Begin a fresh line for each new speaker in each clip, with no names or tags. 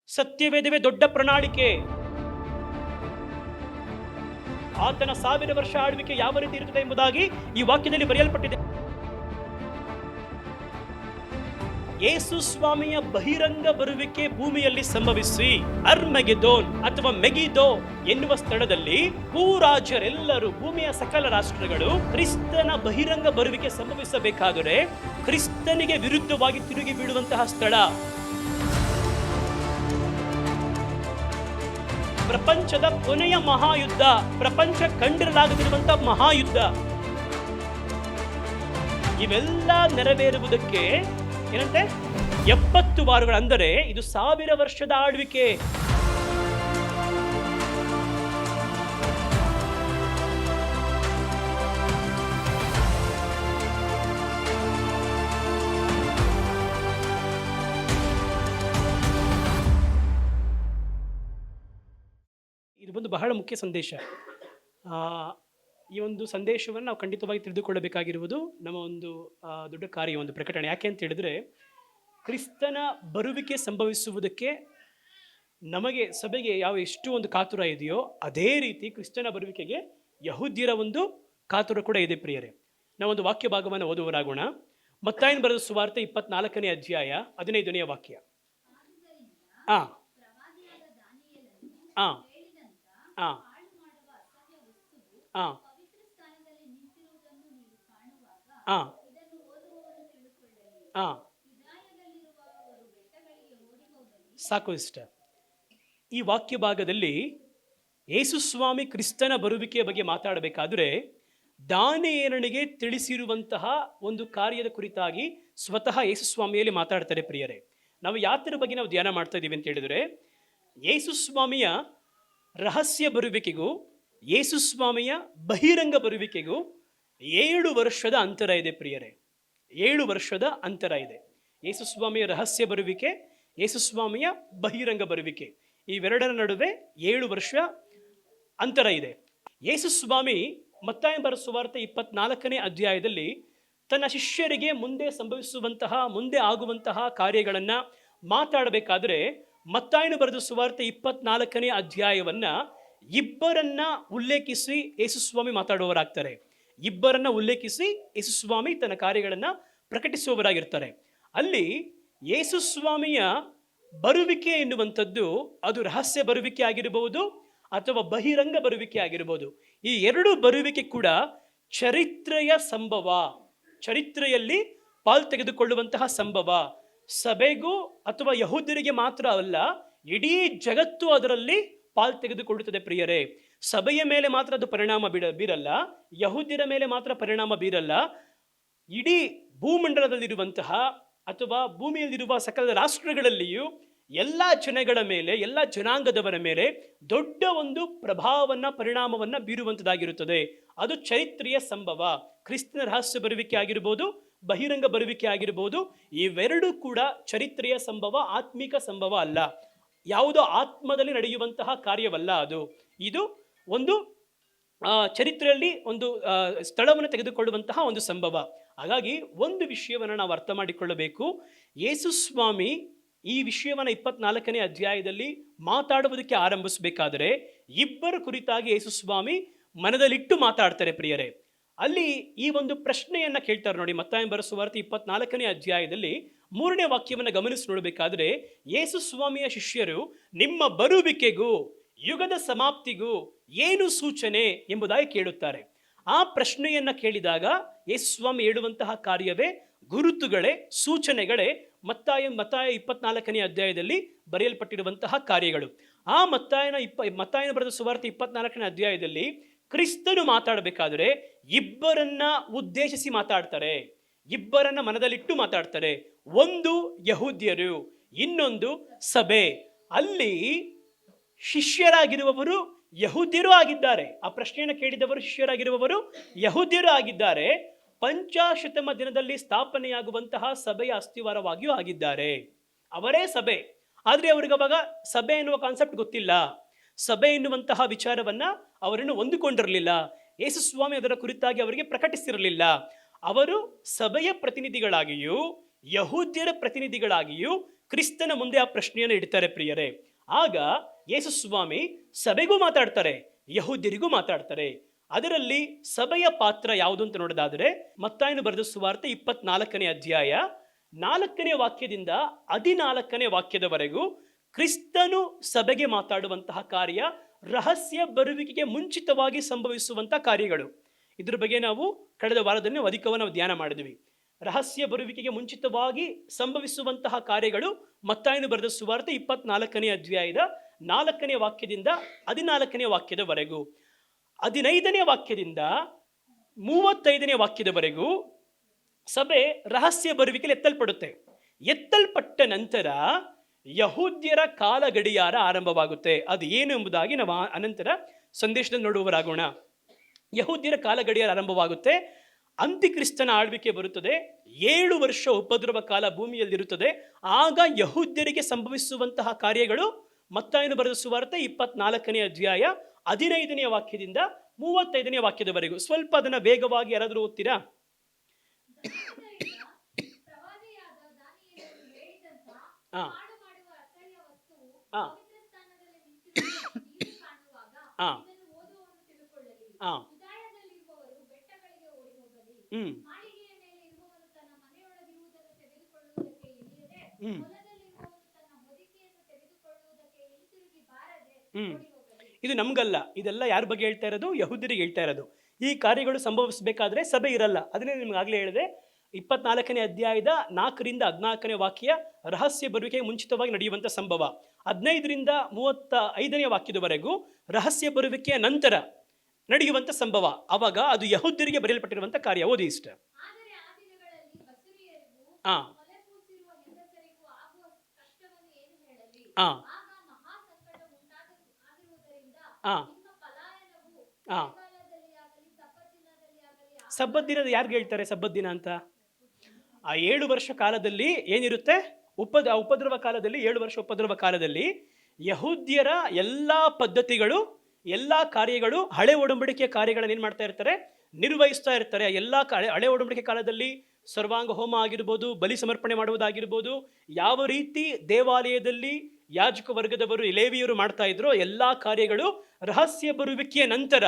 ಸತ್ಯವೇದವೇ ದೊಡ್ಡ ಪ್ರಣಾಳಿಕೆ. ಆತನ 1000 ವರ್ಷ ಆಳ್ವಿಕೆ ಯಾವ ರೀತಿ ಇರುತ್ತದೆ ಎಂಬುದಾಗಿ ಈ ವಾಕ್ಯದಲ್ಲಿ ಬರೆಯಲ್ಪಟ್ಟಿದೆ. ಯೇಸು ಸ್ವಾಮಿಯ ಬಹಿರಂಗ ಬರುವಿಕೆ ಭೂಮಿಯಲ್ಲಿ ಸಂಭವಿಸಿ ಅರ್ಮೆಗೆದೋನ್ ಅಥವಾ ಮೆಗಿದೋ ಎನ್ನುವ ಸ್ಥಳದಲ್ಲಿ ಭೂರಾಜರೆಲ್ಲರೂ, ಭೂಮಿಯ ಸಕಲ ರಾಷ್ಟ್ರಗಳು ಕ್ರಿಸ್ತನ ಬಹಿರಂಗ ಬರುವಿಕೆ ಸಂಭವಿಸಬೇಕಾದರೆ ಕ್ರಿಸ್ತನಿಗೆ ವಿರುದ್ಧವಾಗಿ ತಿರುಗಿ ಬೀಳುವಂತಹ ಸ್ಥಳ. ಪ್ರಪಂಚದ ಕೊನೆಯ ಮಹಾಯುದ್ಧ, ಪ್ರಪಂಚ ಕಂಡಿರಲಾಗದಿರುವಂತಹ ಮಹಾಯುದ್ಧ, ಇವೆಲ್ಲ ನೆರವೇರುವುದಕ್ಕೆ ಏನಂತೆ 70 ವಾರಗಳು, ಅಂದರೆ ಇದು 1000 ವರ್ಷದ ಆಳ್ವಿಕೆ. ಇದು ಒಂದು ಬಹಳ ಮುಖ್ಯ ಸಂದೇಶ. ಈ ಒಂದು ಸಂದೇಶವನ್ನು ನಾವು ಖಂಡಿತವಾಗಿ ತಿಳಿದುಕೊಳ್ಳಬೇಕಾಗಿರುವುದು ನಮ್ಮ ಒಂದು ದೊಡ್ಡ ಕಾರ್ಯ, ಒಂದು ಪ್ರಕಟಣೆ. ಯಾಕೆ ಅಂತ ಹೇಳಿದ್ರೆ, ಕ್ರಿಸ್ತನ ಬರುವಿಕೆ ಸಂಭವಿಸುವುದಕ್ಕೆ ನಮಗೆ ಸಭೆಗೆ ಎಷ್ಟು ಒಂದು ಕಾತುರ ಇದೆಯೋ ಅದೇ ರೀತಿ ಕ್ರಿಸ್ತನ ಬರುವಿಕೆಗೆ ಯಹೂದ್ಯರ ಒಂದು ಕಾತುರ ಕೂಡ ಇದೆ ಪ್ರಿಯರೇ. ನಾವೊಂದು ವಾಕ್ಯ ಭಾಗವನ್ನು ಓದುವರಾಗೋಣ. ಮತ್ತಾಯನ ಬರೆದ ಸುವಾರ್ತೆ 24ನೇ ಅಧ್ಯಾಯ 15ನೇ ವಾಕ್ಯ. ಆ ಆ ಆ ಆ ಸಾಕು ಇಷ್ಟ. ಈ ವಾಕ್ಯ ಭಾಗದಲ್ಲಿ ಯೇಸು ಸ್ವಾಮಿ ಕ್ರಿಸ್ತನ ಬರುವಿಕೆಯ ಬಗ್ಗೆ ಮಾತಾಡಬೇಕಾದ್ರೆ ದಾನಿಯೇಲನಿಗೆ ತಿಳಿಸಿರುವಂತಹ ಒಂದು ಕಾರ್ಯದ ಕುರಿತಾಗಿ ಸ್ವತಃ ಯೇಸು ಸ್ವಾಮಿಯಲ್ಲಿ ಮಾತಾಡ್ತಾರೆ ಪ್ರಿಯರೇ. ನಾವು ಯಾತರ ಬಗ್ಗೆ ನಾವು ಧ್ಯಾನ ಮಾಡ್ತಾ ಇದ್ದೀವಿ ಅಂತ ಹೇಳಿದ್ರೆ, ಯೇಸು ಸ್ವಾಮಿಯ ರಹಸ್ಯ ಬರುವಿಕೆಗೂ ಯೇಸು ಸ್ವಾಮಿಯ ಬಹಿರಂಗ ಬರುವಿಕೆಗೂ 7 ವರ್ಷದ ಅಂತರ ಇದೆ ಪ್ರಿಯರೇ. 7 ವರ್ಷದ ಅಂತರ ಇದೆ. ಯೇಸು ಸ್ವಾಮಿಯ ರಹಸ್ಯ ಬರುವಿಕೆ, ಯೇಸು ಸ್ವಾಮಿಯ ಬಹಿರಂಗ ಬರುವಿಕೆ, ಇವೆರಡರ ನಡುವೆ 7 ವರ್ಷ ಅಂತರ ಇದೆ. ಯೇಸು ಸ್ವಾಮಿ ಮತ್ತಾಯನ ಬರೆದ ಸುವಾರ್ತೆ 24ನೇ ಅಧ್ಯಾಯದಲ್ಲಿ ತನ್ನ ಶಿಷ್ಯರಿಗೆ ಮುಂದೆ ಆಗುವಂತಹ ಕಾರ್ಯಗಳನ್ನು ಮಾತಾಡಬೇಕಾದ್ರೆ ಮತ್ತಾಯನ ಬರೆದ ಸುವಾರ್ತೆ 24ನೇ ಅಧ್ಯಾಯವನ್ನ ಇಬ್ಬರನ್ನ ಉಲ್ಲೇಖಿಸಿ ಯೇಸು ಸ್ವಾಮಿ ಮಾತಾಡುವವರಾಗ್ತಾರೆ. ಇಬ್ಬರನ್ನ ಉಲ್ಲೇಖಿಸಿ ಯೇಸು ಸ್ವಾಮಿ ತನ್ನ ಕಾರ್ಯಗಳನ್ನು ಪ್ರಕಟಿಸುವವರಾಗಿರ್ತಾರೆ. ಅಲ್ಲಿ ಯೇಸು ಸ್ವಾಮಿಯ ಬರುವಿಕೆ ಎನ್ನುವಂಥದ್ದು ಅದು ರಹಸ್ಯ ಬರುವಿಕೆ ಆಗಿರಬಹುದು ಅಥವಾ ಬಹಿರಂಗ ಬರುವಿಕೆ ಆಗಿರಬಹುದು. ಈ 2 ಬರುವಿಕೆ ಕೂಡ ಚರಿತ್ರೆಯ ಸಂಭವ, ಚರಿತ್ರೆಯಲ್ಲಿ ಪಾಲು ತೆಗೆದುಕೊಳ್ಳುವಂತಹ ಸಂಭವ. ಸಭೆಗೂ ಅಥವಾ ಯಹೂದ್ಯರಿಗೆ ಮಾತ್ರ ಅಲ್ಲ, ಇಡೀ ಜಗತ್ತು ಅದರಲ್ಲಿ ಪಾಲು ತೆಗೆದುಕೊಳ್ಳುತ್ತದೆ ಪ್ರಿಯರೇ. ಸಭೆಯ ಮೇಲೆ ಮಾತ್ರ ಅದು ಪರಿಣಾಮ ಬೀರಲ್ಲ, ಯಹೂದ್ಯರ ಮೇಲೆ ಮಾತ್ರ ಪರಿಣಾಮ ಬೀರಲ್ಲ. ಇಡೀ ಭೂಮಂಡಲದಲ್ಲಿರುವಂತಹ ಅಥವಾ ಭೂಮಿಯಲ್ಲಿರುವ ಸಕಲ ರಾಷ್ಟ್ರಗಳಲ್ಲಿಯೂ ಎಲ್ಲ ಜನಗಳ ಮೇಲೆ, ಎಲ್ಲ ಜನಾಂಗದವರ ಮೇಲೆ ದೊಡ್ಡ ಒಂದು ಪರಿಣಾಮವನ್ನ ಬೀರುವಂಥದ್ದಾಗಿರುತ್ತದೆ. ಅದು ಚರಿತ್ರೆಯ ಸಂಭವ. ಕ್ರಿಸ್ತನ ರಹಸ್ಯ ಬರುವಿಕೆ ಆಗಿರ್ಬೋದು, ಬಹಿರಂಗ ಬರುವಿಕೆ ಆಗಿರ್ಬೋದು, ಇವೆರಡೂ ಕೂಡ ಚರಿತ್ರೆಯ ಸಂಭವ, ಆತ್ಮಿಕ ಸಂಭವ ಅಲ್ಲ. ಯಾವುದೋ ಆತ್ಮದಲ್ಲಿ ನಡೆಯುವಂತಹ ಕಾರ್ಯವಲ್ಲ ಅದು. ಇದು ಒಂದು ಚರಿತ್ರೆಯಲ್ಲಿ ಒಂದು ಸ್ಥಳವನ್ನು ತೆಗೆದುಕೊಳ್ಳುವಂತಹ ಒಂದು ಸಂಭವ. ಹಾಗಾಗಿ ಒಂದು ವಿಷಯವನ್ನು ನಾವು ಅರ್ಥ ಮಾಡಿಕೊಳ್ಳಬೇಕು. ಯೇಸು ಸ್ವಾಮಿ ಈ ವಿಷಯವನ್ನು 24ನೇ ಅಧ್ಯಾಯದಲ್ಲಿ ಮಾತಾಡುವುದಕ್ಕೆ ಆರಂಭಿಸಬೇಕಾದರೆ ಇಬ್ಬರ ಕುರಿತಾಗಿ ಯೇಸು ಸ್ವಾಮಿ ಮನದಲ್ಲಿಟ್ಟು ಮಾತಾಡ್ತಾರೆ ಪ್ರಿಯರೇ. ಅಲ್ಲಿ ಈ ಒಂದು ಪ್ರಶ್ನೆಯನ್ನ ಕೇಳ್ತಾರೆ ನೋಡಿ. ಮತ್ತಾಯನ ಬರೆದ ಸುವಾರ್ತೆ 24ನೇ ಅಧ್ಯಾಯದಲ್ಲಿ 3ನೇ ವಾಕ್ಯವನ್ನು ಗಮನಿಸಿ ನೋಡಬೇಕಾದ್ರೆ, ಯೇಸು ಸ್ವಾಮಿಯ ಶಿಷ್ಯರು ನಿಮ್ಮ ಬರುವಿಕೆಗೂ ಯುಗದ ಸಮಾಪ್ತಿಗೂ ಏನು ಸೂಚನೆ ಎಂಬುದಾಗಿ ಕೇಳುತ್ತಾರೆ. ಆ ಪ್ರಶ್ನೆಯನ್ನ ಕೇಳಿದಾಗ ಯೇಸು ಸ್ವಾಮಿ ಹೇಳುವಂತಹ ಕಾರ್ಯವೇ ಗುರುತುಗಳೇ, ಸೂಚನೆಗಳೇ ಮತ್ತಾಯ 24ನೇ ಅಧ್ಯಾಯದಲ್ಲಿ ಬರೆಯಲ್ಪಟ್ಟಿರುವಂತಹ ಕಾರ್ಯಗಳು. ಆ ಮತ್ತಾಯನ ಬರೆದ ಸುವಾರ್ತೆ 24ನೇ ಅಧ್ಯಾಯದಲ್ಲಿ ಕ್ರಿಸ್ತನು ಮಾತಾಡಬೇಕಾದ್ರೆ ಇಬ್ಬರನ್ನ ಉದ್ದೇಶಿಸಿ ಮಾತಾಡ್ತಾರೆ, ಇಬ್ಬರನ್ನ ಮನದಲ್ಲಿಟ್ಟು ಮಾತಾಡ್ತಾರೆ. ಒಂದು ಯಹೂದ್ಯರು, ಇನ್ನೊಂದು ಸಭೆ. ಅಲ್ಲಿ ಶಿಷ್ಯರಾಗಿರುವವರು ಯಹೂದ್ಯರು ಆಗಿದ್ದಾರೆ. ಆ ಪ್ರಶ್ನೆಯನ್ನು ಕೇಳಿದವರು ಶಿಷ್ಯರಾಗಿರುವವರು ಯಹೂದ್ಯರು ಆಗಿದ್ದಾರೆ. ಪಂಚಾಶತಮ ದಿನದಲ್ಲಿ ಸ್ಥಾಪನೆಯಾಗುವಂತಹ ಸಭೆಯ ಅಸ್ಥಿವಾರವಾಗಿಯೂ ಆಗಿದ್ದಾರೆ. ಅವರೇ ಸಭೆ. ಆದರೆ ಅವರಿಗೆ ಅವಾಗ ಸಭೆ ಎನ್ನುವ ಕಾನ್ಸೆಪ್ಟ್ ಗೊತ್ತಿಲ್ಲ. ಸಭೆ ಎನ್ನುವಂತಹ ವಿಚಾರವನ್ನ ಅವರನ್ನು ಹೊಂದಿಕೊಂಡಿರಲಿಲ್ಲ. ಯೇಸು ಸ್ವಾಮಿ ಅದರ ಕುರಿತಾಗಿ ಅವರಿಗೆ ಪ್ರಕಟಿಸಿರಲಿಲ್ಲ. ಅವರು ಸಭೆಯ ಪ್ರತಿನಿಧಿಗಳಾಗಿಯೂ ಯಹೂದ್ಯರ ಪ್ರತಿನಿಧಿಗಳಾಗಿಯೂ ಕ್ರಿಸ್ತನ ಮುಂದೆ ಆ ಪ್ರಶ್ನೆಯನ್ನು ಇಡ್ತಾರೆ ಪ್ರಿಯರೇ. ಆಗ ಯೇಸು ಸ್ವಾಮಿ ಸಭೆಗೂ ಮಾತಾಡ್ತಾರೆ, ಯಹೂದ್ಯರಿಗೂ ಮಾತಾಡ್ತಾರೆ. ಅದರಲ್ಲಿ ಸಭೆಯ ಪಾತ್ರ ಯಾವುದು ಅಂತ ನೋಡೋದಾದರೆ, ಮತ್ತಾಯನು ಬರೆದ ಸುವಾರ್ತೆ 24ನೇ ಅಧ್ಯಾಯ 4ನೇ ವಾಕ್ಯದಿಂದ 14ನೇ ವಾಕ್ಯದವರೆಗೂ ಕ್ರಿಸ್ತನು ಸಭೆಗೆ ಮಾತಾಡುವಂತಹ ಕಾರ್ಯ ರಹಸ್ಯ ಬರುವಿಕೆಗೆ ಮುಂಚಿತವಾಗಿ ಸಂಭವಿಸುವಂತಹ ಕಾರ್ಯಗಳು. ಇದ್ರ ಬಗ್ಗೆ ನಾವು ಕಳೆದ ವಾರದಲ್ಲಿ ನಾವು ಅಧಿಕವಾಗಿ ನಾವು ಧ್ಯಾನ ಮಾಡಿದ್ವಿ. ರಹಸ್ಯ ಬರುವಿಕೆಗೆ ಮುಂಚಿತವಾಗಿ ಸಂಭವಿಸುವಂತಹ ಕಾರ್ಯಗಳು ಮತ್ತಾಯನು ಬರೆದ ಸುವಾರ್ತೆ 24ನೇ ಅಧ್ಯಾಯದ 4ನೇ ವಾಕ್ಯದಿಂದ 14ನೇ ವಾಕ್ಯದವರೆಗೂ. 15ನೇ ವಾಕ್ಯದಿಂದ 35ನೇ ವಾಕ್ಯದವರೆಗೂ ಸಭೆ ರಹಸ್ಯ ಬರುವಿಕೆಯಲ್ಲಿ ಎತ್ತಲ್ಪಡುತ್ತೆ. ಎತ್ತಲ್ಪಟ್ಟ ನಂತರ ಯಹೂದ್ಯರ ಕಾಲ ಗಡಿಯಾರ ಆರಂಭವಾಗುತ್ತೆ. ಅದು ಏನು ಎಂಬುದಾಗಿ ನಾವು ಅನಂತರ ಸಂದೇಶದಲ್ಲಿ ನೋಡುವವರಾಗೋಣ. ಯಹೂದ್ಯರ ಕಾಲ ಗಡಿಯಾರ ಆರಂಭವಾಗುತ್ತೆ. ಅಂತ್ಯಕ್ರಿಸ್ತನ ಆಳ್ವಿಕೆ ಬರುತ್ತದೆ. 7 ವರ್ಷ ಉಪದ್ರವ ಕಾಲ ಭೂಮಿಯಲ್ಲಿರುತ್ತದೆ. ಆಗ ಯಹೂದ್ಯರಿಗೆ ಸಂಭವಿಸುವಂತಹ ಕಾರ್ಯಗಳು ಮತ್ತಾಯನು ಬರೆದ ಸುವಾರ್ತೆ 24ನೇ ಅಧ್ಯಾಯ 15ನೇ ವಾಕ್ಯದಿಂದ 35ನೇ ವಾಕ್ಯದವರೆಗೂ. ಸ್ವಲ್ಪ ಅದನ್ನ ವೇಗವಾಗಿ ಯಾರಾದರೂ ಓದ್ತೀರಾ? ಇದು ನಮ್ಗಲ್ಲ, ಇದೆಲ್ಲ ಯಾರ ಬಗ್ಗೆ ಹೇಳ್ತಾ ಇರೋದು? ಯಹೂದ್ಯರಿಗೆ ಹೇಳ್ತಾ ಇರೋದು. ಈ ಕಾರ್ಯಗಳು ಸಂಭವಿಸಬೇಕಾದ್ರೆ ಸಭೆ ಇರಲ್ಲ. ಅದನ್ನೇ ನಿಮ್ಗೆ ಆಗ್ಲೇ ಹೇಳಿದೆ. 24ನೇ ಅಧ್ಯಾಯದ 4ರಿಂದ 14ನೇ ವಾಕ್ಯ ರಹಸ್ಯ ಬರುವಿಕೆಗೆ ಮುಂಚಿತವಾಗಿ ನಡೆಯುವಂಥ ಸಂಭವ. 15ರಿಂದ 35ನೇ ವಾಕ್ಯದವರೆಗೂ ರಹಸ್ಯ ಬರುವಿಕೆಯ ನಂತರ ನಡೆಯುವಂಥ ಸಂಭವ. ಅವಾಗ ಅದು ಯಹೂದ್ಯರಿಗೆ ಬರೆಯಲ್ಪಟ್ಟಿರುವಂಥ ಕಾರ್ಯ. ಓದಿ ಇಷ್ಟ. ಸಬ್ಬತ್ ದಿನದ ಯಾರಿಗೆ ಹೇಳ್ತಾರೆ ಸಬ್ಬತ್ ದಿನ ಅಂತ? ಆ 7 ವರ್ಷ ಕಾಲದಲ್ಲಿ ಏನಿರುತ್ತೆ? ಉಪದ್ರವ ಕಾಲದಲ್ಲಿ, 7 ವರ್ಷ ಉಪದ್ರವ ಕಾಲದಲ್ಲಿ ಯಹೂದ್ಯರ ಎಲ್ಲ ಪದ್ಧತಿಗಳು, ಎಲ್ಲ ಕಾರ್ಯಗಳು, ಹಳೆ ಒಡಂಬಡಿಕೆಯ ಕಾರ್ಯಗಳನ್ನು ಏನು ಮಾಡ್ತಾ ಇರ್ತಾರೆ? ನಿರ್ವಹಿಸ್ತಾ ಇರ್ತಾರೆ. ಎಲ್ಲ ಹಳೆ ಒಡಂಬಡಿಕೆ ಕಾಲದಲ್ಲಿ ಸರ್ವಾಂಗ ಹೋಮ ಆಗಿರ್ಬೋದು, ಬಲಿ ಸಮರ್ಪಣೆ ಮಾಡುವುದಾಗಿರ್ಬೋದು, ಯಾವ ರೀತಿ ದೇವಾಲಯದಲ್ಲಿ ಯಾಜಕ ವರ್ಗದವರು ಲೇವಿಯರು ಮಾಡ್ತಾ ಇದ್ರು, ಎಲ್ಲ ಕಾರ್ಯಗಳು ರಹಸ್ಯ ಬರುವಿಕೆಯ ನಂತರ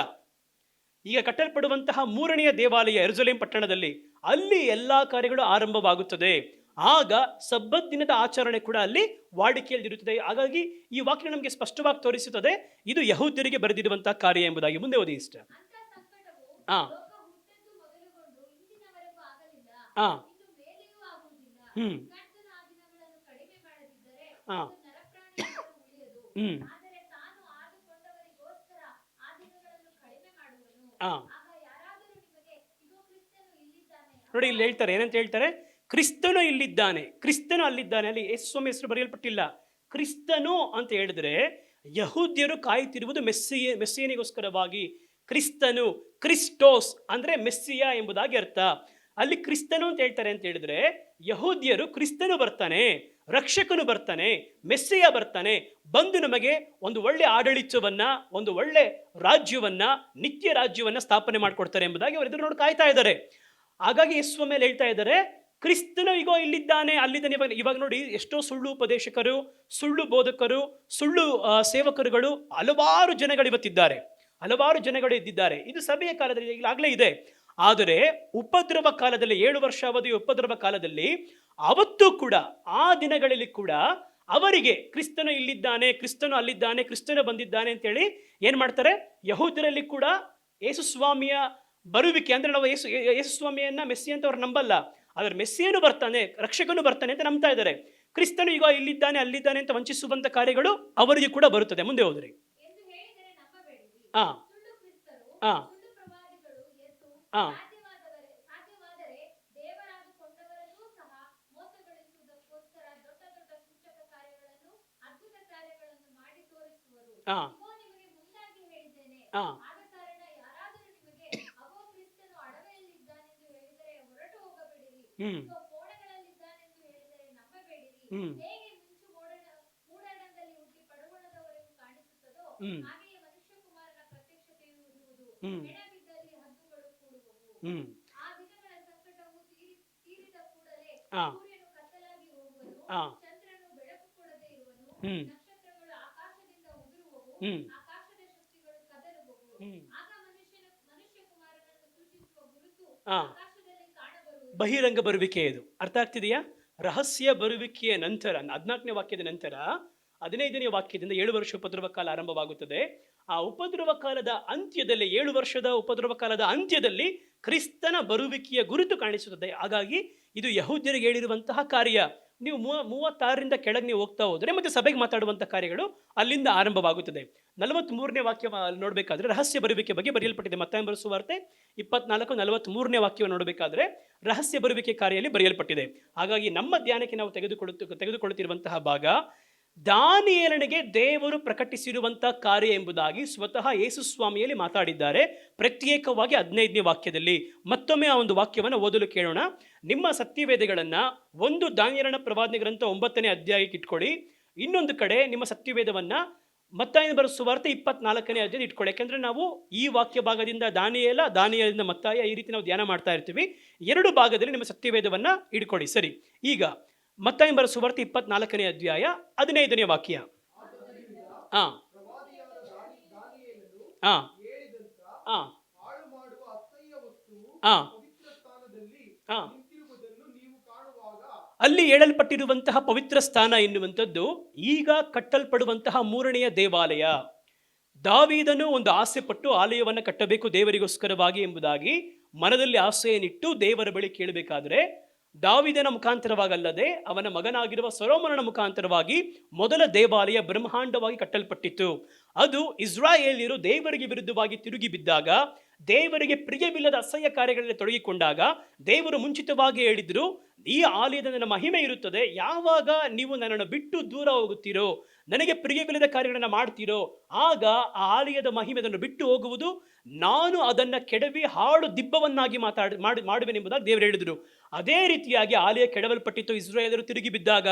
ಈಗ ಕಟ್ಟಲ್ಪಡುವಂತಹ 3ನೆಯ ದೇವಾಲಯ ಯೆರೂಸಲೇಮ್ ಪಟ್ಟಣದಲ್ಲಿ, ಅಲ್ಲಿ ಎಲ್ಲ ಕಾರ್ಯಗಳು ಆರಂಭವಾಗುತ್ತದೆ. ಆಗ ಸಬ್ಬತ್ ದಿನದ ಆಚರಣೆ ಕೂಡ ಅಲ್ಲಿ ವಾಡಿಕೆಯಲ್ಲಿರುತ್ತದೆ. ಹಾಗಾಗಿ ಈ ವಾಕ್ಯ ನಮಗೆ ಸ್ಪಷ್ಟವಾಗಿ ತೋರಿಸುತ್ತದೆ ಇದು ಯಹೂದ್ಯರಿಗೆ ಬರೆದಿರುವಂತಹ ಕಾರ್ಯ ಎಂಬುದಾಗಿ. ಮುಂದೆ ಓದಿ ಇಷ್ಟ. ನೋಡಿ, ಇಲ್ಲಿ ಹೇಳ್ತಾರೆ, ಏನಂತ ಹೇಳ್ತಾರೆ? ಕ್ರಿಸ್ತನು ಇಲ್ಲಿದ್ದಾನೆ, ಕ್ರಿಸ್ತನು ಅಲ್ಲಿದ್ದಾನೆ. ಅಲ್ಲಿ ಯೇಸುಸ್ವಾಮಿ ಹೆಸರು ಬರೆಯಲ್ಪಟ್ಟಿಲ್ಲ. ಕ್ರಿಸ್ತನು ಅಂತ ಹೇಳಿದ್ರೆ ಯಹೂದ್ಯರು ಕಾಯುತ್ತಿರುವುದು ಮೆಸ್ಸಿಯನಿಗೋಸ್ಕರವಾಗಿ. ಕ್ರಿಸ್ತನು, ಕ್ರಿಸ್ಟೋಸ್ ಅಂದ್ರೆ ಮೆಸ್ಸಿಯ ಎಂಬುದಾಗಿ ಅರ್ಥ. ಅಲ್ಲಿ ಕ್ರಿಸ್ತನು ಅಂತ ಹೇಳ್ತಾರೆ ಅಂತ ಹೇಳಿದ್ರೆ ಯಹೂದ್ಯರು ಕ್ರಿಸ್ತನು ಬರ್ತಾನೆ, ರಕ್ಷಕನು ಬರ್ತಾನೆ, ಮೆಸ್ಸಿಯ ಬರ್ತಾನೆ, ಬಂದು ನಮಗೆ ಒಂದು ಒಳ್ಳೆ ಆಡಳಿತವನ್ನ, ಒಂದು ಒಳ್ಳೆ ರಾಜ್ಯವನ್ನ, ನಿತ್ಯ ರಾಜ್ಯವನ್ನ ಸ್ಥಾಪನೆ ಮಾಡಿಕೊಡ್ತಾರೆ ಎಂಬುದಾಗಿ ಅವರು ಎದುರು ನೋಡಿ ಕಾಯ್ತಾ ಇದ್ದಾರೆ. ಹಾಗಾಗಿ ಯೇಸುವ ಮೇಲೆ ಹೇಳ್ತಾ ಇದ್ದಾರೆ, ಕ್ರಿಸ್ತನು ಈಗೋ ಇಲ್ಲಿದ್ದಾನೆ, ಅಲ್ಲಿದ್ದಾನೆ. ಇವಾಗ ನೋಡಿ, ಎಷ್ಟೋ ಸುಳ್ಳು ಉಪದೇಶಕರು, ಸುಳ್ಳು ಬೋಧಕರು, ಸುಳ್ಳು ಸೇವಕರುಗಳು, ಹಲವಾರು ಜನಗಳು ಇವತ್ತಿದ್ದಾರೆ, ಹಲವಾರು ಜನಗಳು ಇದ್ದಿದ್ದಾರೆ. ಇದು ಸಭೆಯ ಕಾಲದಲ್ಲಿ ಈಗಾಗಲೇ ಇದೆ. ಆದರೆ ಉಪದ್ರವ ಕಾಲದಲ್ಲಿ, 7 ವರ್ಷ ಅವಧಿಯ ಉಪದ್ರವ ಕಾಲದಲ್ಲಿ, ಅವತ್ತು ಕೂಡ, ಆ ದಿನಗಳಲ್ಲಿ ಕೂಡ ಅವರಿಗೆ ಕ್ರಿಸ್ತನು ಇಲ್ಲಿದ್ದಾನೆ, ಕ್ರಿಸ್ತನು ಅಲ್ಲಿದ್ದಾನೆ, ಕ್ರಿಸ್ತನು ಬಂದಿದ್ದಾನೆ ಅಂತೇಳಿ ಏನ್ ಮಾಡ್ತಾರೆ? ಯಹೂದ್ಯರಲ್ಲಿ ಕೂಡ ಯೇಸುಸ್ವಾಮಿಯ ಬರುವಿಕೆ ಅಂದ್ರೆ ನಾವು ಯೇಸುಸ್ವಾಮಿಯನ್ನ ಮೆಸ್ಸಿ ಅಂತ ಅವ್ರು ನಂಬಲ್ಲ. ಆದ್ರೆ ಮೆಸ್ಸಿಯನು ಬರ್ತಾನೆ, ರಕ್ಷಕನು ಬರ್ತಾನೆ ಅಂತ ನಂಬ್ತಾ ಇದ್ದಾರೆ. ಕ್ರಿಸ್ತನು ಈಗ ಇಲ್ಲಿದ್ದಾನೆ, ಅಲ್ಲಿದ್ದಾನೆ ಅಂತ ವಂಚಿಸುವಂತ ಕಾರ್ಯಗಳು ಅವರಿಗೆ ಕೂಡ ಬರುತ್ತದೆ. ಮುಂದೆ ಹೋದ್ರಿ. ಹ್ಮ್
ನಕ್ಷತ್ರಗಳು ಆಕಾಶದಿಂದ ಉದುರುವವು,
ಹ್ಮ್
ಆಕಾಶದ ಶಕ್ತಿಗಳು ಕದಲುವವು.
ಹ್ಮ್
ಆಗ ಮನುಷ್ಯಕುಮಾರನನ್ನು ಸೂಚಿಸುವ ಗುರುತು
ಆ
ಆಕಾಶದಲ್ಲಿ ಕಾಣಬರುವುದು.
ಬಹಿರಂಗ ಬರುವಿಕೆ ಇದು ಅರ್ಥ ಆಗ್ತಿದೆಯಾ? ರಹಸ್ಯ ಬರುವಿಕೆಯ ನಂತರ 14ನೇ ವಾಕ್ಯದ ನಂತರ 15ನೇ ವಾಕ್ಯದಿಂದ 7 ವರ್ಷ ಉಪದ್ರವ ಕಾಲ ಆರಂಭವಾಗುತ್ತದೆ. ಆ ಉಪದ್ರವ ಕಾಲದ ಅಂತ್ಯದಲ್ಲಿ 7 ವರ್ಷದ ಉಪದ್ರವ ಕಾಲದ ಅಂತ್ಯದಲ್ಲಿ ಕ್ರಿಸ್ತನ ಬರುವಿಕೆಯ ಗುರುತು ಕಾಣಿಸುತ್ತದೆ. ಹಾಗಾಗಿ ಇದು ಯಹೂದ್ಯರಿಗೆ ಹೇಳಿರುವಂತಹ ಕಾರ್ಯ. ನೀವು 36ರಿಂದ ಕೆಳಗೆ ನೀವು ಹೋಗ್ತಾ ಹೋದರೆ ಮತ್ತೆ ಸಭೆಗೆ ಮಾತಾಡುವಂತಹ ಕಾರ್ಯಗಳು ಅಲ್ಲಿಂದ ಆರಂಭವಾಗುತ್ತದೆ. 43ನೇ ವಾಕ್ಯ ನೋಡಬೇಕಾದ್ರೆ ರಹಸ್ಯ ಬರುವಿಕೆ ಬಗ್ಗೆ ಬರೆಯಲ್ಪಟ್ಟಿದೆ. ಮತ್ತಾಯ ಬರೆದ ಸುವಾರ್ತೆ 24 43ನೇ ವಾಕ್ಯವನ್ನು ನೋಡಬೇಕಾದ್ರೆ ರಹಸ್ಯ ಬರುವಿಕೆ ಕಾರ್ಯದಲ್ಲಿ ಬರೆಯಲ್ಪಟ್ಟಿದೆ. ಹಾಗಾಗಿ ನಮ್ಮ ಧ್ಯಾನಕ್ಕೆ ನಾವು ತೆಗೆದುಕೊಳ್ಳುತ್ತಿರುವಂತಹ ಭಾಗ ದಾನಿಯೇಲನಿಗೆ ದೇವರು ಪ್ರಕಟಿಸಿರುವಂತಹ ಕಾರ್ಯ ಎಂಬುದಾಗಿ ಸ್ವತಃ ಯೇಸು ಸ್ವಾಮಿಯಲ್ಲಿ ಮಾತಾಡಿದ್ದಾರೆ, ಪ್ರತ್ಯೇಕವಾಗಿ 15ನೇ ವಾಕ್ಯದಲ್ಲಿ. ಮತ್ತೊಮ್ಮೆ ಆ ಒಂದು ವಾಕ್ಯವನ್ನು ಓದಲು ಕೇಳೋಣ. ನಿಮ್ಮ ಸತ್ಯವೇದಗಳನ್ನು ಒಂದು ದಾನಿಯೇಲನ ಪ್ರವಾದನೆ ಗ್ರಂಥ 9ನೇ ಅಧ್ಯಾಯಕ್ಕೆ ಇಟ್ಕೊಳ್ಳಿ. ಇನ್ನೊಂದು ಕಡೆ ನಿಮ್ಮ ಸತ್ಯವೇದವನ್ನ ಮತ್ತಾಯನ ಬರೆದ ಸುವಾರ್ತೆ 24ನೇ ಅಧ್ಯಾಯ ಇಟ್ಕೊಳ್ಳಿ. ಯಾಕೆಂದ್ರೆ ನಾವು ಈ ವಾಕ್ಯ ಭಾಗದಿಂದ ದಾನಿಯೇಲದಿಂದ ಮತ್ತಾಯ ಈ ರೀತಿ ನಾವು ಧ್ಯಾನ ಮಾಡ್ತಾ ಇರ್ತೀವಿ. 2 ಭಾಗದಲ್ಲಿ ನಿಮ್ಮ ಸತ್ಯವೇದವನ್ನ ಇಟ್ಕೊಳ್ಳಿ. ಸರಿ, ಈಗ ಮತ್ತಾಯನ ಬರೆದ ಸುವಾರ್ತೆ 24ನೇ ಅಧ್ಯಾಯ 15ನೇ ವಾಕ್ಯ. ಆ ಆ ಆ ಆ ಆ ಅಲ್ಲಿ ಹೇಳಲ್ಪಟ್ಟಿರುವಂತಹ ಪವಿತ್ರ ಸ್ಥಾನ ಎನ್ನುವಂಥದ್ದು ಈಗ ಕಟ್ಟಲ್ಪಡುವಂತಹ 3ನೆಯ ದೇವಾಲಯ. ದಾವೀದನು ಒಂದು ಆಸೆ ಪಟ್ಟು ಆಲಯವನ್ನು ಕಟ್ಟಬೇಕು ದೇವರಿಗೋಸ್ಕರವಾಗಿ ಎಂಬುದಾಗಿ ಮನದಲ್ಲಿ ಆಸೆಯನ್ನಿಟ್ಟು ದೇವರ ಬಳಿ ಕೇಳಬೇಕಾದ್ರೆ ದಾವೀದನ ಮುಖಾಂತರವಾಗಲ್ಲದೆ ಅವನ ಮಗನಾಗಿರುವ ಸೊಲೊಮೋನನ ಮುಖಾಂತರವಾಗಿ ಮೊದಲ ದೇವಾಲಯ ಬ್ರಹ್ಮಾಂಡವಾಗಿ ಕಟ್ಟಲ್ಪಟ್ಟಿತ್ತು. ಅದು ಇಸ್ರಾಯೇಲ್ಯರು ದೇವರಿಗೆ ವಿರುದ್ಧವಾಗಿ ತಿರುಗಿ ಬಿದ್ದಾಗ, ದೇವರಿಗೆ ಪ್ರಿಯವಿಲ್ಲದ ಅಸಹ್ಯ ಕಾರ್ಯಗಳಲ್ಲಿ ತೊಡಗಿಕೊಂಡಾಗ ದೇವರು ಮುಂಚಿತವಾಗಿ ಹೇಳಿದ್ರು, ಈ ಆಲಯದ ನನ್ನ ಮಹಿಮೆ ಇರುತ್ತದೆ, ಯಾವಾಗ ನೀವು ನನ್ನನ್ನು ಬಿಟ್ಟು ದೂರ ಹೋಗುತ್ತೀರೋ, ನನಗೆ ಪ್ರಿಯವಿಲ್ಲದ ಕಾರ್ಯಗಳನ್ನು ಮಾಡ್ತೀರೋ, ಆಗ ಆ ಆಲಯದ ಮಹಿಮೆ ಅದನ್ನು ಬಿಟ್ಟು ಹೋಗುವುದು, ನಾನು ಅದನ್ನು ಕೆಡವಿ ಹಾಳು ದಿಬ್ಬವನ್ನಾಗಿ ಮಾಡುವೆನೆಂಬುದಾಗಿ ದೇವರು ಹೇಳಿದರು. ಅದೇ ರೀತಿಯಾಗಿ ಆಲಯ ಕೆಡವಲ್ಪಟ್ಟಿತ್ತು. ಇಸ್ರಾಯೇಲರು ತಿರುಗಿ ಬಿದ್ದಾಗ,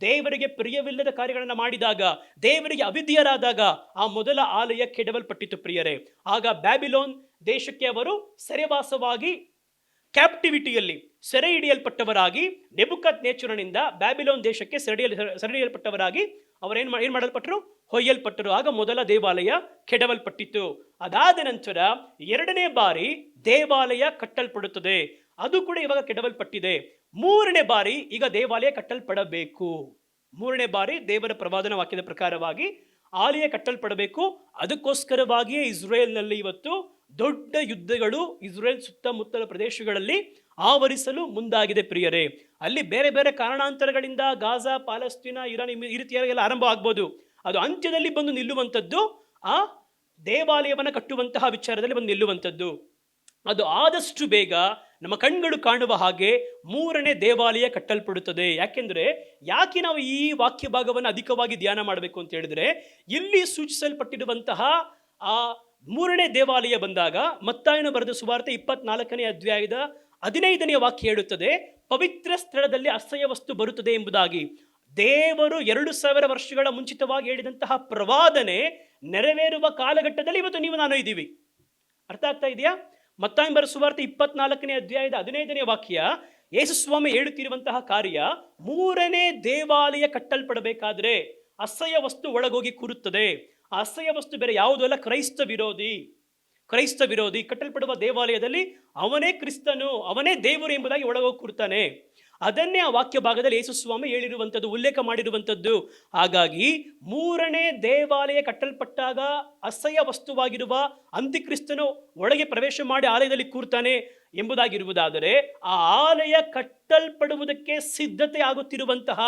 ದೇವರಿಗೆ ಪ್ರಿಯವಿಲ್ಲದ ಕಾರ್ಯಗಳನ್ನು ಮಾಡಿದಾಗ, ದೇವರಿಗೆ ಅವಿಧೇಯರಾದಾಗ ಆ ಮೊದಲ ಆಲಯ ಕೆಡವಲ್ಪಟ್ಟಿತ್ತು ಪ್ರಿಯರೇ. ಆಗ ಬ್ಯಾಬಿಲೋನ್ ದೇಶಕ್ಕೆ ಅವರು ಸೆರೆವಾಸವಾಗಿ ಕ್ಯಾಪ್ಟಿವಿಟಿಯಲ್ಲಿ ಸೆರೆ ಹಿಡಿಯಲ್ಪಟ್ಟವರಾಗಿ ನೆಬುಕದ್ನೆಚ್ಚರನಿಂದ ಬ್ಯಾಬಿಲೋನ್ ದೇಶಕ್ಕೆ ಸೆರೆ ಹಿಡಿಯಲ್ಪಟ್ಟವರಾಗಿ ಅವರೇನ್ ಮಾಡಲ್ಪಟ್ಟರು? ಹೊಯ್ಯಲ್ಪಟ್ಟರು. ಆಗ ಮೊದಲ ದೇವಾಲಯ ಕೆಡವಲ್ಪಟ್ಟಿತ್ತು. ಅದಾದ ನಂತರ 2ನೇ ಬಾರಿ ದೇವಾಲಯ ಕಟ್ಟಲ್ಪಡುತ್ತದೆ. ಅದು ಕೂಡ ಇವಾಗ ಕೆಡವಲ್ಪಟ್ಟಿದೆ. 3ನೇ ಬಾರಿ ಈಗ ದೇವಾಲಯ ಕಟ್ಟಲ್ಪಡಬೇಕು. 3ನೇ ಬಾರಿ ದೇವರ ಪ್ರವಾದನ ವಾಕ್ಯದ ಪ್ರಕಾರವಾಗಿ ಆಲಯ ಕಟ್ಟಲ್ಪಡಬೇಕು. ಅದಕ್ಕೋಸ್ಕರವಾಗಿಯೇ ಇಸ್ರೇಲ್ನಲ್ಲಿ ಇವತ್ತು ದೊಡ್ಡ ಯುದ್ಧಗಳು ಇಸ್ರೇಲ್ ಸುತ್ತಮುತ್ತಲ ಪ್ರದೇಶಗಳಲ್ಲಿ ಆವರಿಸಲು ಮುಂದಾಗಿದೆ ಪ್ರಿಯರೇ. ಅಲ್ಲಿ ಬೇರೆ ಬೇರೆ ಕಾರಣಾಂತರಗಳಿಂದ ಗಾಜಾ, ಪಾಲಸ್ತೀನ, ಇರಾನ್ ಈ ರೀತಿಯಾಗೆಲ್ಲ ಆರಂಭ ಆಗ್ಬೋದು. ಅದು ಅಂತ್ಯದಲ್ಲಿ ಬಂದು ನಿಲ್ಲುವಂಥದ್ದು ಆ ದೇವಾಲಯವನ್ನು ಕಟ್ಟುವಂತಹ ವಿಚಾರದಲ್ಲಿ ಬಂದು ನಿಲ್ಲುವಂಥದ್ದು. ಅದು ಆದಷ್ಟು ಬೇಗ ನಮ್ಮ ಕಣ್ಗಳು ಕಾಣುವ ಹಾಗೆ 3ನೇ ದೇವಾಲಯ ಕಟ್ಟಲ್ಪಡುತ್ತದೆ. ಯಾಕೆ ನಾವು ಈ ವಾಕ್ಯ ಭಾಗವನ್ನು ಅಧಿಕವಾಗಿ ಧ್ಯಾನ ಮಾಡಬೇಕು ಅಂತ ಹೇಳಿದ್ರೆ, ಇಲ್ಲಿ ಸೂಚಿಸಲ್ಪಟ್ಟಿರುವಂತಹ ಆ 3ನೇ ದೇವಾಲಯ ಬಂದಾಗ ಮತ್ತಾಯನು ಬರೆದ ಸುವಾರ್ತೆ 24ನೇ ಅಧ್ಯಾಯದ 15ನೇ ವಾಕ್ಯ ಹೇಳುತ್ತದೆ, ಪವಿತ್ರ ಸ್ಥಳದಲ್ಲಿ ಅಸಹ್ಯ ವಸ್ತು ಬರುತ್ತದೆ ಎಂಬುದಾಗಿ. ದೇವರು 2000 ವರ್ಷಗಳ ಮುಂಚಿತವಾಗಿ ಹೇಳಿದಂತಹ ಪ್ರವಾದನೆ ನೆರವೇರುವ ಕಾಲಘಟ್ಟದಲ್ಲಿ ಇವತ್ತು ನೀವು ನಾನು ಇದ್ದೀವಿ. ಅರ್ಥ ಆಗ್ತಾ ಇದೆಯಾ? ಮತ್ತಾಯನ ಬರೆದ ಸುವಾರ್ತೆ 24ನೇ ಅಧ್ಯಾಯದ 15ನೇ ವಾಕ್ಯ ಯೇಸು ಸ್ವಾಮಿ ಹೇಳುತ್ತಿರುವಂತಹ ಕಾರ್ಯ, 3ನೇ ದೇವಾಲಯ ಕಟ್ಟಲ್ಪಡಬೇಕಾದ್ರೆ ಅಸಹ್ಯ ವಸ್ತು ಒಳಗೋಗಿ ಕೂರುತ್ತದೆ. ಆ ಅಸಹ್ಯ ವಸ್ತು ಬೇರೆ ಯಾವುದೂ ಅಲ್ಲ, ಕ್ರೈಸ್ತ ವಿರೋಧಿ ಕಟ್ಟಲ್ಪಡುವ ದೇವಾಲಯದಲ್ಲಿ ಅವನೇ ಕ್ರಿಸ್ತನು, ಅವನೇ ದೇವರು ಎಂಬುದಾಗಿ ಒಳಗೋಗಿ ಕೂರ್ತಾನೆ. ಅದನ್ನೇ ಆ ವಾಕ್ಯ ಭಾಗದಲ್ಲಿ ಯೇಸು ಸ್ವಾಮಿ ಹೇಳಿರುವಂಥದ್ದು, ಉಲ್ಲೇಖ ಮಾಡಿರುವಂಥದ್ದು. ಹಾಗಾಗಿ 3ನೇ ದೇವಾಲಯ ಕಟ್ಟಲ್ಪಟ್ಟಾಗ ಅಸಹ್ಯ ವಸ್ತುವಾಗಿರುವ ಅಂತ್ಯಕ್ರಿಸ್ತನು ಒಳಗೆ ಪ್ರವೇಶ ಮಾಡಿ ಆಲಯದಲ್ಲಿ ಕೂರ್ತಾನೆ ಎಂಬುದಾಗಿರುವುದಾದರೆ, ಆ ಆಲಯ ಕಟ್ಟಲ್ಪಡುವುದಕ್ಕೆ ಸಿದ್ಧತೆ ಆಗುತ್ತಿರುವಂತಹ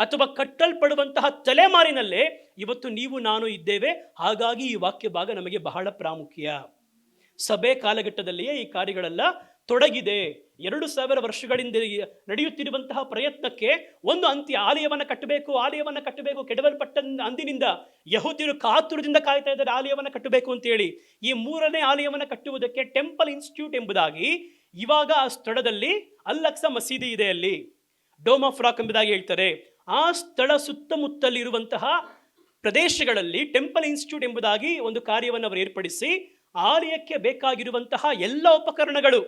ಅಥವಾ ಕಟ್ಟಲ್ಪಡುವಂತಹ ತಲೆಮಾರಿನಲ್ಲೇ ಇವತ್ತು ನೀವು ನಾನು ಇದ್ದೇವೆ. ಹಾಗಾಗಿ ಈ ವಾಕ್ಯ ಭಾಗ ನಮಗೆ ಬಹಳ ಪ್ರಾಮುಖ್ಯ. ಸಭೆ ಕಾಲಘಟ್ಟದಲ್ಲಿಯೇ ಈ ಕಾರ್ಯಗಳೆಲ್ಲ ತೊಡಗಿದೆ. 2000 ವರ್ಷಗಳಿಂದ ನಡೆಯುತ್ತಿರುವಂತಹ ಪ್ರಯತ್ನಕ್ಕೆ ಒಂದು ಅಂತ್ಯ. ಆಲಯವನ್ನು ಕಟ್ಟಬೇಕು ಕೆಡವಲ್ಪಟ್ಟ ಅಂದಿನಿಂದ ಯಹೂದ್ಯರು ಕಾತುರದಿಂದ ಕಾಯ್ತಾ ಇದ್ದಾರೆ ಆಲಯವನ್ನು ಕಟ್ಟಬೇಕು ಅಂತೇಳಿ. ಈ 3ನೇ ಆಲಯವನ್ನು ಕಟ್ಟುವುದಕ್ಕೆ ಟೆಂಪಲ್ ಇನ್ಸ್ಟಿಟ್ಯೂಟ್ ಎಂಬುದಾಗಿ ಇವಾಗ ಆ ಸ್ಥಳದಲ್ಲಿ ಅಲ್-ಅಕ್ಸಾ ಮಸೀದಿ ಇದೆ, ಅಲ್ಲಿ ಡೋಮ್ ಆಫ್ ರಾಕ್ ಎಂಬುದಾಗಿ ಹೇಳ್ತಾರೆ. ಆ ಸ್ಥಳ ಸುತ್ತಮುತ್ತಲಿರುವಂತಹ ಪ್ರದೇಶಗಳಲ್ಲಿ ಟೆಂಪಲ್ ಇನ್ಸ್ಟಿಟ್ಯೂಟ್ ಎಂಬುದಾಗಿ ಒಂದು ಕಾರ್ಯವನ್ನು ಅವರು ಏರ್ಪಡಿಸಿ ಆಲಯಕ್ಕೆ ಬೇಕಾಗಿರುವಂತಹ ಎಲ್ಲ ಉಪಕರಣಗಳು,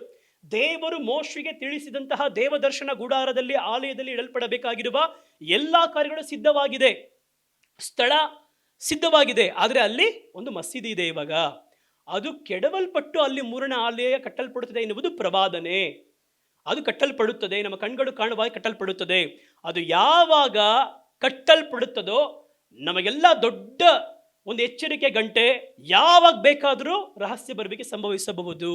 ದೇವರು ಮೋಶೆಗೆ ತಿಳಿಸಿದಂತಹ ದೇವದರ್ಶನ ಗುಡಾರದಲ್ಲಿ ಆಲಯದಲ್ಲಿ ಇಡಲ್ಪಡಬೇಕಾಗಿರುವ ಎಲ್ಲ ಕಾರ್ಯಗಳು ಸಿದ್ಧವಾಗಿದೆ. ಸ್ಥಳ ಸಿದ್ಧವಾಗಿದೆ, ಆದರೆ ಅಲ್ಲಿ ಒಂದು ಮಸೀದಿ ಇದೆ ಇವಾಗ. ಅದು ಕೆಡವಲ್ಪಟ್ಟು ಅಲ್ಲಿ ಮೂರನೇ ಆಲಯ ಕಟ್ಟಲ್ಪಡುತ್ತದೆ ಎನ್ನುವುದು ಪ್ರವಾದನೆ. ಅದು ಕಟ್ಟಲ್ಪಡುತ್ತದೆ, ನಮ್ಮ ಕಣ್ಗಳು ಕಾಣುವಾಗ ಕಟ್ಟಲ್ಪಡುತ್ತದೆ. ಅದು ಯಾವಾಗ ಕಟ್ಟಲ್ಪಡುತ್ತದೋ ನಮಗೆಲ್ಲ ದೊಡ್ಡ ಒಂದು ಎಚ್ಚರಿಕೆ ಗಂಟೆ, ಯಾವಾಗ ಬೇಕಾದರೂ ರಹಸ್ಯ ಬರುವಿಕೆ ಸಂಭವಿಸಬಹುದು.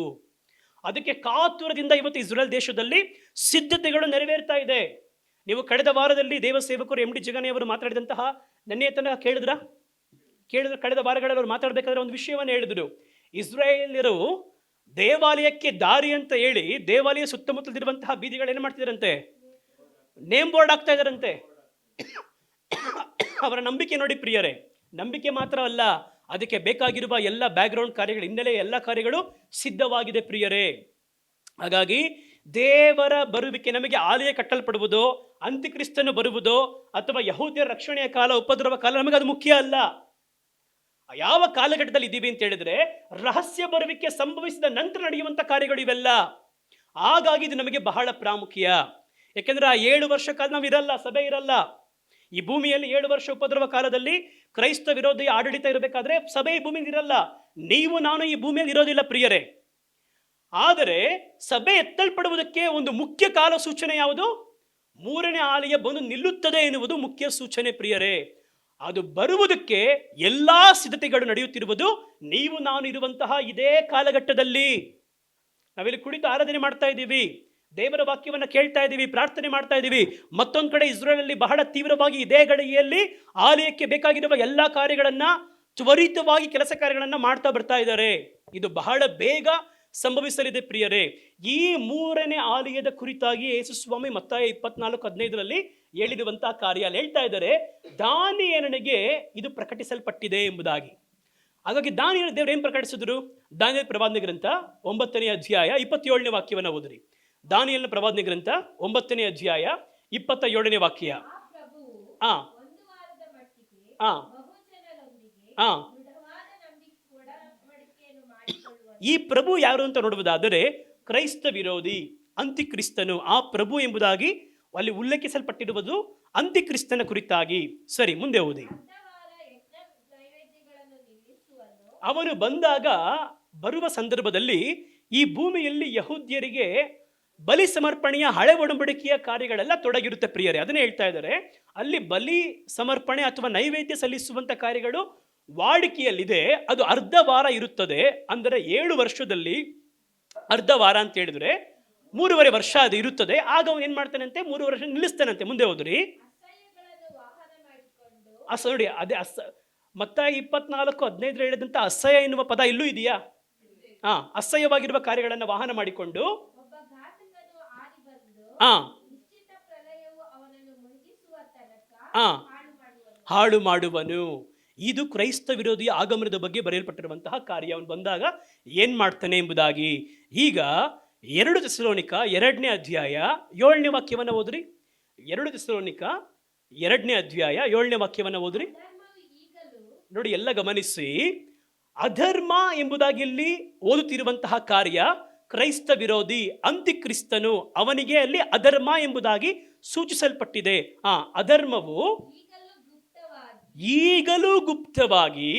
ಅದಕ್ಕೆ ಕಾತುರದಿಂದ ಇವತ್ತು ಇಸ್ರೇಲ್ ದೇಶದಲ್ಲಿ ಸಿದ್ಧತೆಗಳು ನೆರವೇರ್ತಾ ಇದೆ. ನೀವು ಕಳೆದ ವಾರದಲ್ಲಿ ದೇವಸೇವಕರು ಎಂ ಡಿ ಜಗನಿಯವರು ಮಾತಾಡಿದಂತಹ ನೆನ್ನೆ ತನಕ ಕೇಳಿದ್ರ ಕಳೆದ ವಾರಗಳಲ್ಲಿ ಅವರು ಮಾತಾಡಬೇಕಾದ್ರೆ ಒಂದು ವಿಷಯವನ್ನು ಹೇಳಿದರು. ಇಸ್ರಾಯೇಲ್ಯರು ದೇವಾಲಯಕ್ಕೆ ದಾರಿ ಅಂತ ಹೇಳಿ ದೇವಾಲಯ ಸುತ್ತಮುತ್ತಲಿರುವಂತಹ ಬೀದಿಗಳು ಏನು ಮಾಡ್ತಿದಾರಂತೆ, ನೇಮ್ ಬೋರ್ಡ್ ಆಗ್ತಾ ಇದಾರಂತೆ. ಅವರ ನಂಬಿಕೆ ನೋಡಿ ಪ್ರಿಯರೇ, ನಂಬಿಕೆ ಮಾತ್ರ ಅಲ್ಲ, ಅದಕ್ಕೆ ಬೇಕಾಗಿರುವ ಎಲ್ಲ ಬ್ಯಾಕ್ಗ್ರೌಂಡ್ ಕಾರ್ಯಗಳು, ಹಿನ್ನೆಲೆ ಎಲ್ಲ ಕಾರ್ಯಗಳು ಸಿದ್ಧವಾಗಿದೆ ಪ್ರಿಯರೇ. ಹಾಗಾಗಿ ದೇವರ ಬರುವಿಕೆ, ನಮಗೆ ಆಲಯ ಕಟ್ಟಲ್ಪಡುವುದೋ, ಅಂತ್ಯಕ್ರಿಸ್ತನು ಬರುವುದೋ, ಅಥವಾ ಯಹೂದ್ಯರ ರಕ್ಷಣೆಯ ಕಾಲ, ಉಪದ್ರವ ಕಾಲ, ನಮಗೆ ಅದು ಮುಖ್ಯ ಅಲ್ಲ. ಯಾವ ಕಾಲಘಟ್ಟದಲ್ಲಿ ಇದ್ದೀವಿ ಅಂತ ಹೇಳಿದ್ರೆ ರಹಸ್ಯ ಬರುವಿಕೆ ಸಂಭವಿಸಿದ ನಂತರ ನಡೆಯುವಂಥ ಕಾರ್ಯಗಳು ಇವೆಲ್ಲ. ಹಾಗಾಗಿ ಇದು ನಮಗೆ ಬಹಳ ಪ್ರಾಮುಖ್ಯ. ಯಾಕೆಂದ್ರೆ ಆ 7 ವರ್ಷ ಕಾಲ ನಾವು ಇರಲ್ಲ, ಸಭೆ ಇರಲ್ಲ ಈ ಭೂಮಿಯಲ್ಲಿ. 7 ವರ್ಷ ಉಪದ್ರವ ಕಾಲದಲ್ಲಿ ಕ್ರೈಸ್ತ ವಿರೋಧಿ ಆಡಳಿತ ಇರಬೇಕಾದ್ರೆ ಸಭೆ ಈ ಭೂಮಿಯಲ್ಲಿ ಇರಲ್ಲ. ನೀವು ನಾನು ಈ ಭೂಮಿಯಲ್ಲಿ ಇರೋದಿಲ್ಲ ಪ್ರಿಯರೇ. ಆದರೆ ಸಭೆ ಎತ್ತಲ್ಪಡುವುದಕ್ಕೆ ಒಂದು ಮುಖ್ಯ ಕಾಲ ಸೂಚನೆ ಯಾವುದು? ಮೂರನೇ ಆಲಯ ಬಂದು ನಿಲ್ಲುತ್ತದೆ ಎನ್ನುವುದು ಮುಖ್ಯ ಸೂಚನೆ ಪ್ರಿಯರೇ. ಅದು ಬರುವುದಕ್ಕೆ ಎಲ್ಲಾ ಸಿದ್ಧತೆಗಳು ನಡೆಯುತ್ತಿರುವುದು ನೀವು ನಾನು ಇರುವಂತಹ ಇದೇ ಕಾಲಘಟ್ಟದಲ್ಲಿ. ನಾವಿಲ್ಲಿ ಕುಳಿತು ಆರಾಧನೆ ಮಾಡ್ತಾ ಇದ್ದೀವಿ, ದೇವರ ವಾಕ್ಯವನ್ನು ಕೇಳ್ತಾ ಇದ್ದೀವಿ, ಪ್ರಾರ್ಥನೆ ಮಾಡ್ತಾ ಇದ್ದೀವಿ. ಮತ್ತೊಂದು ಕಡೆ ಇಸ್ರೇಲಲ್ಲಿ ಬಹಳ ತೀವ್ರವಾಗಿ ಇದೇ ಗಳಿಗೆಯಲ್ಲಿ ಆಲಯಕ್ಕೆ ಬೇಕಾಗಿರುವ ಎಲ್ಲ ಕಾರ್ಯಗಳನ್ನ ತ್ವರಿತವಾಗಿ ಕೆಲಸ ಕಾರ್ಯಗಳನ್ನ ಮಾಡ್ತಾ ಬರ್ತಾ ಇದ್ದಾರೆ. ಇದು ಬಹಳ ಬೇಗ ಸಂಭವಿಸಲಿದೆ ಪ್ರಿಯರೇ. ಈ ಮೂರನೇ ಆಲಯದ ಕುರಿತಾಗಿ ಯೇಸು ಸ್ವಾಮಿ ಮತ್ತಾಯ 24:15 ಹೇಳಿರುವಂತಹ ಕಾರ್ಯ ಅಲ್ಲಿ ಹೇಳ್ತಾ ಇದ್ದಾರೆ, ದಾನಿಯೇಲನಿಗೆ ಇದು ಪ್ರಕಟಿಸಲ್ಪಟ್ಟಿದೆ ಎಂಬುದಾಗಿ. ಹಾಗಾಗಿ ದಾನಿಯೇಲ ದೇವರು ಏನು ಪ್ರಕಟಿಸಿದ್ರು? ದಾನಿಯೇಲ ಪ್ರವಾದನೆ ಗ್ರಂಥ 9ನೇ ಅಧ್ಯಾಯ 27ನೇ ವಾಕ್ಯವನ್ನು ಓದಿರಿ. ದಾನಿಯೇಲನ ಪ್ರವಾದನೆ ಗ್ರಂಥ 9ನೇ ಅಧ್ಯಾಯ 27ನೇ ವಾಕ್ಯ. ಆ ಈ ಪ್ರಭು ಯಾರು ಅಂತ ನೋಡುವುದಾದರೆ ಕ್ರೈಸ್ತ ವಿರೋಧಿ, ಅಂತ್ಯಕ್ರಿಸ್ತನು. ಆ ಪ್ರಭು ಎಂಬುದಾಗಿ ಅಲ್ಲಿ ಉಲ್ಲೇಖಿಸಲ್ಪಟ್ಟಿರುವುದು ಅಂತ್ಯಕ್ರಿಸ್ತನ ಕುರಿತಾಗಿ. ಸರಿ, ಮುಂದೆ ಓದಿ. ಅವನು ಬಂದಾಗ, ಬರುವ ಸಂದರ್ಭದಲ್ಲಿ ಈ ಭೂಮಿಯಲ್ಲಿ ಯಹೂದ್ಯರಿಗೆ ಬಲಿ ಸಮರ್ಪಣೆಯ ಹಳೆ ಒಡಂಬಡಿಕೆಯ ಕಾರ್ಯಗಳೆಲ್ಲ ತೊಡಗಿರುತ್ತೆ ಪ್ರಿಯರೇ. ಅದನ್ನೇ ಹೇಳ್ತಾ ಇದ್ದಾರೆ, ಅಲ್ಲಿ ಬಲಿ ಸಮರ್ಪಣೆ ಅಥವಾ ನೈವೇದ್ಯ ಸಲ್ಲಿಸುವಂತ ಕಾರ್ಯಗಳು ವಾಡಿಕೆಯಲ್ಲಿದೆ. ಅದು ಅರ್ಧ ವಾರ ಇರುತ್ತದೆ. ಅಂದರೆ 7 ವರ್ಷದಲ್ಲಿ ಅರ್ಧ ವಾರ ಅಂತ ಹೇಳಿದ್ರೆ 3.5 ವರ್ಷ ಅದು ಇರುತ್ತದೆ. ಆಗ ಅವನು ಏನ್ ಮಾಡ್ತಾನಂತೆ, 3 ವರ್ಷ ನಿಲ್ಲಿಸ್ತಾನಂತೆ. ಮುಂದೆ ಹೋದ್ರಿ. ನೋಡಿ, ಅದೇ ಮತ್ತಾಯ 24:15 ಹೇಳಿದಂತ ಅಸಹ್ಯ ಎನ್ನುವ ಪದ ಇಲ್ಲೂ ಇದೆಯಾ? ಅಸಹ್ಯವಾಗಿರುವ ಕಾರ್ಯಗಳನ್ನು ವಾಹನ ಮಾಡಿಕೊಂಡು ಹಾಳು ಮಾಡುವನು. ಇದು ಕ್ರೈಸ್ತ ವಿರೋಧಿಯ ಆಗಮನದ ಬಗ್ಗೆ ಬರೆಯಲ್ಪಟ್ಟಿರುವಂತಹ ಕಾರ್ಯ. ಅವನು ಬಂದಾಗ ಏನ್ ಮಾಡ್ತಾನೆ ಎಂಬುದಾಗಿ. ಈಗ 2 ಥೆಸಲೋನಿಕ 2ನೇ ಅಧ್ಯಾಯ 7ನೇ ವಾಕ್ಯವನ್ನು ಓದ್ರಿ. 2 ಥೆಸಲೋನಿಕ 2ನೇ ಅಧ್ಯಾಯ 7ನೇ ವಾಕ್ಯವನ್ನು ಓದ್ರಿ. ನೋಡಿ, ಎಲ್ಲ ಗಮನಿಸಿ. ಅಧರ್ಮ ಎಂಬುದಾಗಿ ಇಲ್ಲಿ ಓದುತ್ತಿರುವಂತಹ ಕಾರ್ಯ ಕ್ರೈಸ್ತ ವಿರೋಧಿ, ಅಂತ್ಯಕ್ರಿಸ್ತನು. ಅವನಿಗೆ ಅಲ್ಲಿ ಅಧರ್ಮ ಎಂಬುದಾಗಿ ಸೂಚಿಸಲ್ಪಟ್ಟಿದೆ. ಅಧರ್ಮವು ಈಗಲೂ ಗುಪ್ತವಾಗಿ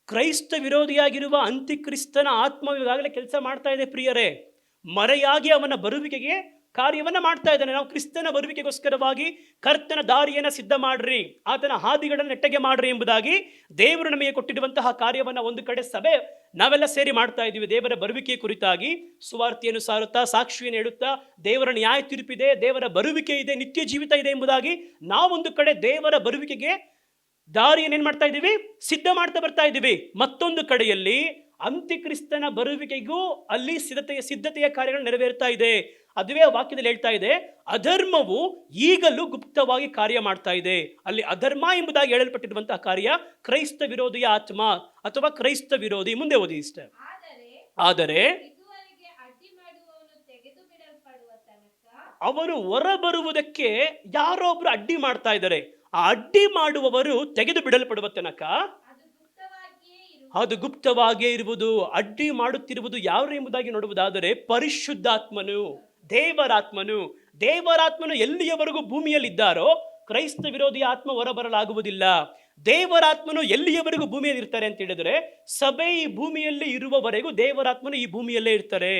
ಕ್ರೈಸ್ತ ವಿರೋಧಿಯಾಗಿರುವ ಅಂತ್ಯಕ್ರಿಸ್ತನ ಆತ್ಮ ಈಗಾಗಲೇ ಕೆಲಸ ಮಾಡ್ತಾ ಇದೆ ಪ್ರಿಯರೇ. ಮರೆಯಾಗಿ ಅವನ ಬರುವಿಕೆಗೆ ಕಾರ್ಯವನ್ನ ಮಾಡ್ತಾ ಇದ್ದಾನೆ. ನಾವು ಕ್ರಿಸ್ತನ ಬರುವಿಕೆಗೋಸ್ಕರವಾಗಿ ಕರ್ತನ ದಾರಿಯನ್ನ ಸಿದ್ಧ ಮಾಡ್ರಿ, ಆತನ ಹಾದಿಗಳನ್ನು ನೆಟ್ಟಗೆ ಮಾಡ್ರಿ ಎಂಬುದಾಗಿ ದೇವರು ನಮಗೆ ಕೊಟ್ಟಿರುವಂತಹ ಕಾರ್ಯವನ್ನ ಒಂದು ಕಡೆ ಸಭೆ ನಾವೆಲ್ಲ ಸೇರಿ ಮಾಡ್ತಾ ಇದ್ದೀವಿ. ದೇವರ ಬರುವಿಕೆ ಕುರಿತಾಗಿ ಸುವಾರ್ತೆಯನ್ನು ಸಾರುತ್ತಾ, ಸಾಕ್ಷಿಯನ್ನು ಹೇಳುತ್ತಾ, ದೇವರ ನ್ಯಾಯ ತೀರ್ಪಿದೆ, ದೇವರ ಬರುವಿಕೆ ಇದೆ, ನಿತ್ಯ ಜೀವಿತ ಇದೆ ಎಂಬುದಾಗಿ ನಾವೊಂದು ಕಡೆ ದೇವರ ಬರುವಿಕೆಗೆ ದಾರಿಯನ್ನು ಏನ್ ಮಾಡ್ತಾ ಇದ್ದೀವಿ, ಸಿದ್ಧ ಮಾಡ್ತಾ ಬರ್ತಾ ಇದ್ದೀವಿ. ಮತ್ತೊಂದು ಕಡೆಯಲ್ಲಿ ಅಂತ್ಯಕ್ರಿಸ್ತನ ಬರುವಿಕೆಗೂ ಅಲ್ಲಿ ಸಿದ್ಧತೆಯ ಕಾರ್ಯಗಳು ನೆರವೇರ್ತಾ ಇದೆ. ಅದುವೇ ವಾಕ್ಯದಲ್ಲಿ ಹೇಳ್ತಾ ಇದೆ, ಅಧರ್ಮವು ಈಗಲೂ ಗುಪ್ತವಾಗಿ ಕಾರ್ಯ ಮಾಡ್ತಾ ಇದೆ. ಅಲ್ಲಿ ಅಧರ್ಮ ಎಂಬುದಾಗಿ ಹೇಳಲ್ಪಟ್ಟಿರುವಂತಹ ಕಾರ್ಯ ಕ್ರೈಸ್ತ ವಿರೋಧಿಯ ಆತ್ಮ ಅಥವಾ ಕ್ರೈಸ್ತ ವಿರೋಧಿ. ಮುಂದೆ ಓದಿ ಇಷ್ಟ. ಆದರೆ ಅವರು ಹೊರಬರುವುದಕ್ಕೆ ಯಾರೋ ಒಬ್ರು ಅಡ್ಡಿ ಮಾಡ್ತಾ ಇದ್ದಾರೆ. ಆ ಅಡ್ಡಿ ಮಾಡುವವರು ತೆಗೆದು ಬಿಡಲ್ಪಡುವ ತನಕ ಅದು ಗುಪ್ತವಾಗಿಯೇ ಇರುವುದು. ಅಡ್ಡಿ ಮಾಡುತ್ತಿರುವುದು ಯಾರು ಎಂಬುದಾಗಿ ನೋಡುವುದಾದರೆ ಪರಿಶುದ್ಧಾತ್ಮನು, ದೇವರಾತ್ಮನು. ದೇವರಾತ್ಮನು ಎಲ್ಲಿಯವರೆಗೂ ಭೂಮಿಯಲ್ಲಿ ಇದ್ದಾರೋ ಕ್ರೈಸ್ತ ವಿರೋಧಿ ಆತ್ಮ ಹೊರಬರಲಾಗುವುದಿಲ್ಲ. ದೇವರಾತ್ಮನು ಎಲ್ಲಿಯವರೆಗೂ ಭೂಮಿಯಲ್ಲಿ ಇರ್ತಾರೆ ಅಂತ ಹೇಳಿದ್ರೆ, ಸಭೆ ಈ ಭೂಮಿಯಲ್ಲಿ ಇರುವವರೆಗೂ ದೇವರಾತ್ಮನು ಈ ಭೂಮಿಯಲ್ಲೇ ಇರ್ತಾರೆ.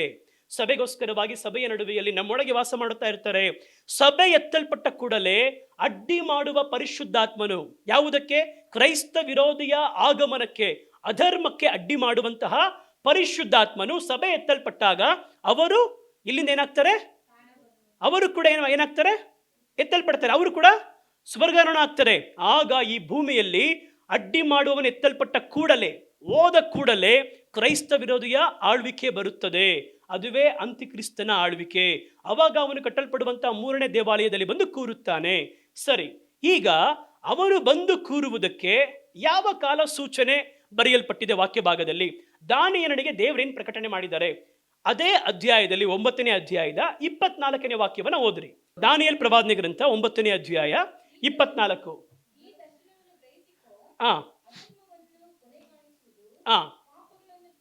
ಸಭೆಗೋಸ್ಕರವಾಗಿ ಸಭೆಯ ನಡುವೆಯಲ್ಲಿ ನಮ್ಮೊಳಗೆ ವಾಸ ಮಾಡುತ್ತಾ ಇರ್ತಾರೆ. ಸಭೆ ಎತ್ತಲ್ಪಟ್ಟ ಕೂಡಲೇ ಅಡ್ಡಿ ಮಾಡುವ ಪರಿಶುದ್ಧಾತ್ಮನು, ಯಾವುದಕ್ಕೆ? ಕ್ರೈಸ್ತ ವಿರೋಧಿಯ ಆಗಮನಕ್ಕೆ, ಅಧರ್ಮಕ್ಕೆ ಅಡ್ಡಿ ಮಾಡುವಂತಹ ಪರಿಶುದ್ಧಾತ್ಮನು ಸಭೆ ಎತ್ತಲ್ಪಟ್ಟಾಗ ಅವರು ಇಲ್ಲಿಂದ ಏನಾಗ್ತಾರೆ? ಅವರು ಕೂಡ ಏನಾಗ್ತಾರೆ? ಎತ್ತಲ್ಪಡ್ತಾರೆ. ಅವರು ಕೂಡ ಸ್ವರ್ಗಾರೋಹಣ ಆಗ್ತಾರೆ. ಆಗ ಈ ಭೂಮಿಯಲ್ಲಿ ಅಡ್ಡಿ ಮಾಡುವವನು ಎತ್ತಲ್ಪಟ್ಟ ಕೂಡಲೇ, ಹೋದ ಕೂಡಲೇ ಕ್ರೈಸ್ತ ವಿರೋಧಿಯ ಆಳ್ವಿಕೆ ಬರುತ್ತದೆ. ಅದುವೇ ಅಂತ್ಯಕ್ರಿಸ್ತನ ಆಳ್ವಿಕೆ. ಅವಾಗ ಅವನು ಕಟ್ಟಲ್ಪಡುವಂತಹ 3ನೇ ದೇವಾಲಯದಲ್ಲಿ ಬಂದು ಕೂರುತ್ತಾನೆ. ಸರಿ, ಈಗ ಅವನು ಬಂದು ಕೂರುವುದಕ್ಕೆ ಯಾವ ಕಾಲ ಸೂಚನೆ ಬರೆಯಲ್ಪಟ್ಟಿದೆ ವಾಕ್ಯ ಭಾಗದಲ್ಲಿ? ದಾನಿಯೇಲನಿಗೆ ದೇವರೇನು ಪ್ರಕಟಣೆ ಮಾಡಿದ್ದಾರೆ? ಅದೇ ಅಧ್ಯಾಯದಲ್ಲಿ 9ನೇ ಅಧ್ಯಾಯದ 24ನೇ ವಾಕ್ಯವನ್ನು ಓದ್ರಿ. ದಾನಿಯೇಲ್ ಪ್ರವಾದನೆ ಗ್ರಂಥ 9ನೇ ಅಧ್ಯಾಯ 24.
ಈ ದರ್ಶನವನ್ನು ಗ್ರಹಿಸಿಕೋ,
ಆ
ಅಧರ್ಮವನ್ನು ಕೊನೆಗಾಣಿಸುವುದು,
ಆ
ಪಾಪಗಳನ್ನು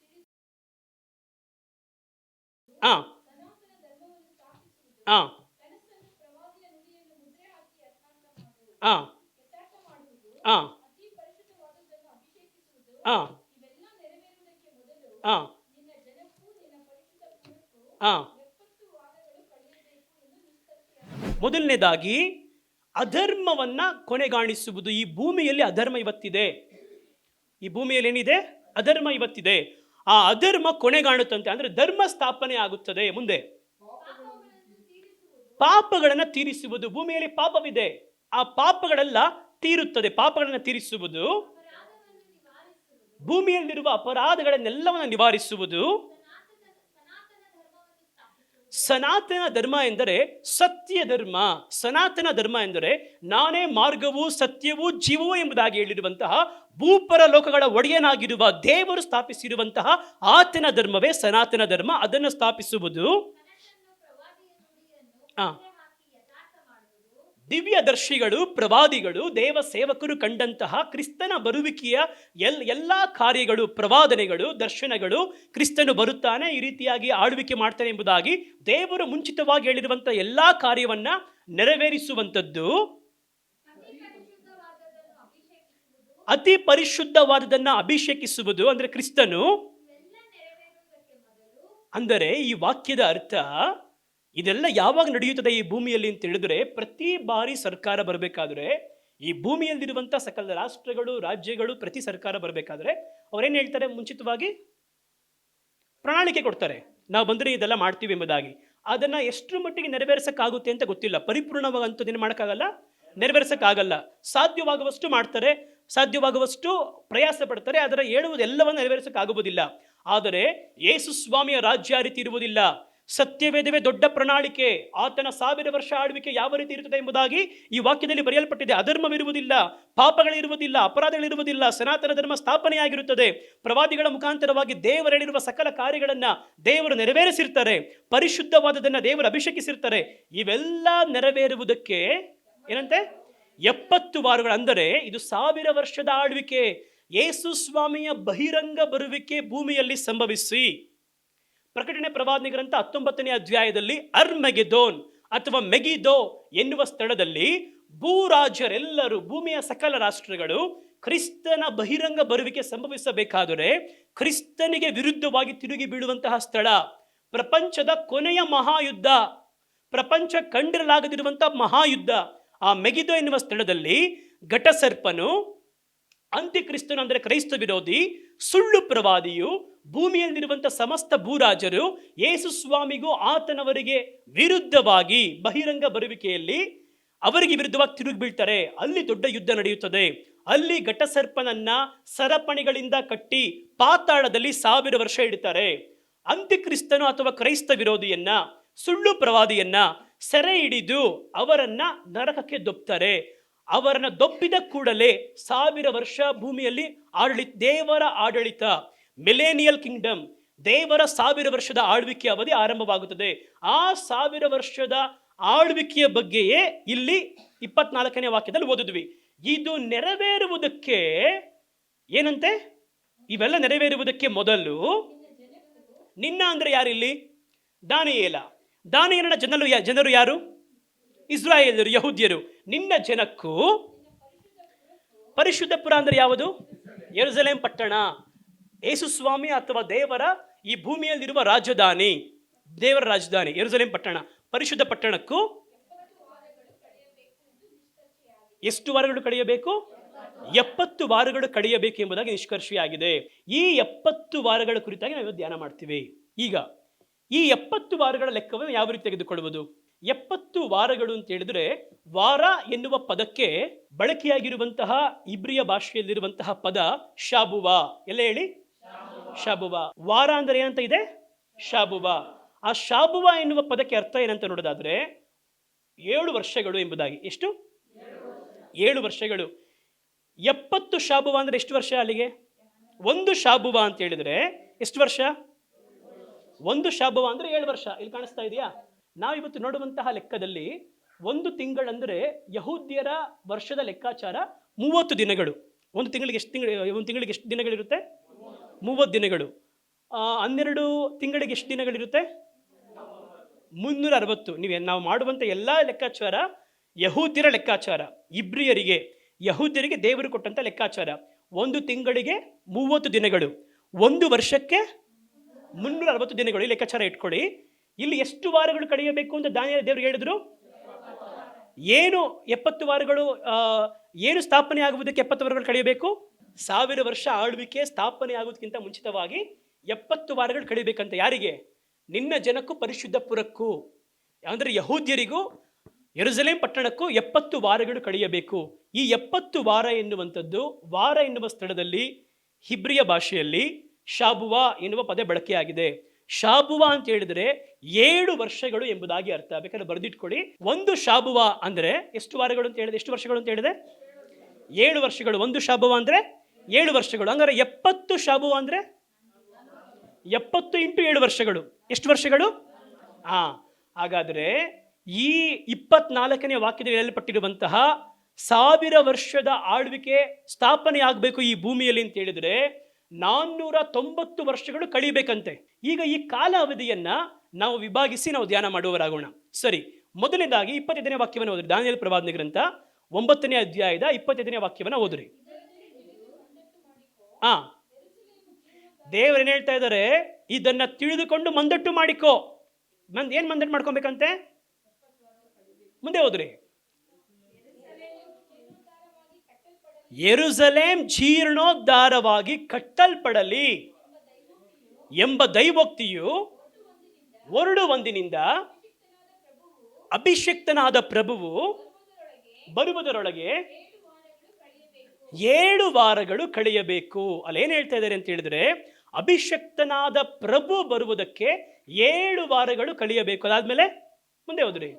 ತಿಳಿಸುವುದು,
ಆ
ಸನಾತನ ಧರ್ಮವನ್ನು ಸ್ಥಾಪಿಸುವುದು,
ಆ
ಕನಸನ್ನು ಪ್ರವಾದಿಯ ನುಡಿಯನ್ನು ಮುದ್ರೆ ಹಾಕಿ ಯಥಾರ್ಥ ಮಾಡುವುದು,
ಆ ಆ
ಅತಿ ಪರಿಶುದ್ಧವಾದದ್ದನ್ನು ಅಭಿಷೇಕಿಸುವುದು,
ಆ
ಇವೆಲ್ಲ ನೆರವೇರುವುದಕ್ಕೆ ಮೊದಲು
ಆ
ನಿನ್ನ ಜನಕ್ಕೂ ನಿನ್ನ ಪರಿಶುದ್ಧ ಪುರಕ್ಕೂ
ಆ
70 ವಾರಗಳು ಕಳೆಯಬೇಕು ಎಂದು ನಿಷ್ಕರ್ಷೆಯಾಗಿದೆ.
ಮೊದಲನೇದಾಗಿ ಅಧರ್ಮವನ್ನ ಕೊನೆಗಾಣಿಸುವುದು. ಈ ಭೂಮಿಯಲ್ಲಿ ಅಧರ್ಮ ಇವತ್ತಿದೆ. ಈ ಭೂಮಿಯಲ್ಲಿ ಏನಿದೆ? ಅಧರ್ಮ ಇವತ್ತಿದೆ. ಆ ಅಧರ್ಮ ಕೊನೆಗಾಣುತ್ತಂತೆ, ಅಂದ್ರೆ ಧರ್ಮ ಸ್ಥಾಪನೆ ಆಗುತ್ತದೆ. ಮುಂದೆ ಪಾಪಗಳನ್ನು ತೀರಿಸುವುದು. ಭೂಮಿಯಲ್ಲಿ ಪಾಪವಿದೆ, ಆ ಪಾಪಗಳೆಲ್ಲ ತೀರುತ್ತದೆ. ಪಾಪಗಳನ್ನು ತೀರಿಸುವುದು,
ಅಪರಾಧವನ್ನು ನಿವಾರಿಸುವುದು,
ಭೂಮಿಯಲ್ಲಿರುವ ಅಪರಾಧಗಳನ್ನೆಲ್ಲವನ್ನು ನಿವಾರಿಸುವುದು.
ಸನಾತನ ಧರ್ಮವನ್ನು ಸ್ಥಾಪಿಸುವುದು,
ಸನಾತನ ಧರ್ಮ ಎಂದರೆ ಸತ್ಯ ಧರ್ಮ. ಸನಾತನ ಧರ್ಮ ಎಂದರೆ ನಾನೇ ಮಾರ್ಗವೂ ಸತ್ಯವೂ ಜೀವವೂ ಎಂಬುದಾಗಿ ಹೇಳಿರುವಂತಹ ಭೂಪರ ಲೋಕಗಳ ಒಡೆಯನಾಗಿರುವ ದೇವರು ಸ್ಥಾಪಿಸಿರುವಂತಹ ಆತನ ಧರ್ಮವೇ ಸನಾತನ ಧರ್ಮ. ಅದನ್ನು ಸ್ಥಾಪಿಸುವುದು.
ಕನಸನ್ನು ಪ್ರವಾದಿಯ ನುಡಿಯನ್ನು
ಆ
ಮುದ್ರೆ ಹಾಕಿ ಯಥಾರ್ಥ ಮಾಡುವುದು,
ದಿವ್ಯದರ್ಶಿಗಳು, ಪ್ರವಾದಿಗಳು, ದೇವ ಸೇವಕರು ಕಂಡಂತಹ ಕ್ರಿಸ್ತನ ಬರುವಿಕೆಯ ಎಲ್ಲ ಕಾರ್ಯಗಳು, ಪ್ರವಾದನೆಗಳು, ದರ್ಶನಗಳು, ಕ್ರಿಸ್ತನು ಬರುತ್ತಾನೆ, ಈ ರೀತಿಯಾಗಿ ಆಳ್ವಿಕೆ ಮಾಡ್ತಾನೆ ಎಂಬುದಾಗಿ ದೇವರು ಮುಂಚಿತವಾಗಿ ಹೇಳಿರುವಂತಹ ಎಲ್ಲಾ ಕಾರ್ಯವನ್ನ ನೆರವೇರಿಸುವಂಥದ್ದು.
ಅತಿ ಪರಿಶುದ್ಧವಾದದ್ದನ್ನು
ಅತಿ ಪರಿಶುದ್ಧವಾದದನ್ನ
ಅಭಿಷೇಕಿಸುವುದು,
ಅಭಿಷೇಕಿಸುವುದು ಅಂದ್ರೆ ಕ್ರಿಸ್ತನು.
ಇವೆಲ್ಲ ನೆರವೇರುವುದಕ್ಕೆ ಮೊದಲು
ಅಂದರೆ ಈ ವಾಕ್ಯದ ಅರ್ಥ, ಇದೆಲ್ಲ ಯಾವಾಗ ನಡೆಯುತ್ತದೆ ಈ ಭೂಮಿಯಲ್ಲಿ ಅಂತ ಹೇಳಿದ್ರೆ, ಪ್ರತಿ ಬಾರಿ ಸರ್ಕಾರ ಬರಬೇಕಾದ್ರೆ, ಈ ಭೂಮಿಯಲ್ಲಿರುವಂಥ ಸಕಲ ರಾಷ್ಟ್ರಗಳು, ರಾಜ್ಯಗಳು, ಪ್ರತಿ ಸರ್ಕಾರ ಬರಬೇಕಾದ್ರೆ ಅವರೇನು ಹೇಳ್ತಾರೆ? ಮುಂಚಿತವಾಗಿ ಪ್ರಣಾಳಿಕೆ ಕೊಡ್ತಾರೆ, ನಾವು ಬಂದರೆ ಇದೆಲ್ಲ ಮಾಡ್ತೀವಿ ಎಂಬುದಾಗಿ. ಅದನ್ನ ಎಷ್ಟರ ಮಟ್ಟಿಗೆ ನೆರವೇರಿಸಕ್ಕಾಗುತ್ತೆ ಅಂತ ಗೊತ್ತಿಲ್ಲ. ಪರಿಪೂರ್ಣವಾಗಂಥದ್ದೇನು ಮಾಡೋಕ್ಕಾಗಲ್ಲ, ನೆರವೇರಿಸಕ್ಕಾಗಲ್ಲ. ಸಾಧ್ಯವಾಗುವಷ್ಟು ಮಾಡ್ತಾರೆ, ಸಾಧ್ಯವಾಗುವಷ್ಟು ಪ್ರಯಾಸ ಪಡ್ತಾರೆ, ಅದರ ಹೇಳುವುದೆಲ್ಲವನ್ನು ನೆರವೇರಿಸಕ್ಕಾಗುವುದಿಲ್ಲ. ಆದರೆ ಯೇಸು ಸ್ವಾಮಿಯ ರಾಜ್ಯ ಆ ರೀತಿ ಇರುವುದಿಲ್ಲ. ಸತ್ಯವೇದವೇ ದೊಡ್ಡ ಪ್ರಣಾಳಿಕೆ. ಆತನ 1000 ವರ್ಷ ಆಳ್ವಿಕೆ ಯಾವ ರೀತಿ ಇರುತ್ತದೆ ಎಂಬುದಾಗಿ ಈ ವಾಕ್ಯದಲ್ಲಿ ಬರೆಯಲ್ಪಟ್ಟಿದೆ. ಅಧರ್ಮವಿರುವುದಿಲ್ಲ, ಪಾಪಗಳಿರುವುದಿಲ್ಲ, ಅಪರಾಧಗಳಿರುವುದಿಲ್ಲ, ಸನಾತನ ಧರ್ಮ ಸ್ಥಾಪನೆಯಾಗಿರುತ್ತದೆ. ಪ್ರವಾದಿಗಳ ಮುಖಾಂತರವಾಗಿ ದೇವರು ಹೇಳಿರುವ ಸಕಲ ಕಾರ್ಯಗಳನ್ನ ದೇವರು ನೆರವೇರಿಸಿರ್ತಾರೆ. ಪರಿಶುದ್ಧವಾದದನ್ನ ದೇವರು ಅಭಿಷೇಕಿಸಿರ್ತಾರೆ. ಇವೆಲ್ಲ ನೆರವೇರುವುದಕ್ಕೆ ಏನಂತೆ? 70 ವಾರಗಳು. ಅಂದರೆ ಇದು 1000 ವರ್ಷದ ಆಳ್ವಿಕೆ. ಯೇಸು ಸ್ವಾಮಿಯ ಬಹಿರಂಗ ಬರುವಿಕೆ ಭೂಮಿಯಲ್ಲಿ ಸಂಭವಿಸಿ, ಪ್ರಕಟಣೆ ಪ್ರವಾದನೆ ಗ್ರಂಥ 19ನೇ ಅಧ್ಯಾಯದಲ್ಲಿ ಅರ್ಮೆಗೆದೋನ್ ಅಥವಾ ಮೆಗಿದೋ ಎನ್ನುವ ಸ್ಥಳದಲ್ಲಿ ಭೂರಾಜರೆಲ್ಲರೂ, ಭೂಮಿಯ ಸಕಲ ರಾಷ್ಟ್ರಗಳು ಕ್ರಿಸ್ತನ ಬಹಿರಂಗ ಬರುವಿಕೆ ಸಂಭವಿಸಬೇಕಾದರೆ ಕ್ರಿಸ್ತನಿಗೆ ವಿರುದ್ಧವಾಗಿ ತಿರುಗಿ ಬೀಳುವಂತಹ ಸ್ಥಳ. ಪ್ರಪಂಚದ ಕೊನೆಯ ಮಹಾಯುದ್ಧ, ಪ್ರಪಂಚ ಕಂಡಿರಲಾಗದಿರುವಂತಹ ಮಹಾಯುದ್ಧ. ಆ ಮೆಗಿದೋ ಎನ್ನುವ ಸ್ಥಳದಲ್ಲಿ ಘಟಸರ್ಪನು, ಅಂತ್ಯಕ್ರಿಸ್ತನು ಅಂದರೆ ಕ್ರೈಸ್ತ ವಿರೋಧಿ, ಸುಳ್ಳು ಪ್ರವಾದಿಯು, ಭೂಮಿಯಲ್ಲಿರುವಂಥ ಸಮಸ್ತ ಭೂರಾಜರು ಯೇಸು ಸ್ವಾಮಿಗೂ ಆತನವರಿಗೆ ವಿರುದ್ಧವಾಗಿ ಬಹಿರಂಗ ಬರುವಿಕೆಯಲ್ಲಿ ಅವರಿಗೆ ವಿರುದ್ಧವಾಗಿ ತಿರುಗಿ ಬೀಳ್ತಾರೆ. ಅಲ್ಲಿ ದೊಡ್ಡ ಯುದ್ಧ ನಡೆಯುತ್ತದೆ. ಅಲ್ಲಿ ಘಟಸರ್ಪನನ್ನ ಸರಪಣಿಗಳಿಂದ ಕಟ್ಟಿ ಪಾತಾಳದಲ್ಲಿ 1000 ವರ್ಷ ಇಡ್ತಾರೆ. ಅಂತ್ಯಕ್ರಿಸ್ತನು ಅಥವಾ ಕ್ರೈಸ್ತ ವಿರೋಧಿಯನ್ನ, ಸುಳ್ಳು ಪ್ರವಾದಿಯನ್ನ ಸೆರೆ ಹಿಡಿದು ಅವರನ್ನ ನರಕಕ್ಕೆ ದೊಬ್ತಾರೆ. ಅವರನ್ನ ದೊಬ್ಬಿದ ಕೂಡಲೇ 1000 ವರ್ಷ ಭೂಮಿಯಲ್ಲಿ ದೇವರ ಆಡಳಿತ, ಮಿಲೇನಿಯಲ್ ಕಿಂಗ್ಡಮ್, ದೇವರ 1000 ವರ್ಷದ ಆಳ್ವಿಕೆ ಅವಧಿ ಆರಂಭವಾಗುತ್ತದೆ. ಆ 1000 ವರ್ಷದ ಆಳ್ವಿಕೆಯ ಬಗ್ಗೆಯೇ ಇಲ್ಲಿ 24ನೇ ವಾಕ್ಯದಲ್ಲಿ ಓದಿದ್ವಿ. ಇದು ನೆರವೇರುವುದಕ್ಕೆ ಏನಂತೆ? ಇವೆಲ್ಲ ನೆರವೇರುವುದಕ್ಕೆ ಮೊದಲು ನಿನ್ನ ಅಂದ್ರೆ ಯಾರಿಲ್ಲಿ? ದಾನಿಯೇಲ. ದಾನಿಯೇಲನ ಜನರು ಯಾರು? ಇಸ್ರಾಯೇಲರು, ಯಹೂದ್ಯರು, ನಿನ್ನ ಜನಕ್ಕೂ ಪರಿಶುದ್ಧ ಪುರ ಅಂದ್ರೆ ಯಾವುದು? ಯೆರೂಸಲೇಮ್ ಪಟ್ಟಣ. ಯೇಸು ಸ್ವಾಮಿ ಅಥವಾ ದೇವರ ಈ ಭೂಮಿಯಲ್ಲಿರುವ ರಾಜಧಾನಿ, ದೇವರ ರಾಜಧಾನಿ ಯೆರೂಸಲೇಮ್ ಪಟ್ಟಣ. ಪರಿಶುದ್ಧ ಪಟ್ಟಣಕ್ಕೂ ಎಷ್ಟು ವಾರಗಳು ಕಳೆಯಬೇಕು? 70 ವಾರಗಳು ಕಳೆಯಬೇಕು ಎಂಬುದಾಗಿ ನಿಷ್ಕರ್ಷೆಯಾಗಿದೆ. ಈ 70 ವಾರಗಳ ಕುರಿತಾಗಿ ನಾವು ಧ್ಯಾನ ಮಾಡ್ತೀವಿ. ಈಗ ಈ 70 ವಾರಗಳ ಲೆಕ್ಕವನ್ನು ಯಾವ ರೀತಿ ತೆಗೆದುಕೊಳ್ಳುವುದು? 70 ವಾರಗಳು ಅಂತ ಹೇಳಿದ್ರೆ, ವಾರ ಎನ್ನುವ ಪದಕ್ಕೆ ಬಳಕೆಯಾಗಿರುವಂತಹ ಇಬ್ರಿಯ ಭಾಷೆಯಲ್ಲಿರುವಂತಹ ಪದ ಶಾಬುವ. ಎಲ್ಲ ಹೇಳಿ, ಶಾಬುವ. ವಾರ ಅಂದ್ರೆ ಏನಂತ ಇದೆ? ಶಾಬುವ. ಆ ಶಾಬುವ ಎನ್ನುವ ಪದಕ್ಕೆ ಅರ್ಥ ಏನಂತ ನೋಡೋದಾದ್ರೆ 7 ವರ್ಷಗಳು ಎಂಬುದಾಗಿ. ಎಷ್ಟು? 7 ವರ್ಷಗಳು. 70 ಶಾಬುವ ಅಂದ್ರೆ ಎಷ್ಟು ವರ್ಷ ಅಲ್ಲಿಗೆ? ಒಂದು ಶಾಬುವ ಅಂತ ಹೇಳಿದ್ರೆ ಎಷ್ಟು ವರ್ಷ? ಒಂದು ಶಾಬುವ ಅಂದ್ರೆ 7 ವರ್ಷ. ಇಲ್ಲಿ ಕಾಣಿಸ್ತಾ ಇದೆಯಾ? ನಾವಿವತ್ತು ನೋಡುವಂತಹ ಲೆಕ್ಕದಲ್ಲಿ ಒಂದು ತಿಂಗಳಂದ್ರೆ ಯಹೂದ್ಯರ ವರ್ಷದ ಲೆಕ್ಕಾಚಾರ 30 ದಿನಗಳು. ಒಂದು ತಿಂಗಳಿಗೆ ಎಷ್ಟು ದಿನಗಳಿರುತ್ತೆ? 30 ದಿನಗಳು. 12 ತಿಂಗಳಿಗೆ ಎಷ್ಟು ದಿನಗಳಿರುತ್ತೆ? 360. ನಾವು ಮಾಡುವಂಥ ಎಲ್ಲ ಲೆಕ್ಕಾಚಾರ ಯಹೂದ್ಯರ ಲೆಕ್ಕಾಚಾರ. ಯಹೂದ್ಯರಿಗೆ ದೇವರು ಕೊಟ್ಟಂತ ಲೆಕ್ಕಾಚಾರ. ಒಂದು ತಿಂಗಳಿಗೆ 30 ದಿನಗಳು, ಒಂದು ವರ್ಷಕ್ಕೆ 360 ದಿನಗಳು. ಈ ಲೆಕ್ಕಾಚಾರ ಇಟ್ಕೊಳ್ಳಿ. ಇಲ್ಲಿ ಎಷ್ಟು ವಾರಗಳು ಕಳೆಯಬೇಕು ಅಂತ ದಾನಿಯೇಲ ದೇವರು ಹೇಳಿದ್ರು? ಏನು 70 ವಾರಗಳು? ಏನು ಸ್ಥಾಪನೆ ಆಗುವುದಕ್ಕೆ 70 ವಾರಗಳು ಕಳೆಯಬೇಕು? 1000 ವರ್ಷ ಆಳ್ವಿಕೆ ಸ್ಥಾಪನೆ ಆಗುವುದಕ್ಕಿಂತ ಮುಂಚಿತವಾಗಿ 70 ವಾರಗಳು ಕಳಿಬೇಕಂತ. ಯಾರಿಗೆ? ನಿನ್ನ ಜನಕ್ಕೂ ಪರಿಶುದ್ಧ ಪುರಕ್ಕೂ, ಅಂದರೆ ಯಹೂದ್ಯರಿಗೂ ಯೆರೂಸಲೇಮ್ ಪಟ್ಟಣಕ್ಕೂ 70 ವಾರಗಳು ಕಳೆಯಬೇಕು. ಈ 70 ವಾರ ಎನ್ನುವಂಥದ್ದು, ವಾರ ಎನ್ನುವ ಸ್ಥಳದಲ್ಲಿ ಹಿಬ್ರಿಯ ಭಾಷೆಯಲ್ಲಿ ಶಾಬುವಾ ಎನ್ನುವ ಪದ ಬಳಕೆಯಾಗಿದೆ. ಶಾಬುವಾ ಅಂತ ಹೇಳಿದ್ರೆ 7 ವರ್ಷಗಳು ಎಂಬುದಾಗಿ ಅರ್ಥ. ಬೇಕಾದ್ರೆ ಬರೆದಿಟ್ಕೊಳ್ಳಿ. ಒಂದು ಶಾಬುವಾ ಅಂದ್ರೆ ಎಷ್ಟು ವಾರಗಳು ಅಂತ ಹೇಳಿದೆ? ಎಷ್ಟು ವರ್ಷಗಳು ಅಂತ ಹೇಳಿದೆ? 7 ವರ್ಷಗಳು. ಒಂದು ಶಾಬುವಾ ಅಂದ್ರೆ 7 ವರ್ಷಗಳು. ಹಂಗಾರೆ 70 ಶಾಬುವಾ ಅಂದ್ರೆ 70 × 7 ವರ್ಷಗಳು. ಎಷ್ಟು ವರ್ಷಗಳು? ಹಾಗಾದ್ರೆ ಈ 24ನೇ ವಾಕ್ಯದಲ್ಲಿ ಹೇಳಲ್ಪಟ್ಟಿರುವಂತಹ 1000 ವರ್ಷದ ಆಳ್ವಿಕೆ ಸ್ಥಾಪನೆ ಆಗಬೇಕು ಈ ಭೂಮಿಯಲ್ಲಿ ಅಂತ ಹೇಳಿದ್ರೆ 490 ವರ್ಷಗಳು ಕಳಿಬೇಕಂತೆ. ಈಗ ಈ ಕಾಲ ಅವಧಿಯನ್ನ ನಾವು ವಿಭಾಗಿಸಿ ನಾವು ಧ್ಯಾನ ಮಾಡುವವರಾಗೋಣ. ಸರಿ, ಮೊದಲನೇದಾಗಿ 25ನೇ ವಾಕ್ಯವನ್ನು ಓದ್ರಿ. ದಾನಿಯೇಲ ಪ್ರವಾದನೆ ಗ್ರಂಥ 9ನೇ ಅಧ್ಯಾಯದ 25ನೇ ವಾಕ್ಯವನ್ನು ಓದ್ರಿ. ದೇವರೇನು ಹೇಳ್ತಾ ಇದ್ದಾರೆ? ಇದನ್ನ ತಿಳಿದುಕೊಂಡು ಮಂದಟ್ಟು ಮಾಡಿಕೋ. ಏನ್ ಮಂದಟ್ಟು ಮಾಡ್ಕೊಬೇಕಂತೆ? ಮುಂದೆ ಹೋದ್ರಿ. ಯೆರೂಸಲೇಮ್ ಜೀರ್ಣೋದ್ಧಾರವಾಗಿ ಕಟ್ಟಲ್ಪಡಲಿ ಎಂಬ ದೈವೋಕ್ತಿಯು ಹೊರಡುವಂದಿನಿಂದ ಅಭಿಷಿಕ್ತನಾದ ಪ್ರಭುವು ಬರುವುದರೊಳಗೆ 7 ವಾರಗಳು ಕಳೆಯಬೇಕು. ಅಲ್ಲೇನು ಹೇಳ್ತಾ ಇದ್ದಾರೆ ಅಂತ ಹೇಳಿದ್ರೆ, ಅಭಿಷಕ್ತನಾದ ಪ್ರಭು ಬರುವುದಕ್ಕೆ 7 ವಾರಗಳು ಕಳೆಯಬೇಕು. ಅದಾದ್ಮೇಲೆ ಮುಂದೆ ಹೋದ್ರಿ.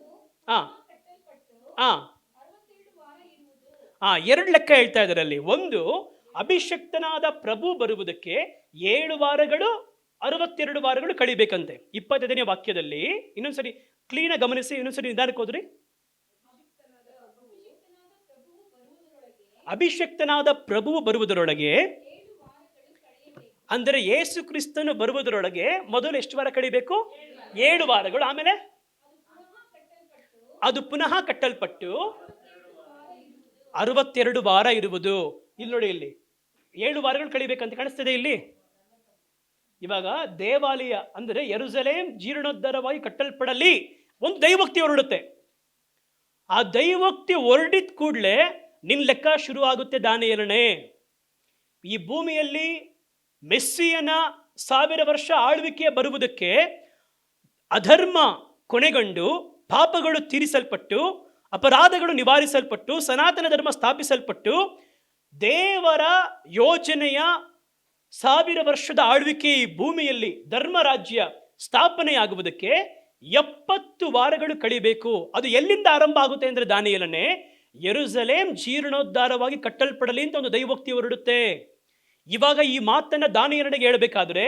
2 ಲೆಕ್ಕ ಹೇಳ್ತಾ ಇದ್ದಾರೆ ಅಲ್ಲಿ. ಒಂದು, ಅಭಿಷಕ್ತನಾದ ಪ್ರಭು ಬರುವುದಕ್ಕೆ 7 ವಾರಗಳು, 62 ವಾರಗಳು ಕಳಿಬೇಕಂತೆ. 25ನೇ ವಾಕ್ಯದಲ್ಲಿ ಇನ್ನೊಂದ್ಸರಿ ಕ್ಲೀನ್ ಆಗಿ ಗಮನಿಸಿ, ಇನ್ನೊಂದ್ಸರಿ ನಿಧಾನಕ್ಕೆ ಹೋದ್ರಿ. ಅಭಿಷಕ್ತನಾದ ಪ್ರಭು ಬರುವುದರೊಳಗೆ ಅಂದರೆ ಯೇಸು ಕ್ರಿಸ್ತನು ಬರುವುದರೊಳಗೆ ಮೊದಲು ಎಷ್ಟು ವಾರ ಕಳಿಬೇಕು? 7 ವಾರಗಳು. ಆಮೇಲೆ ಅದು ಪುನಃ ಕಟ್ಟಲ್ಪಟ್ಟು 62 ವಾರ ಇರುವುದು. ಇಲ್ಲಿ ನೋಡಿ, ಇಲ್ಲಿ 7 ವಾರಗಳು ಕಳಿಬೇಕಂತ ಕಾಣಿಸ್ತದೆ ಇಲ್ಲಿ. ಇವಾಗ ದೇವಾಲಯ ಅಂದರೆ ಯೆರೂಸಲೇಮ್ ಜೀರ್ಣೋದ್ಧಾರವಾಗಿ ಕಟ್ಟಲ್ಪಡಲಿ ಒಂದು ದೈವೋಕ್ತಿ ಹೊರಡುತ್ತೆ. ಆ ದೈವೋಕ್ತಿ ಹೊರಡಿದ ಕೂಡಲೇ ನಿನ್ನ ಲೆಕ್ಕ ಶುರು ಆಗುತ್ತೆ. ದಾನಿಯೇಲನೇ, ಈ ಭೂಮಿಯಲ್ಲಿ ಮೆಸ್ಸಿಯನ 1000 ವರ್ಷ ಆಳ್ವಿಕೆ ಬರುವುದಕ್ಕೆ ಅಧರ್ಮ ಕೊನೆಗೊಂಡು, ಪಾಪಗಳು ತೀರಿಸಲ್ಪಟ್ಟು, ಅಪರಾಧಗಳು ನಿವಾರಿಸಲ್ಪಟ್ಟು, ಸನಾತನ ಧರ್ಮ ಸ್ಥಾಪಿಸಲ್ಪಟ್ಟು, ದೇವರ ಯೋಜನೆಯ 1000 ವರ್ಷದ ಆಳ್ವಿಕೆ ಈ ಭೂಮಿಯಲ್ಲಿ ಧರ್ಮ ರಾಜ್ಯ ಸ್ಥಾಪನೆಯಾಗುವುದಕ್ಕೆ 70 ವಾರಗಳು ಕಳಿಬೇಕು. ಅದು ಎಲ್ಲಿಂದ ಆರಂಭ ಆಗುತ್ತೆ ಅಂದರೆ ದಾನಿಯೇಲನೇ, ಯೆರೂಸಲೇಮ್ ಜೀರ್ಣೋದ್ಧಾರವಾಗಿ ಕಟ್ಟಲ್ಪಡಲಿ ಅಂತ ಒಂದು ದೈವೋಕ್ತಿ ಹೊರಡುತ್ತೆ. ಇವಾಗ ಈ ಮಾತನ್ನ ದಾನಿಯೇಲನಿಗೆ ಹೇಳಬೇಕಾದ್ರೆ,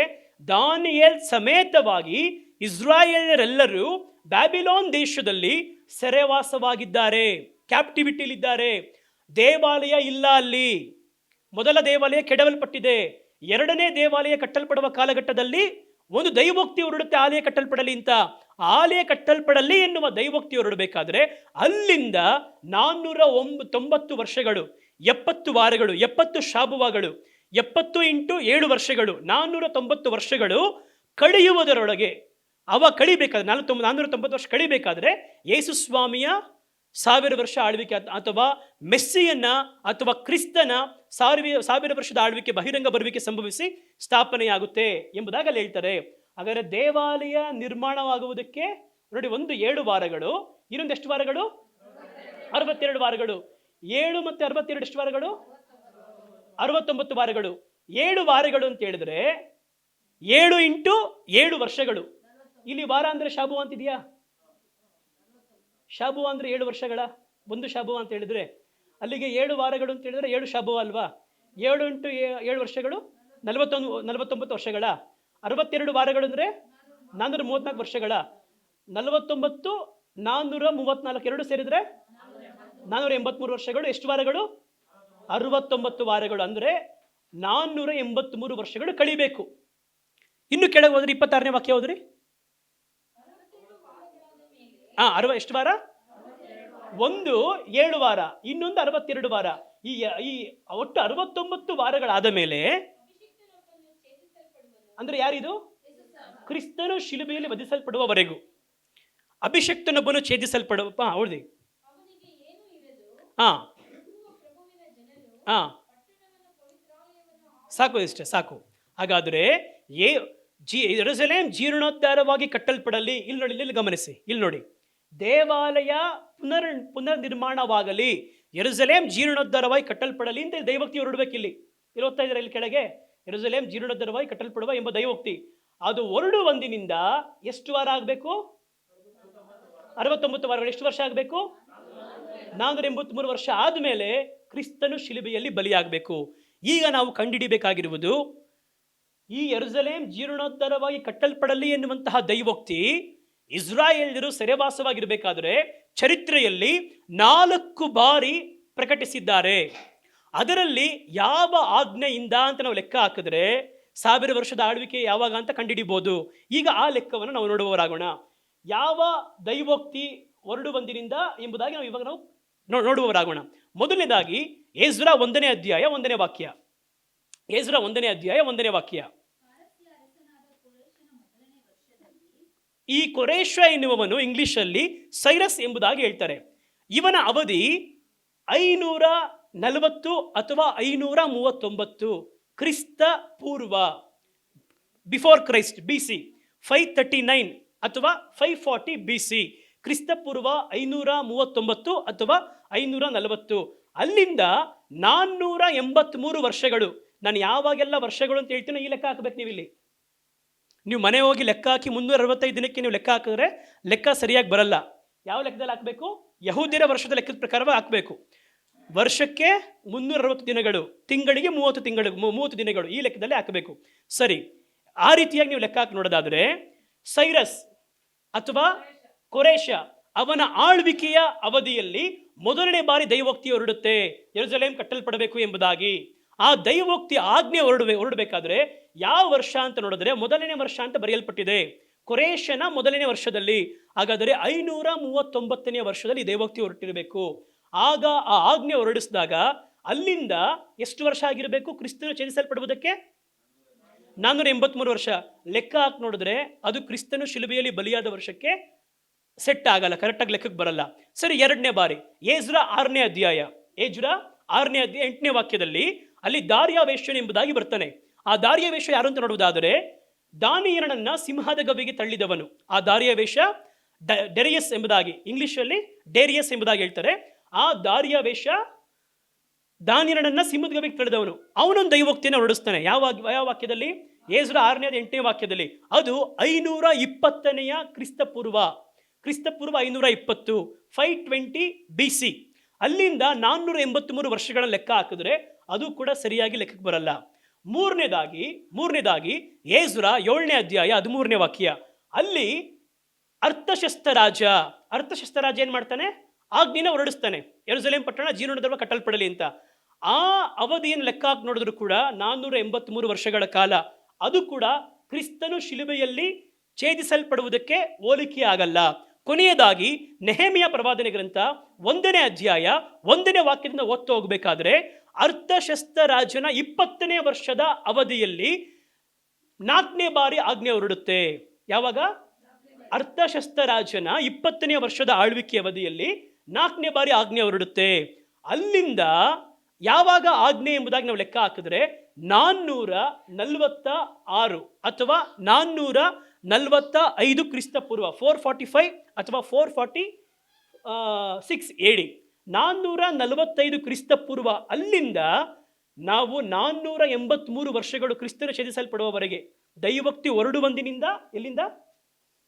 ದಾನಿಯೇಲ್ ಸಮೇತವಾಗಿ ಇಸ್ರಾಯೇಲರೆಲ್ಲರೂ ಬ್ಯಾಬಿಲೋನ್ ದೇಶದಲ್ಲಿ ಸೆರೆವಾಸವಾಗಿದ್ದಾರೆ, ಕ್ಯಾಪ್ಟಿವಿಟಿಲಿದ್ದಾರೆ. ದೇವಾಲಯ ಇಲ್ಲ ಅಲ್ಲಿ. ಮೊದಲ ದೇವಾಲಯ ಕೆಡವಲ್ಪಟ್ಟಿದೆ. 2ನೇ ದೇವಾಲಯ ಕಟ್ಟಲ್ಪಡುವ ಕಾಲಘಟ್ಟದಲ್ಲಿ ಒಂದು ದೈವೋಕ್ತಿ ಹೊರಡುತ್ತೆ, ಆಲಯ ಕಟ್ಟಲ್ಪಡಲಿ ಅಂತ. ಆಲಯ ಕಟ್ಟಲ್ಪಡಲಿ ಎನ್ನುವ ದೈವೋಕ್ತಿ ಹೊರಡಬೇಕಾದ್ರೆ ಅಲ್ಲಿಂದ 490 ವರ್ಷಗಳು, 70 ವಾರಗಳು, 70 ಶಾಬುವಾಗಳು, 70 × 7 ವರ್ಷಗಳು, 490 ವರ್ಷಗಳು ಕಳೆಯುವುದರೊಳಗೆ ಕಳಿಬೇಕಾದ್ರೆ 490 ವರ್ಷ ಕಳಿಬೇಕಾದ್ರೆ ಯೇಸು ಸ್ವಾಮಿಯ 1000 ವರ್ಷ ಆಳ್ವಿಕೆ ಅಥವಾ ಮೆಸ್ಸಿಯನ್ನ ಅಥವಾ ಕ್ರಿಸ್ತನ 1000 ವರ್ಷದ ಆಳ್ವಿಕೆ, ಬಹಿರಂಗ ಬರುವಿಕೆ ಸಂಭವಿಸಿ ಸ್ಥಾಪನೆಯಾಗುತ್ತೆ ಎಂಬುದಾಗಿ ಅಲ್ಲಿ ಹೇಳ್ತಾರೆ. ಹಾಗಾದರೆ ದೇವಾಲಯ ನಿರ್ಮಾಣವಾಗುವುದಕ್ಕೆ ನೋಡಿ, ಒಂದು 7 ವಾರಗಳು, ಇನ್ನೊಂದು ಎಷ್ಟು ವಾರಗಳು? 62 ವಾರಗಳು. 7 ಮತ್ತು 62 ಎಷ್ಟು ವಾರಗಳು? 69 ವಾರಗಳು. 7 ವಾರಗಳು ಅಂತ ಹೇಳಿದ್ರೆ 7 × 7 ವರ್ಷಗಳು. ಇಲ್ಲಿ ವಾರ ಅಂದ್ರೆ ಶಾಬು ಅಂತಿದೆಯಾ? ಶಾಬು ಅಂದ್ರೆ 7 ವರ್ಷಗಳ ಒಂದು ಶಾಬು ಅಂತ ಹೇಳಿದ್ರೆ ಅಲ್ಲಿಗೆ 7 ವಾರಗಳು ಅಂತ ಹೇಳಿದ್ರೆ 7 ಶಾಬು ಅಲ್ವಾ? 7 × 7 ವರ್ಷಗಳು 49 ವರ್ಷಗಳ. 62 ವಾರಗಳು ಅಂದರೆ 434 ವರ್ಷಗಳ. 49 434 ಎರಡು ಸೇರಿದ್ರೆ 483 ವರ್ಷಗಳು. ಎಷ್ಟು ವಾರಗಳು? 69 ವಾರಗಳು. ಅಂದರೆ 483 ವರ್ಷಗಳು ಕಳಿಬೇಕು. ಇನ್ನು ಕೆಳಗೆ ಹೋದ್ರಿ, 26ನೇ ವಾಕ್ಯ ಹೋದ್ರಿ. ಎಷ್ಟು ವಾರ? ಒಂದು 7 ವಾರ, ಇನ್ನೊಂದು 62 ವಾರ. ಈ ಒಟ್ಟು 69 ವಾರಗಳಾದ ಮೇಲೆ ಅಂದ್ರೆ ಯಾರಿದು? ಕ್ರಿಸ್ತನು ಶಿಲುಬೆಯಲ್ಲಿ ವಧಿಸಲ್ಪಡುವವರೆಗೂ ಅಭಿಷಕ್ತನೊಬ್ಬನು ಛೇದಿಸಲ್ಪಡುವ ಹೊಳ್ದಿ. ಸಾಕು, ಇಷ್ಟೇ ಸಾಕು. ಹಾಗಾದ್ರೆ ಯೆರೂಸಲೇಮ್ ಜೀರ್ಣೋದ್ಧಾರವಾಗಿ ಕಟ್ಟಲ್ಪಡಲಿ. ಇಲ್ಲಿ ಗಮನಿಸಿ, ಇಲ್ಲಿ ನೋಡಿ, ದೇವಾಲಯ ಪುನರ್ ನಿರ್ಮಾಣವಾಗಲಿ, ಯೆರೂಸಲೇಮ್ ಜೀರ್ಣೋದ್ಧಾರವಾಗಿ ಕಟ್ಟಲ್ಪಡಲಿ ಅಂತ ದೈವೋಕ್ತಿ ಹೊರಡ್ಬೇಕು. ಇಲ್ಲಿ ಓದ್ತಾ ಇದ್ದಾರೆ, ಇಲ್ಲಿ ಕೆಳಗೆ ಯೆರೂಸಲೇಮ್ ಜೀರ್ಣೋದ್ಧಾರವಾಗಿ ಕಟ್ಟಲ್ಪಡುವ ಎಂಬ ದೈವೋಕ್ತಿ. ಅದು ಹೊರಡು ಒಂದಿನಿಂದ ಎಷ್ಟು ವಾರ ಆಗಬೇಕು? 69 ವಾರಗಳು. ಎಷ್ಟು ವರ್ಷ ಆಗಬೇಕು? 483 ವರ್ಷ ಆದಮೇಲೆ ಕ್ರಿಸ್ತನು ಶಿಲುಬೆಯಲ್ಲಿ ಬಲಿಯಾಗಬೇಕು. ಈಗ ನಾವು ಕಂಡುಹಿಡಿಬೇಕಾಗಿರುವುದು, ಈ ಯೆರೂಸಲೇಮ್ ಜೀರ್ಣೋದ್ಧಾರವಾಗಿ ಕಟ್ಟಲ್ಪಡಲಿ ಎನ್ನುವಂತಹ ದೈವೋಕ್ತಿ ಇಸ್ರಾಯೇಲ್ಯರು ಸೆರೆವಾಸವಾಗಿರಬೇಕಾದ್ರೆ ಚರಿತ್ರೆಯಲ್ಲಿ 4 ಬಾರಿ ಪ್ರಕಟಿಸಿದ್ದಾರೆ. ಅದರಲ್ಲಿ ಯಾವ ಆಜ್ಞೆಯಿಂದ ಅಂತ ನಾವು ಲೆಕ್ಕ ಹಾಕಿದ್ರೆ 1000 ವರ್ಷದ ಆಳ್ವಿಕೆ ಯಾವಾಗ ಅಂತ ಕಂಡುಹಿಡಿಬಹುದು. ಈಗ ಆ ಲೆಕ್ಕವನ್ನು ನಾವು ನೋಡುವವರಾಗೋಣ. ಯಾವ ದೈವೋಕ್ತಿ ಹೊರಡು ಬಂದಿನಿಂದ ಎಂಬುದಾಗಿ ನಾವು ಇವಾಗ ನೋಡುವವರಾಗೋಣ. ಮೊದಲನೇದಾಗಿ ಎಜ್ರ 1ನೇ ಅಧ್ಯಾಯ 1ನೇ ವಾಕ್ಯ. ಎಜ್ರ 1ನೇ ಅಧ್ಯಾಯ 1ನೇ ವಾಕ್ಯ. ಈ ಕೊರೇಶ ಎನ್ನುವವನು ಇಂಗ್ಲಿಷಲ್ಲಿ ಸೈರಸ್ ಎಂಬುದಾಗಿ ಹೇಳ್ತಾರೆ. ಇವನ ಅವಧಿ 540 ಅಥವಾ 539 ಕ್ರಿಸ್ತ ಪೂರ್ವ, ಬಿಫೋರ್ ಕ್ರೈಸ್ಟ್, BC 539 ಅಥವಾ 540 BC, ಕ್ರಿಸ್ತ ಪೂರ್ವ 539 ಅಥವಾ 540. ಅಲ್ಲಿಂದ 483 ವರ್ಷಗಳು. ನಾನು ಯಾವಾಗೆಲ್ಲ ವರ್ಷಗಳು ಅಂತ ಹೇಳ್ತೀನೋ ಈ ಲೆಕ್ಕ ಹಾಕಬೇಕು. ನೀವು ಇಲ್ಲಿ ನೀವು ಮನೆ ಹೋಗಿ ಲೆಕ್ಕ ಹಾಕಿ 365 ದಿನಕ್ಕೆ ನೀವು ಲೆಕ್ಕ ಹಾಕಿದ್ರೆ ಲೆಕ್ಕ ಸರಿಯಾಗಿ ಬರಲ್ಲ. ಯಾವ ಲೆಕ್ಕದಲ್ಲಿ ಹಾಕಬೇಕು? ಯಹೂದ್ಯರ ವರ್ಷದ ಲೆಕ್ಕದ ಪ್ರಕಾರವೇ ಹಾಕಬೇಕು. ವರ್ಷಕ್ಕೆ 360 ದಿನಗಳು, ತಿಂಗಳಿಗೆ 30 ದಿನಗಳು, ಈ ಲೆಕ್ಕದಲ್ಲಿ ಹಾಕಬೇಕು. ಸರಿ, ಆ ರೀತಿಯಾಗಿ ನೀವು ಲೆಕ್ಕ ಹಾಕಿ ನೋಡೋದಾದರೆ ಸೈರಸ್ ಅಥವಾ ಕೊರೇಶ ಅವನ ಆಳ್ವಿಕೆಯ ಅವಧಿಯಲ್ಲಿ ಮೊದಲನೇ ಬಾರಿ ದೈವೋಕ್ತಿ ಹೊರಡುತ್ತೆ, ಯೆರೂಸಲೇಮ್ ಕಟ್ಟಲ್ಪಡಬೇಕು ಎಂಬುದಾಗಿ. ಆ ದೈವೋಕ್ತಿ ಆಜ್ಞೆ ಹೊರಡಬೇಕಾದ್ರೆ ಯಾವ ವರ್ಷ ಅಂತ ನೋಡಿದ್ರೆ 1ನೇ ವರ್ಷ ಅಂತ ಬರೆಯಲ್ಪಟ್ಟಿದೆ, ಕೊರೇಶನ 1ನೇ ವರ್ಷದಲ್ಲಿ. ಹಾಗಾದರೆ 539ನೇ ವರ್ಷದಲ್ಲಿ ದೈವೋಕ್ತಿ ಹೊರಟಿರಬೇಕು. ಆಗ ಆ ಆಜ್ಞೆ ಹೊರಡಿಸಿದಾಗ ಅಲ್ಲಿಂದ ಎಷ್ಟು ವರ್ಷ ಆಗಿರಬೇಕು ಕ್ರಿಸ್ತನು ಛೇದಿಸಲ್ಪಡುವುದಕ್ಕೆ? 483 ವರ್ಷ. ಲೆಕ್ಕ ಹಾಕಿ ನೋಡಿದ್ರೆ ಅದು ಕ್ರಿಸ್ತನು ಶಿಲುಬೆಯಲ್ಲಿ ಬಲಿಯಾದ ವರ್ಷಕ್ಕೆ ಸೆಟ್ ಆಗಲ್ಲ, ಕರೆಕ್ಟಾಗಿ ಲೆಕ್ಕಕ್ಕೆ ಬರಲ್ಲ. ಸರಿ, 2ನೇ ಬಾರಿ ಎಜ್ರ 6ನೇ ಅಧ್ಯಾಯ. ಎಜ್ರ 6ನೇ ಅಧ್ಯಾಯ 8ನೇ ವಾಕ್ಯದಲ್ಲಿ ಅಲ್ಲಿ ದಾರ್ಯಾವೇಶ್ಯನು ಎಂಬುದಾಗಿ ಬರ್ತಾನೆ. ಆ ದಾರ್ಯಾವೇಶ ಯಾರು ಅಂತ ನೋಡುವುದಾದರೆ ದಾನಿಯೇಲನನ್ನ ಸಿಂಹದ ಗವಿಗೆ ತಳ್ಳಿದವನು. ಆ ದಾರ್ಯಾವೇಶ ಡೆರಿಯಸ್ ಎಂಬುದಾಗಿ, ಇಂಗ್ಲಿಷಲ್ಲಿ ಡೇರಿಯಸ್ ಎಂಬುದಾಗಿ ಹೇಳ್ತಾರೆ. ಆ ದಾರ್ಯಾವೇಶ ದಾನಿಯೇಲನನ್ನ ಸಿಂಹದ ಗವಿಗೆ ತಳ್ಳಿದವನು. ಅವನೊಂದು ದೈವೋಕ್ತಿಯನ್ನು ಹೊರಡಿಸ್ತಾನೆ. ಯಾವ ವಾಕ್ಯದಲ್ಲಿ? ಎಜ್ರ 6ನೇ 8ನೇ ವಾಕ್ಯದಲ್ಲಿ. ಅದು 520ನೇ ಕ್ರಿಸ್ತಪೂರ್ವ 520 520 BC. ಅಲ್ಲಿಂದ 483 ವರ್ಷಗಳ ಲೆಕ್ಕ ಹಾಕಿದ್ರೆ ಅದು ಕೂಡ ಸರಿಯಾಗಿ ಲೆಕ್ಕಕ್ಕೆ ಬರಲ್ಲ. ಮೂರನೇದಾಗಿ ಎಜ್ರ 7ನೇ ಅಧ್ಯಾಯ 13ನೇ ವಾಕ್ಯ. ಅಲ್ಲಿ ಅರ್ತಷಸ್ತ ರಾಜ ಏನ್ ಮಾಡ್ತಾನೆ? ಆಜ್ಞೆನ ಹೊರಡಿಸ್ತಾನೆ, ಯೆರೂಸಲೇಮ್ ಪಟ್ಟಣ ಜೀರ್ಣೋದ್ಧಾರ ಕಟ್ಟಲ್ಪಡಲಿ ಅಂತ. ಆ ಅವಧಿಯನ್ನು ಲೆಕ್ಕ ಹಾಕಿ ನೋಡಿದ್ರು ಕೂಡ 483 ವರ್ಷಗಳ ಕಾಲ. ಅದು ಕೂಡ ಕ್ರಿಸ್ತನು ಶಿಲುಬೆಯಲ್ಲಿ ಛೇದಿಸಲ್ಪಡುವುದಕ್ಕೆ ಹೋಲಿಕೆ ಆಗಲ್ಲ. ಕೊನೆಯದಾಗಿ ನೆಹೆಮಿಯ ಪ್ರವಾದನೆ ಗ್ರಂಥ 1ನೇ ಅಧ್ಯಾಯ 1ನೇ ವಾಕ್ಯದಿಂದ ಓದ್ತಾ ಹೋಗಬೇಕಾದ್ರೆ, ಅರ್ತಷಸ್ತ ರಾಜನ 20ನೇ ವರ್ಷದ ಅವಧಿಯಲ್ಲಿ 4ನೇ ಬಾರಿ ಆಜ್ಞೆ ಹೊರಡುತ್ತೆ. ಯಾವಾಗ? ಅರ್ತಷಸ್ತ ರಾಜನ 20ನೇ ವರ್ಷದ ಆಳ್ವಿಕೆ ಅವಧಿಯಲ್ಲಿ 4ನೇ ಬಾರಿ ಆಜ್ಞೆ ಹೊರಡುತ್ತೆ. ಅಲ್ಲಿಂದ ಯಾವಾಗ ಆಜ್ಞೆ ಎಂಬುದಾಗಿ ನಾವು ಲೆಕ್ಕ ಹಾಕಿದ್ರೆ 446 ಅಥವಾ 445 ಕ್ರಿಸ್ತ ಪೂರ್ವ, 445 ಅಥವಾ 446 AD, 445 ಕ್ರಿಸ್ತ ಪೂರ್ವ. ಅಲ್ಲಿಂದ ನಾವು 483 ವರ್ಷಗಳು ಕ್ರಿಸ್ತನ ಛೇದಿಸಲ್ಪಡುವವರೆಗೆ ದೈವೋಕ್ತಿ ಹೊರಡುವಂದಿನಿಂದ, ಎಲ್ಲಿಂದ?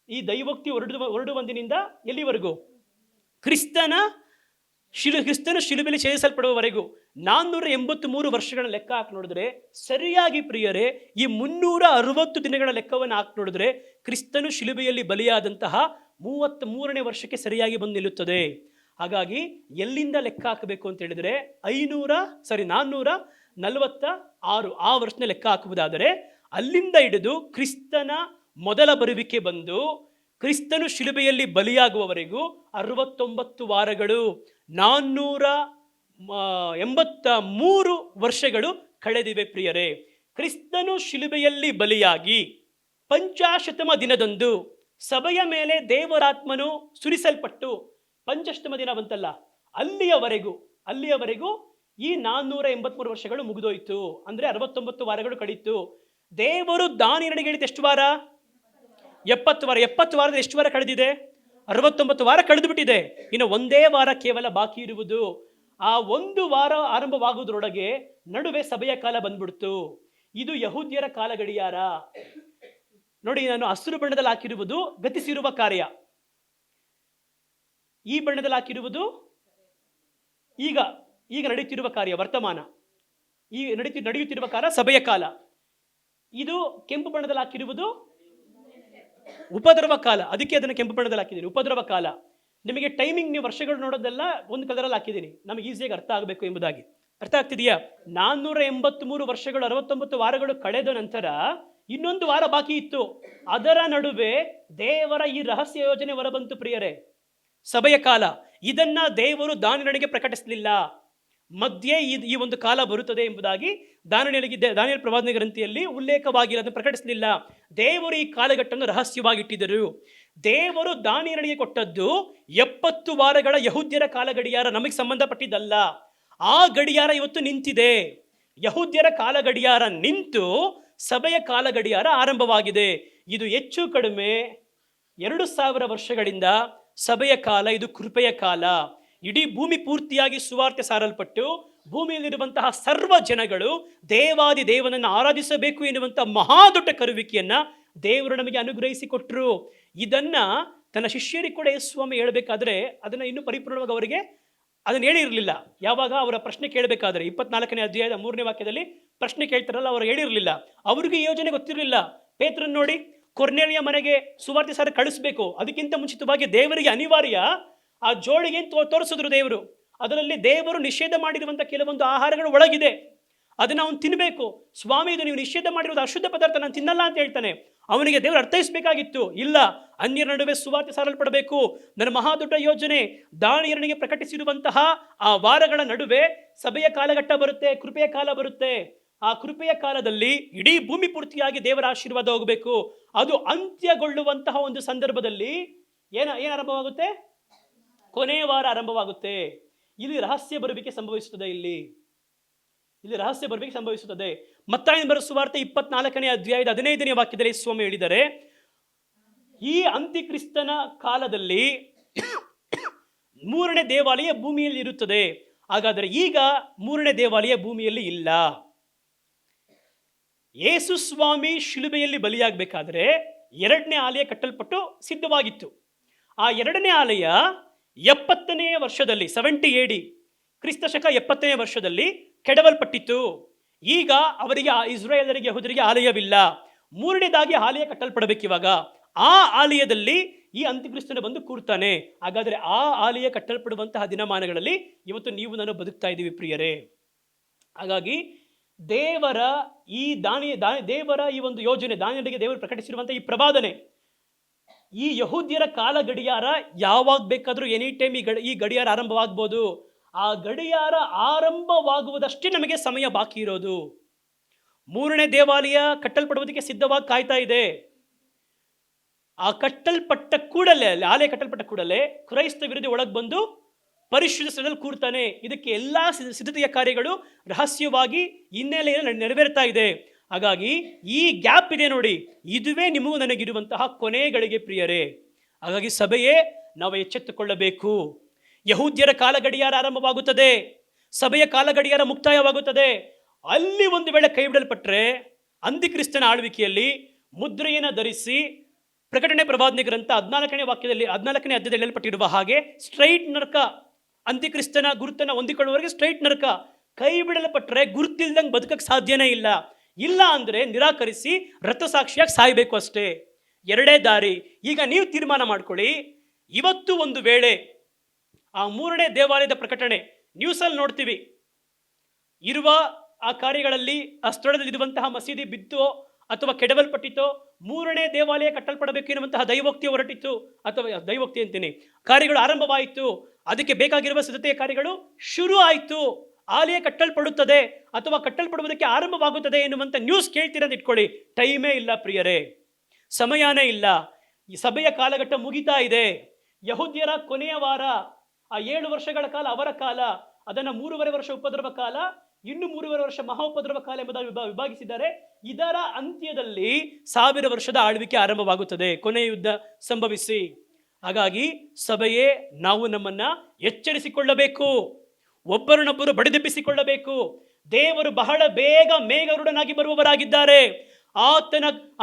ಈ ದೈವೋಕ್ತಿ ಹೊರಡುವಂದಿನಿಂದ ಎಲ್ಲಿವರೆಗೂ? ಕ್ರಿಸ್ತನು ಶಿಲುಬೆಯಲ್ಲಿ ಛೇದಿಸಲ್ಪಡುವವರೆಗೂ 483 ವರ್ಷಗಳ ಲೆಕ್ಕ ಹಾಕಿ ನೋಡಿದ್ರೆ ಸರಿಯಾಗಿ ಪ್ರಿಯರೇ, ಈ 360 ದಿನಗಳ ಲೆಕ್ಕವನ್ನು ಹಾಕಿ ನೋಡಿದ್ರೆ ಕ್ರಿಸ್ತನು ಶಿಲುಬೆಯಲ್ಲಿ ಬಲಿಯಾದಂತಹ 33ನೇ ವರ್ಷಕ್ಕೆ ಸರಿಯಾಗಿ ಬಂದು ನಿಲ್ಲುತ್ತದೆ. ಹಾಗಾಗಿ ಎಲ್ಲಿಂದ ಲೆಕ್ಕ ಹಾಕಬೇಕು ಅಂತ ಹೇಳಿದ್ರೆ 446 ಆ ವರ್ಷದ ಲೆಕ್ಕ ಹಾಕುವುದಾದರೆ, ಅಲ್ಲಿಂದ ಹಿಡಿದು ಕ್ರಿಸ್ತನ ಮೊದಲ ಬರುವಿಕೆ ಬಂದು ಕ್ರಿಸ್ತನು ಶಿಲುಬೆಯಲ್ಲಿ ಬಲಿಯಾಗುವವರೆಗೂ 69 ವಾರಗಳು, 483 ವರ್ಷಗಳು ಕಳೆದಿವೆ ಪ್ರಿಯರೇ. ಕ್ರಿಸ್ತನು ಶಿಲುಬೆಯಲ್ಲಿ ಬಲಿಯಾಗಿ ಪಂಚಾಶತಮ ದಿನದಂದು ಸಭೆಯ ಮೇಲೆ ದೇವರಾತ್ಮನು ಸುರಿಸಲ್ಪಟ್ಟು ಪಂಚಾಶತಮ ದಿನ ಬಂತಲ್ಲ, ಅಲ್ಲಿಯವರೆಗೂ ಈ 483 ವರ್ಷಗಳು ಮುಗಿದೋಯ್ತು. ಅಂದ್ರೆ 69 ವಾರಗಳು ಕಳೀತು. ದೇವರು ದಾನಿಯನಿಗೆ ಹೇಳಿದ ಎಷ್ಟು ವಾರ? 70 ವಾರ. 70 ವಾರದ ಎಷ್ಟು ವಾರ ಕಳೆದಿದೆ? 69 ವಾರ ಕಳೆದು ಬಿಟ್ಟಿದೆ. ಇನ್ನು ಒಂದೇ ವಾರ ಕೇವಲ ಬಾಕಿ ಇರುವುದು. ಆ ಒಂದು ವಾರ ಆರಂಭವಾಗುವುದರೊಳಗೆ ನಡುವೆ ಸಭೆಯ ಕಾಲ ಬಂದ್ಬಿಡ್ತು. ಇದು ಯಹೂದ್ಯರ ಕಾಲ ಗಡಿಯಾರ. ನೋಡಿ, ನಾನು ಹಸಿರು ಬಣ್ಣದಲ್ಲಿ ಹಾಕಿರುವುದು ಗತಿಸಿರುವ ಕಾರ್ಯ, ಈ ಬಣ್ಣದಲ್ಲಿ ಹಾಕಿರುವುದು ಈಗ ನಡೆಯುತ್ತಿರುವ ಕಾರ್ಯ, ವರ್ತಮಾನ. ಈ ನಡೆಯುತ್ತಿರುವ ಕಾಲ ಸಭೆಯ ಕಾಲ. ಇದು ಕೆಂಪು ಬಣ್ಣದಲ್ಲಿ ಹಾಕಿರುವುದು ಉಪದ್ರವ ಕಾಲ. ಅದಕ್ಕೆ ಅದನ್ನು ಕೆಂಪು ಬಣ್ಣದಲ್ಲಿ ಹಾಕಿದ್ದೀನಿ, ಉಪದ್ರವ ಕಾಲ. ನಿಮಗೆ ಟೈಮಿಂಗ್, ನೀವು ವರ್ಷಗಳು ನೋಡೋದೆಲ್ಲ ಒಂದು ಕಲರಲ್ಲಿ ಹಾಕಿದ್ದೀನಿ, ನಮಗೆ ಈಸಿಯಾಗಿ ಅರ್ಥ ಆಗಬೇಕು ಎಂಬುದಾಗಿ. ಅರ್ಥ ಆಗ್ತಿದೆಯಾ? 483 ವರ್ಷಗಳು, 69 ವಾರಗಳು ಕಳೆದ ನಂತರ ಇನ್ನೊಂದು ವಾರ ಬಾಕಿ ಇತ್ತು. ಅದರ ನಡುವೆ ದೇವರ ಈ ರಹಸ್ಯ ಯೋಜನೆ ಹೊರಬಂತು ಪ್ರಿಯರೇ, ಸಭೆಯ ಕಾಲ. ಇದನ್ನ ದೇವರು ದಾನಿಯನಿಗೆ ಪ್ರಕಟಿಸಲಿಲ್ಲ. ಮಧ್ಯೆ ಈ ಒಂದು ಕಾಲ ಬರುತ್ತದೆ ಎಂಬುದಾಗಿ ದಾನಿಯೇಲ ಪ್ರವಾದನೆ ಗ್ರಂಥಿಯಲ್ಲಿ ಉಲ್ಲೇಖವಾಗಿರೋದನ್ನು ಪ್ರಕಟಿಸಲಿಲ್ಲ. ದೇವರು ಈ ಕಾಲಘಟ್ಟವನ್ನು ರಹಸ್ಯವಾಗಿಟ್ಟಿದ್ದರು. ದೇವರು ದಾನಿಯೇಲನಿಗೆ ಕೊಟ್ಟದ್ದು 70 ವಾರಗಳ ಯಹೂದ್ಯರ ಕಾಲ ಗಡಿಯಾರ, ನಮಗೆ ಸಂಬಂಧಪಟ್ಟಿದ್ದಲ್ಲ. ಆ ಗಡಿಯಾರ ಇವತ್ತು ನಿಂತಿದೆ. ಯಹೂದ್ಯರ ಕಾಲ ಗಡಿಯಾರ ನಿಂತು ಸಭೆಯ ಕಾಲ ಗಡಿಯಾರ ಆರಂಭವಾಗಿದೆ. ಇದು ಹೆಚ್ಚು ಕಡಿಮೆ 2000 ವರ್ಷಗಳಿಂದ ಸಭೆಯ ಕಾಲ, ಇದು ಕೃಪೆಯ ಕಾಲ. ಇಡೀ ಭೂಮಿ ಪೂರ್ತಿಯಾಗಿ ಸುವಾರ್ತೆ ಸಾರಲ್ಪಟ್ಟು ಭೂಮಿಯಲ್ಲಿರುವಂತಹ ಸರ್ವ ಜನಗಳು ದೇವಾದಿ ದೇವನನ್ನು ಆರಾಧಿಸಬೇಕು ಎನ್ನುವಂತಹ ಮಹಾದೊಡ್ಡ ಕರುವಿಕೆಯನ್ನ ದೇವರು ನಮಗೆ ಅನುಗ್ರಹಿಸಿಕೊಟ್ರು. ಇದನ್ನ ತನ್ನ ಶಿಷ್ಯರಿಗೆ ಕೂಡ ಯೇಸುಸ್ವಾಮಿ ಹೇಳಬೇಕಾದ್ರೆ ಅದನ್ನ ಇನ್ನೂ ಪರಿಪೂರ್ಣವಾಗಿ ಅವರಿಗೆ ಅದನ್ನು ಹೇಳಿರಲಿಲ್ಲ. ಯಾವಾಗ ಅವರ ಪ್ರಶ್ನೆ ಕೇಳಬೇಕಾದ್ರೆ 24ನೇ ಅಧ್ಯಾಯದ 3ನೇ ವಾಕ್ಯದಲ್ಲಿ ಪ್ರಶ್ನೆ ಕೇಳ್ತಾರಲ್ಲ, ಅವರು ಹೇಳಿರಲಿಲ್ಲ. ಅವ್ರಿಗೆ ಈ ಯೋಜನೆ ಗೊತ್ತಿರಲಿಲ್ಲ. ಪೇತ್ರನ್ ನೋಡಿ, ಕೊರ್ನೇಲಿಯ ಮನೆಗೆ ಸುವಾರ್ತೆ ಸಾರ ಕಳಿಸ್ಬೇಕು, ಅದಕ್ಕಿಂತ ಮುಂಚಿತವಾಗಿ ದೇವರಿಗೆ ಅನಿವಾರ್ಯ ಆ ಜೋಳಿಗೆ ತೋರಿಸಿದ್ರು ದೇವರು. ಅದರಲ್ಲಿ ದೇವರು ನಿಷೇಧ ಮಾಡಿರುವಂಥ ಕೆಲವೊಂದು ಆಹಾರಗಳು ಒಳಗಿದೆ, ಅದನ್ನು ಅವನು ತಿನ್ನಬೇಕು. ಸ್ವಾಮಿ, ಇದು ನೀವು ನಿಷೇಧ ಮಾಡಿರುವುದು ಅಶುದ್ಧ ಪದಾರ್ಥ, ನಾನು ತಿನ್ನಲ್ಲ ಅಂತ ಹೇಳ್ತಾನೆ. ಅವನಿಗೆ ದೇವರು ಅರ್ಥೈಸಬೇಕಾಗಿತ್ತು, ಇಲ್ಲ, ಅನ್ಯರ ನಡುವೆ ಸುವಾರ್ತೆ ಸಾರಲ್ಪಡಬೇಕು. ನನ್ನ ಮಹಾದೊಡ್ಡ ಯೋಜನೆ ದಾನಿಯೇಲನಿಗೆ ಪ್ರಕಟಿಸಿರುವಂತಹ ಆ ವಾರಗಳ ನಡುವೆ ಸಭೆಯ ಕಾಲಘಟ್ಟ ಬರುತ್ತೆ, ಕೃಪೆಯ ಕಾಲ ಬರುತ್ತೆ. ಆ ಕೃಪೆಯ ಕಾಲದಲ್ಲಿ ಇಡೀ ಭೂಮಿ ಪೂರ್ತಿಯಾಗಿ ದೇವರ ಆಶೀರ್ವಾದ ಹೋಗಬೇಕು. ಅದು ಅಂತ್ಯಗೊಳ್ಳುವಂತಹ ಒಂದು ಸಂದರ್ಭದಲ್ಲಿ ಏನ್ ಆರಂಭವಾಗುತ್ತೆ? ಕೊನೆಯ ವಾರ ಆರಂಭವಾಗುತ್ತೆ. ಇಲ್ಲಿ ರಹಸ್ಯ ಬರುವಿಕೆ ಸಂಭವಿಸುತ್ತದೆ. ಇಲ್ಲಿ ರಹಸ್ಯ ಬರುವಿಕೆ ಸಂಭವಿಸುತ್ತದೆ. ಮತ್ತಾಯನ ಬರೆದ ಸುವಾರ್ತೆ 24ನೇ ಅಧ್ಯಾಯದ 15ನೇ ವಾಕ್ಯದಲ್ಲಿ ಸ್ವಾಮಿ ಹೇಳಿದ್ದಾರೆ, ಈ ಅಂತ್ಯಕ್ರಿಸ್ತನ ಕಾಲದಲ್ಲಿ 3ನೇ ದೇವಾಲಯ ಭೂಮಿಯಲ್ಲಿ ಇರುತ್ತದೆ. ಹಾಗಾದರೆ ಈಗ 3ನೇ ದೇವಾಲಯ ಭೂಮಿಯಲ್ಲಿ ಇಲ್ಲ. ಯೇಸು ಸ್ವಾಮಿ ಶಿಲುಬೆಯಲ್ಲಿ ಬಲಿಯಾಗಬೇಕಾದ್ರೆ 2ನೇ ಆಲಯ ಕಟ್ಟಲ್ಪಟ್ಟು ಸಿದ್ಧವಾಗಿತ್ತು. ಆ 2ನೇ ಆಲಯ 70ನೇ ವರ್ಷದಲ್ಲಿ 70 AD, ಕ್ರಿಸ್ತ ಶಕ 70ನೇ ವರ್ಷದಲ್ಲಿ ಕೆಡವಲ್ಪಟ್ಟಿತ್ತು. ಈಗ ಅವರಿಗೆ, ಇಸ್ರಾಯೇಲರಿಗೆ, ಯಹೂದರಿಗೆ ಆಲಯವಿಲ್ಲ. 3ನೇದಾಗಿ ಆಲಯ ಕಟ್ಟಲ್ಪಡಬೇಕಿವಾಗ. ಆ ಆಲಯದಲ್ಲಿ ಈ ಅಂತ್ಯಕ್ರಿಸ್ತನು ಬಂದು ಕೂರ್ತಾನೆ. ಹಾಗಾದರೆ ಆ ಆಲಯ ಕಟ್ಟಲ್ಪಡುವಂತಹ ದಿನಮಾನಗಳಲ್ಲಿ ಇವತ್ತು ನೀವು ನಾನು ಬದುಕ್ತಾ ಇದ್ದೀವಿ ಪ್ರಿಯರೇ. ಹಾಗಾಗಿ ದೇವರ ಈ ದೇವರ ಈ ಒಂದು ಯೋಜನೆ, ದಾನಿಯೇಲನಿಗೆ ದೇವರು ಪ್ರಕಟಿಸಿರುವಂತಹ ಈ ಪ್ರವಾದನೆ ಈ ಯಹೂದ್ಯರ ಕಾಲ ಗಡಿಯಾರ ಯಾವಾಗ ಬೇಕಾದರೂ ಎನಿ ಟೈಮ್ ಈ ಗಡಿಯಾರ ಆರಂಭವಾಗ್ಬೋದು. ಆ ಗಡಿಯಾರ ಆರಂಭವಾಗುವುದಷ್ಟೇ ನಮಗೆ ಸಮಯ ಬಾಕಿ ಇರೋದು. ಮೂರನೇ ದೇವಾಲಯ ಕಟ್ಟಲ್ಪಡುವುದಕ್ಕೆ ಸಿದ್ಧವಾಗಿ ಕಾಯ್ತಾ ಇದೆ. ಆ ಕಟ್ಟಲ್ಪಟ್ಟ ಕೂಡಲೇ, ಆಲಯ ಕಟ್ಟಲ್ಪಟ್ಟ ಕೂಡಲೇ ಕ್ರೈಸ್ತ ವಿರೋಧಿ ಒಳಗೆ ಬಂದು ಪರಿಶುದ್ಧ ಸ್ಥಳದಲ್ಲಿ ಕೂರ್ತಾನೆ. ಇದಕ್ಕೆ ಎಲ್ಲ ಸಿದ್ಧತೆಯ ಕಾರ್ಯಗಳು ರಹಸ್ಯವಾಗಿ ಹಿನ್ನೆಲೆಯಲ್ಲಿ ನೆರವೇರ್ತಾ ಇದೆ. ಹಾಗಾಗಿ ಈ ಗ್ಯಾಪ್ ಇದೆ ನೋಡಿ, ಇದುವೇ ನಿಮಗೂ ನನಗಿರುವಂತಹ ಕೊನೆಗಳಿಗೆ ಪ್ರಿಯರೇ. ಹಾಗಾಗಿ ಸಭೆಯೇ ನಾವು ಎಚ್ಚೆತ್ತುಕೊಳ್ಳಬೇಕು. ಯಹೂದ್ಯರ ಕಾಲ ಗಡಿಯಾರ ಆರಂಭವಾಗುತ್ತದೆ, ಸಭೆಯ ಕಾಲ ಗಡಿಯಾರ ಮುಕ್ತಾಯವಾಗುತ್ತದೆ. ಅಲ್ಲಿ ಒಂದು ವೇಳೆ ಕೈ ಬಿಡಲ್ಪಟ್ಟರೆ ಅಂತ್ಯಕ್ರಿಸ್ತನ ಆಳ್ವಿಕೆಯಲ್ಲಿ ಮುದ್ರೆಯನ್ನು ಧರಿಸಿ ಪ್ರಕಟಣೆ ಪ್ರವಾದನೆ ಗ್ರಂಥ 14ನೇ ಅಧ್ಯಾಯದಲ್ಲಿ ಹೇಳಲ್ಪಟ್ಟಿರುವ ಹಾಗೆ ಸ್ಟ್ರೈಟ್ ನರಕ, ಅಂತ್ಯಕ್ರಿಸ್ತನ ಗುರುತನ್ನು ಹೊಂದಿಕೊಳ್ಳುವವರೆಗೆ ಸ್ಟ್ರೈಟ್ ನರಕ. ಕೈ ಬಿಡಲ್ಪಟ್ಟರೆ ಗುರುತಿಲ್ದಂಗೆ ಬದುಕಕ್ಕೆ ಸಾಧ್ಯನೇ ಇಲ್ಲ. ಇಲ್ಲ ಅಂದರೆ ನಿರಾಕರಿಸಿ ರಕ್ತಸಾಕ್ಷಿಯಾಗಿ ಸಾಯಬೇಕು ಅಷ್ಟೇ. ಎರಡೇ ದಾರಿ. ಈಗ ನೀವು ತೀರ್ಮಾನ ಮಾಡ್ಕೊಳ್ಳಿ. ಇವತ್ತು ಒಂದು ವೇಳೆ ಆ ಮೂರನೇ ದೇವಾಲಯದ ಪ್ರಕಟಣೆ ನ್ಯೂಸಲ್ಲಿ ನೋಡ್ತೀವಿ, ಇರುವ ಆ ಕಾರ್ಯಗಳಲ್ಲಿ ಆ ಸ್ಥಳದಲ್ಲಿ ಇರುವಂತಹ ಮಸೀದಿ ಬಿತ್ತೋ ಅಥವಾ ಕೆಡವಲ್ಪಟ್ಟಿತೋ, ಮೂರನೇ ದೇವಾಲಯ ಕಟ್ಟಲ್ಪಡಬೇಕು ಎನ್ನುವಂತಹ ದೈವೋಕ್ತಿ ಹೊರಟಿತ್ತು, ಅಥವಾ ದೈವೋಕ್ತಿ ಅಂತೀನಿ, ಕಾರ್ಯಗಳು ಆರಂಭವಾಯಿತು. ಅದಕ್ಕೆ ಬೇಕಾಗಿರುವ ಸಿದ್ಧತೆಯ ಕಾರ್ಯಗಳು ಶುರು ಆಯಿತು. ಆಲಯ ಕಟ್ಟಲ್ಪಡುತ್ತದೆ ಅಥವಾ ಕಟ್ಟಲ್ಪಡುವುದಕ್ಕೆ ಆರಂಭವಾಗುತ್ತದೆ ಎನ್ನುವಂಥ ನ್ಯೂಸ್ ಕೇಳ್ತೀರಂತ ಇಟ್ಕೊಳ್ಳಿ. ಟೈಮೇ ಇಲ್ಲ ಪ್ರಿಯರೇ, ಸಮಯನೇ ಇಲ್ಲ. ಈ ಸಭೆಯ ಕಾಲಘಟ್ಟ ಮುಗಿತಾ ಇದೆ. ಯಹೂದ್ಯರ ಕೊನೆಯ ವಾರ, ಆ 7 ವರ್ಷಗಳ ಕಾಲ ಅವರ ಕಾಲ, ಅದನ್ನು 3.5 ವರ್ಷ ಉಪದ್ರವ ಕಾಲ, ಇನ್ನು 3.5 ವರ್ಷ ಮಹಾ ಉಪದ್ರವ ಕಾಲ ಎಂಬುದಾಗಿ ವಿಭಾಗಿಸಿದ್ದಾರೆ. ಇದರ ಅಂತ್ಯದಲ್ಲಿ 1000 ವರ್ಷದ ಆಳ್ವಿಕೆ ಆರಂಭವಾಗುತ್ತದೆ, ಕೊನೆ ಯುದ್ಧ ಸಂಭವಿಸಿ. ಹಾಗಾಗಿ ಸಭೆಯೇ ನಾವು ನಮ್ಮನ್ನ ಎಚ್ಚರಿಸಿಕೊಳ್ಳಬೇಕು, ಒಬ್ಬರನ್ನೊಬ್ಬರು ಬಡಿದೆಬ್ಬಿಸಿಕೊಳ್ಳಬೇಕು. ದೇವರು ಬಹಳ ಬೇಗ ಮೇಘರುಡನಾಗಿ ಬರುವವರಾಗಿದ್ದಾರೆ.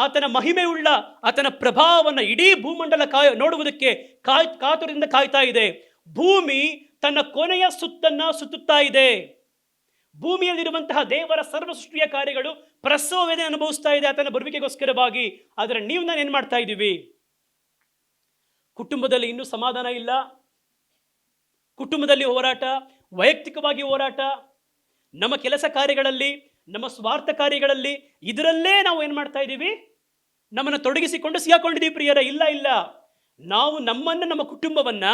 ಆತನ ಮಹಿಮೆ ಉಳ್ಳ ಆತನ ಪ್ರಭಾವವನ್ನು ಇಡೀ ಭೂಮಂಡಲ ನೋಡುವುದಕ್ಕೆ ಕಾತುರದಿಂದ ಕಾಯ್ತಾ ಇದೆ. ಭೂಮಿ ತನ್ನ ಕೊನೆಯ ಸುತ್ತನ್ನ ಸುತ್ತುತ್ತಾ ಇದೆ. ಭೂಮಿಯಲ್ಲಿರುವಂತಹ ದೇವರ ಸರ್ವ ಸೃಷ್ಟಿಯ ಕಾರ್ಯಗಳು ಪ್ರಸವ ವೇದನೆ ಅನುಭವಿಸ್ತಾ ಇದೆ ಆತನ ಬರುವಿಕೆಗೋಸ್ಕರವಾಗಿ. ಆದರೆ ನೀವು ನಾನು ಏನ್ ಮಾಡ್ತಾ ಇದ್ದೀವಿ? ಕುಟುಂಬದಲ್ಲಿ ಇನ್ನೂ ಸಮಾಧಾನ ಇಲ್ಲ, ಕುಟುಂಬದಲ್ಲಿ ಹೋರಾಟ, ವೈಯಕ್ತಿಕವಾಗಿ ಹೋರಾಟ, ನಮ್ಮ ಕೆಲಸ ಕಾರ್ಯಗಳಲ್ಲಿ, ನಮ್ಮ ಸ್ವಾರ್ಥ ಕಾರ್ಯಗಳಲ್ಲಿ, ಇದರಲ್ಲೇ ನಾವು ಏನು ಮಾಡ್ತಾ ಇದ್ದೀವಿ? ನಮ್ಮನ್ನು ತೊಡಗಿಸಿಕೊಂಡು ಸಿಗಾಕೊಂಡಿದ್ದೀವಿ ಪ್ರಿಯರೇ. ಇಲ್ಲ, ನಾವು ನಮ್ಮನ್ನು, ನಮ್ಮ ಕುಟುಂಬವನ್ನ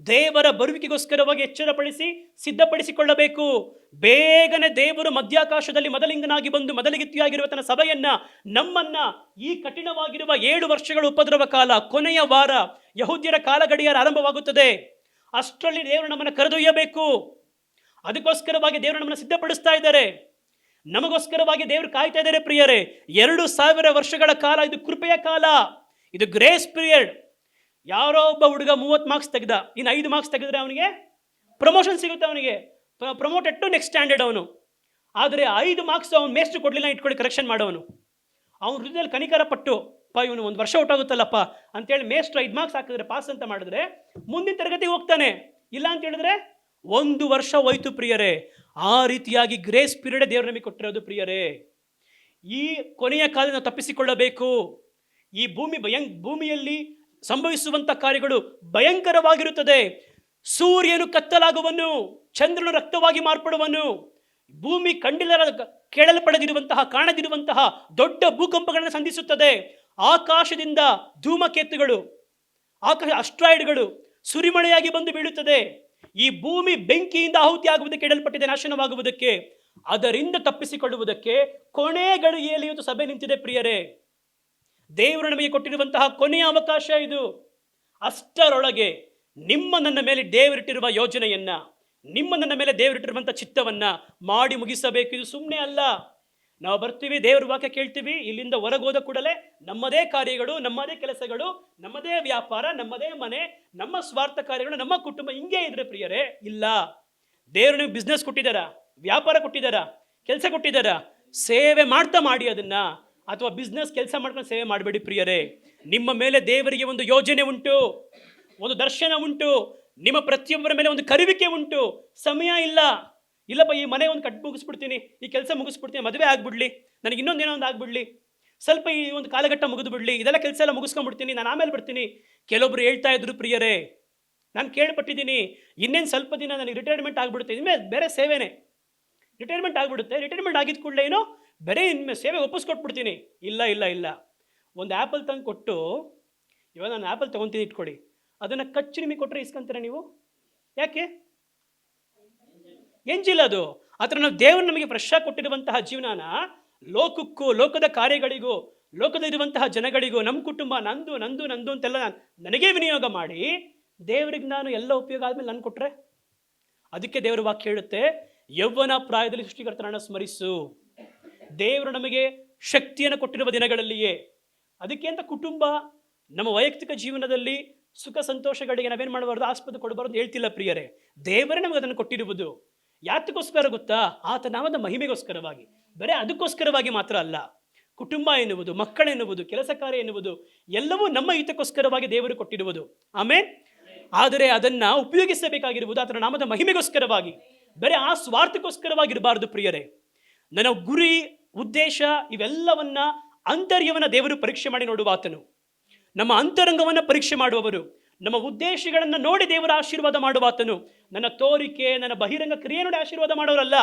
ದೇವರ ಬರುವಿಕೆಗೋಸ್ಕರವಾಗಿ ಎಚ್ಚರಪಡಿಸಿ ಸಿದ್ಧಪಡಿಸಿಕೊಳ್ಳಬೇಕು. ಬೇಗನೆ ದೇವರು ಮಧ್ಯಾಕಾಶದಲ್ಲಿ ಮೊದಲಿಂಗನಾಗಿ ಬಂದು ಮೊದಲಿಗಿತ್ತಿಯಾಗಿರುವ ತನ್ನ ಸಭೆಯನ್ನ, ನಮ್ಮನ್ನ ಈ ಕಠಿಣವಾಗಿರುವ 7 ವರ್ಷಗಳ ಉಪದ್ರವ ಕಾಲ, ಕೊನೆಯ ವಾರ, ಯಹೂದ್ಯರ ಕಾಲ ಗಡಿಯಾರ ಆರಂಭವಾಗುತ್ತದೆ. ಅಷ್ಟರಲ್ಲಿ ದೇವರು ನಮ್ಮನ್ನು ಕರೆದೊಯ್ಯಬೇಕು. ಅದಕ್ಕೋಸ್ಕರವಾಗಿ ದೇವರು ನಮ್ಮನ್ನು ಸಿದ್ಧಪಡಿಸ್ತಾ ಇದ್ದಾರೆ. ನಮಗೋಸ್ಕರವಾಗಿ ದೇವರು ಕಾಯ್ತಾ ಇದ್ದಾರೆ ಪ್ರಿಯರೇ. 2000 ವರ್ಷಗಳ ಕಾಲ ಇದು ಕೃಪೆಯ ಕಾಲ, ಇದು ಗ್ರೇಸ್ ಪೀರಿಯಡ್. ಯಾರೋ ಒಬ್ಬ ಹುಡುಗ 30 ಮಾರ್ಕ್ಸ್ ತೆಗೆದ, ಇನ್ನು 5 ಮಾರ್ಕ್ಸ್ ತೆಗೆದ್ರೆ ಅವನಿಗೆ ಪ್ರಮೋಷನ್ ಸಿಗುತ್ತೆ, ಅವನಿಗೆ ಪ್ರಮೋಟೆಡ್ ಟು ನೆಕ್ಸ್ಟ್ ಸ್ಟ್ಯಾಂಡರ್ಡ್ ಅವನು. ಆದರೆ 5 ಮಾರ್ಕ್ಸ್ ಅವನು ಮೇಸ್ಟ್ರು ಕೊಡಲಿಲ್ಲ ಇಟ್ಕೊಳ್ಳಿ, ಕರೆಕ್ಷನ್ ಮಾಡೋನು. ಅವನ ಹೃದಯದಲ್ಲಿ ಕನಿಕರ ಪಟ್ಟು, ಇವನು 1 ವರ್ಷ ಹೊಟ್ಟಾಗುತ್ತಲ್ಲಪ್ಪ ಅಂತೇಳಿ ಮೇಸ್ಟ್ರು 5 ಮಾರ್ಕ್ಸ್ ಹಾಕಿದ್ರೆ ಪಾಸ್ ಅಂತ ಮಾಡಿದ್ರೆ ಮುಂದಿನ ತರಗತಿಗೆ ಹೋಗ್ತಾನೆ. ಇಲ್ಲ ಅಂತ ಹೇಳಿದ್ರೆ 1 ವರ್ಷ ಹೋಯ್ತು ಪ್ರಿಯರೇ. ಆ ರೀತಿಯಾಗಿ ಗ್ರೇಸ್ ಪೀರಿಯಡ್ ದೇವರು ನಮಗೆ ಕೊಟ್ಟಿರೋದು ಪ್ರಿಯರೇ. ಈ ಕೊನೆಯ ಕಾಲದಿಂದ ತಪ್ಪಿಸಿಕೊಳ್ಳಬೇಕು. ಈ ಭೂಮಿಯಲ್ಲಿ ಸಂಭವಿಸುವಂಥ ಕಾರ್ಯಗಳು ಭಯಂಕರವಾಗಿರುತ್ತದೆ. ಸೂರ್ಯನು ಕತ್ತಲಾಗುವನು, ಚಂದ್ರನು ರಕ್ತವಾಗಿ ಮಾರ್ಪಡುವನು. ಭೂಮಿ ಕೇಳಲ್ಪಡದಿರುವಂತಹ, ಕಾಣದಿರುವಂತಹ ದೊಡ್ಡ ಭೂಕಂಪಗಳನ್ನು ಸಂಧಿಸುತ್ತದೆ. ಆಕಾಶದಿಂದ ಧೂಮಕೇತುಗಳು, ಅಸ್ಟ್ರಾಯ್ಡ್ಗಳು ಸುರಿಮಳೆಯಾಗಿ ಬಂದು ಬೀಳುತ್ತದೆ. ಈ ಭೂಮಿ ಬೆಂಕಿಯಿಂದ ಆಹುತಿ ಆಗುವುದಕ್ಕೆ ಇಡಲ್ಪಟ್ಟಿದೆ, ನಾಶನವಾಗುವುದಕ್ಕೆ. ಅದರಿಂದ ತಪ್ಪಿಸಿಕೊಳ್ಳುವುದಕ್ಕೆ ಕೊನೆ ಗಳಿಗೆಯಲ್ಲಿ ಇವತ್ತು ಸಭೆ ನಿಂತಿದೆ ಪ್ರಿಯರೇ. ದೇವರು ನಮಗೆ ಕೊಟ್ಟಿರುವಂತಹ ಕೊನೆಯ ಅವಕಾಶ ಇದು. ಅಷ್ಟರೊಳಗೆ ನಿಮ್ಮ ನನ್ನ ಮೇಲೆ ದೇವರಿಟ್ಟಿರುವ ಯೋಜನೆಯನ್ನ, ನಿಮ್ಮ ನನ್ನ ಮೇಲೆ ದೇವರಿಟ್ಟಿರುವಂತಹ ಚಿತ್ತವನ್ನ ಮಾಡಿ ಮುಗಿಸಬೇಕು. ಇದು ಸುಮ್ಮನೆ ಅಲ್ಲ. ನಾವು ಬರ್ತೀವಿ, ದೇವರ ವಾಕ್ಯ ಕೇಳ್ತೀವಿ, ಇಲ್ಲಿಂದ ಹೊರಗೋದ ಕೂಡಲೇ ನಮ್ಮದೇ ಕಾರ್ಯಗಳು, ನಮ್ಮದೇ ಕೆಲಸಗಳು, ನಮ್ಮದೇ ವ್ಯಾಪಾರ, ನಮ್ಮದೇ ಮನೆ, ನಮ್ಮ ಸ್ವಾರ್ಥ ಕಾರ್ಯಗಳು, ನಮ್ಮ ಕುಟುಂಬ ಹಿಂಗೆ ಇದ್ರೆ ಪ್ರಿಯರೇ, ಇಲ್ಲ. ದೇವರು ನೀವು ಬಿಸ್ನೆಸ್ ಕೊಟ್ಟಿದ್ದಾರಾ, ವ್ಯಾಪಾರ ಕೊಟ್ಟಿದ್ದಾರಾ, ಕೆಲಸ ಕೊಟ್ಟಿದ್ದಾರಾ? ಸೇವೆ ಮಾಡ್ತಾ ಮಾಡಿ ಅದನ್ನ. ಅಥವಾ ಬಿಸ್ನೆಸ್ ಕೆಲಸ ಮಾಡ್ಕೊಂಡು ಸೇವೆ ಮಾಡಬೇಡಿ ಪ್ರಿಯರೇ. ನಿಮ್ಮ ಮೇಲೆ ದೇವರಿಗೆ ಒಂದು ಯೋಜನೆ ಉಂಟು, ಒಂದು ದರ್ಶನ ಉಂಟು, ನಿಮ್ಮ ಪ್ರತಿಯೊಬ್ಬರ ಮೇಲೆ ಒಂದು ಕರುವಿಕೆ ಉಂಟು. ಸಮಯ ಇಲ್ಲಪ್ಪ, ಈ ಮನೆ ಒಂದು ಕಟ್ ಮುಗಿಸ್ಬಿಡ್ತೀನಿ, ಈ ಕೆಲಸ ಮುಗಿಸ್ಬಿಡ್ತೀನಿ, ಮದುವೆ ಆಗ್ಬಿಡ್ಲಿ, ನನಗೆ ಇನ್ನೊಂದೇನೋ ಒಂದು ಆಗ್ಬಿಡ್ಲಿ, ಸ್ವಲ್ಪ ಈ ಒಂದು ಕಾಲಘಟ್ಟ ಮುಗಿದು ಬಿಡ್ಲಿ, ಇದೆಲ್ಲ ಕೆಲಸ ಎಲ್ಲ ಮುಗಿಸ್ಕೊಂಡ್ಬಿಡ್ತೀನಿ, ನಾನು ಆಮೇಲೆ ಬರ್ತೀನಿ. ಕೆಲವೊಬ್ರು ಹೇಳ್ತಾ ಇದ್ರು ಪ್ರಿಯರೇ, ನಾನು ಕೇಳ್ಪಟ್ಟಿದ್ದೀನಿ, ಇನ್ನೇನು ಸ್ವಲ್ಪ ದಿನ ನನಗೆ ರಿಟೈರ್ಮೆಂಟ್ ಆಗಿಬಿಡುತ್ತೆ, ಇನ್ಮೇಲೆ ಬೇರೆ ಸೇವೆನೇ, ರಿಟೈರ್ಮೆಂಟ್ ಆಗಿಬಿಡುತ್ತೆ, ರಿಟೈರ್ಮೆಂಟ್ ಆಗಿದ್ದ ಕೂಡಲೇ ಏನೋ ಬೇರೆ ಇನ್ಮೇಲೆ ಸೇವೆ ಒಪ್ಪಿಸ್ಕೊಟ್ಬಿಡ್ತೀನಿ. ಇಲ್ಲ, ಒಂದು ಆ್ಯಪಲ್ ತಂದು ಕೊಟ್ಟು ಇವಾಗ ನಾನು ಆ್ಯಪಲ್ ತೊಗೊತೀನಿ ಇಟ್ಕೊಳ್ಳಿ, ಅದನ್ನು ಕಚ್ಚಿ ನಿಮಗೆ ಕೊಟ್ಟರೆ ಇಸ್ಕೊಂತೀರ ನೀವು? ಯಾಕೆ? ಎಂಜಿಲ್ ಅದು. ಆ ಥರ ನಾವು ದೇವರು ನಮಗೆ ಫ್ರೆಶ್ ಆಗಿ ಕೊಟ್ಟಿರುವಂತಹ ಜೀವನಾನ ಲೋಕಕ್ಕೂ, ಲೋಕದ ಕಾರ್ಯಗಳಿಗೂ, ಲೋಕದಲ್ಲಿರುವಂತಹ ಜನಗಳಿಗೂ, ನಮ್ಮ ಕುಟುಂಬ ನಂದು ನಂದು ನಂದು ಅಂತೆಲ್ಲ ನನಗೇ ವಿನಿಯೋಗ ಮಾಡಿ ದೇವರಿಗೆ ನಾನು ಎಲ್ಲ ಉಪಯೋಗ ಆದಮೇಲೆ ನಾನು ಕೊಟ್ಟರೆ, ಅದಕ್ಕೆ ದೇವರ ವಾಕ್ಯ ಹೇಳುತ್ತೆ, ಯೌವನ ಪ್ರಾಯದಲ್ಲಿ ಸೃಷ್ಟಿಕರ್ತನನ್ನು ಸ್ಮರಿಸು. ದೇವರು ನಮಗೆ ಶಕ್ತಿಯನ್ನು ಕೊಟ್ಟಿರುವ ದಿನಗಳಲ್ಲಿಯೇ. ಅದಕ್ಕೆ ಅಂತ ಕುಟುಂಬ, ನಮ್ಮ ವೈಯಕ್ತಿಕ ಜೀವನದಲ್ಲಿ ಸುಖ ಸಂತೋಷಗಳಿಗೆ ನಾವೇನು ಮಾಡಬಾರ್ದು, ಆಸ್ಪದ ಕೊಡಬಾರ್ದು ಹೇಳ್ತಿಲ್ಲ ಪ್ರಿಯರೇ. ದೇವರೇ ನಮಗೆ ಅದನ್ನು ಕೊಟ್ಟಿರುವುದು. ಯಾತಕ್ಕೋಸ್ಕರ ಗೊತ್ತಾ? ಆತ ನಾಮದ ಮಹಿಮೆಗೋಸ್ಕರವಾಗಿ, ಬರೀ ಅದಕ್ಕೋಸ್ಕರವಾಗಿ ಮಾತ್ರ ಅಲ್ಲ. ಕುಟುಂಬ ಎನ್ನುವುದು, ಮಕ್ಕಳೆನ್ನುವುದು, ಕೆಲಸ ಕಾರ್ಯ ಎನ್ನುವುದು ಎಲ್ಲವೂ ನಮ್ಮ ಹಿತಕ್ಕೋಸ್ಕರವಾಗಿ ದೇವರು ಕೊಟ್ಟಿರುವುದು. ಆಮೇಲೆ ಆದರೆ ಅದನ್ನು ಉಪಯೋಗಿಸಬೇಕಾಗಿರುವುದು ಆತನ ನಾಮದ ಮಹಿಮೆಗೋಸ್ಕರವಾಗಿ, ಬರೀ ಆ ಸ್ವಾರ್ಥಕ್ಕೋಸ್ಕರವಾಗಿರಬಾರ್ದು ಪ್ರಿಯರೇ. ನನ್ನ ಗುರಿ, ಉದ್ದೇಶ ಇವೆಲ್ಲವನ್ನ ಅಂತರ್ಯವನ್ನ ದೇವರು ಪರೀಕ್ಷೆ ಮಾಡಿ ನೋಡುವ ಆತನು. ನಮ್ಮ ಅಂತರಂಗವನ್ನು ಪರೀಕ್ಷೆ ಮಾಡುವವರು, ನಮ್ಮ ಉದ್ದೇಶಗಳನ್ನು ನೋಡಿ ದೇವರ ಆಶೀರ್ವಾದ ಮಾಡುವ ಆತನು. ನನ್ನ ತೋರಿಕೆ, ನನ್ನ ಬಹಿರಂಗ ಕ್ರಿಯೆ ನೋಡಿ ಆಶೀರ್ವಾದ ಮಾಡೋರಲ್ಲ.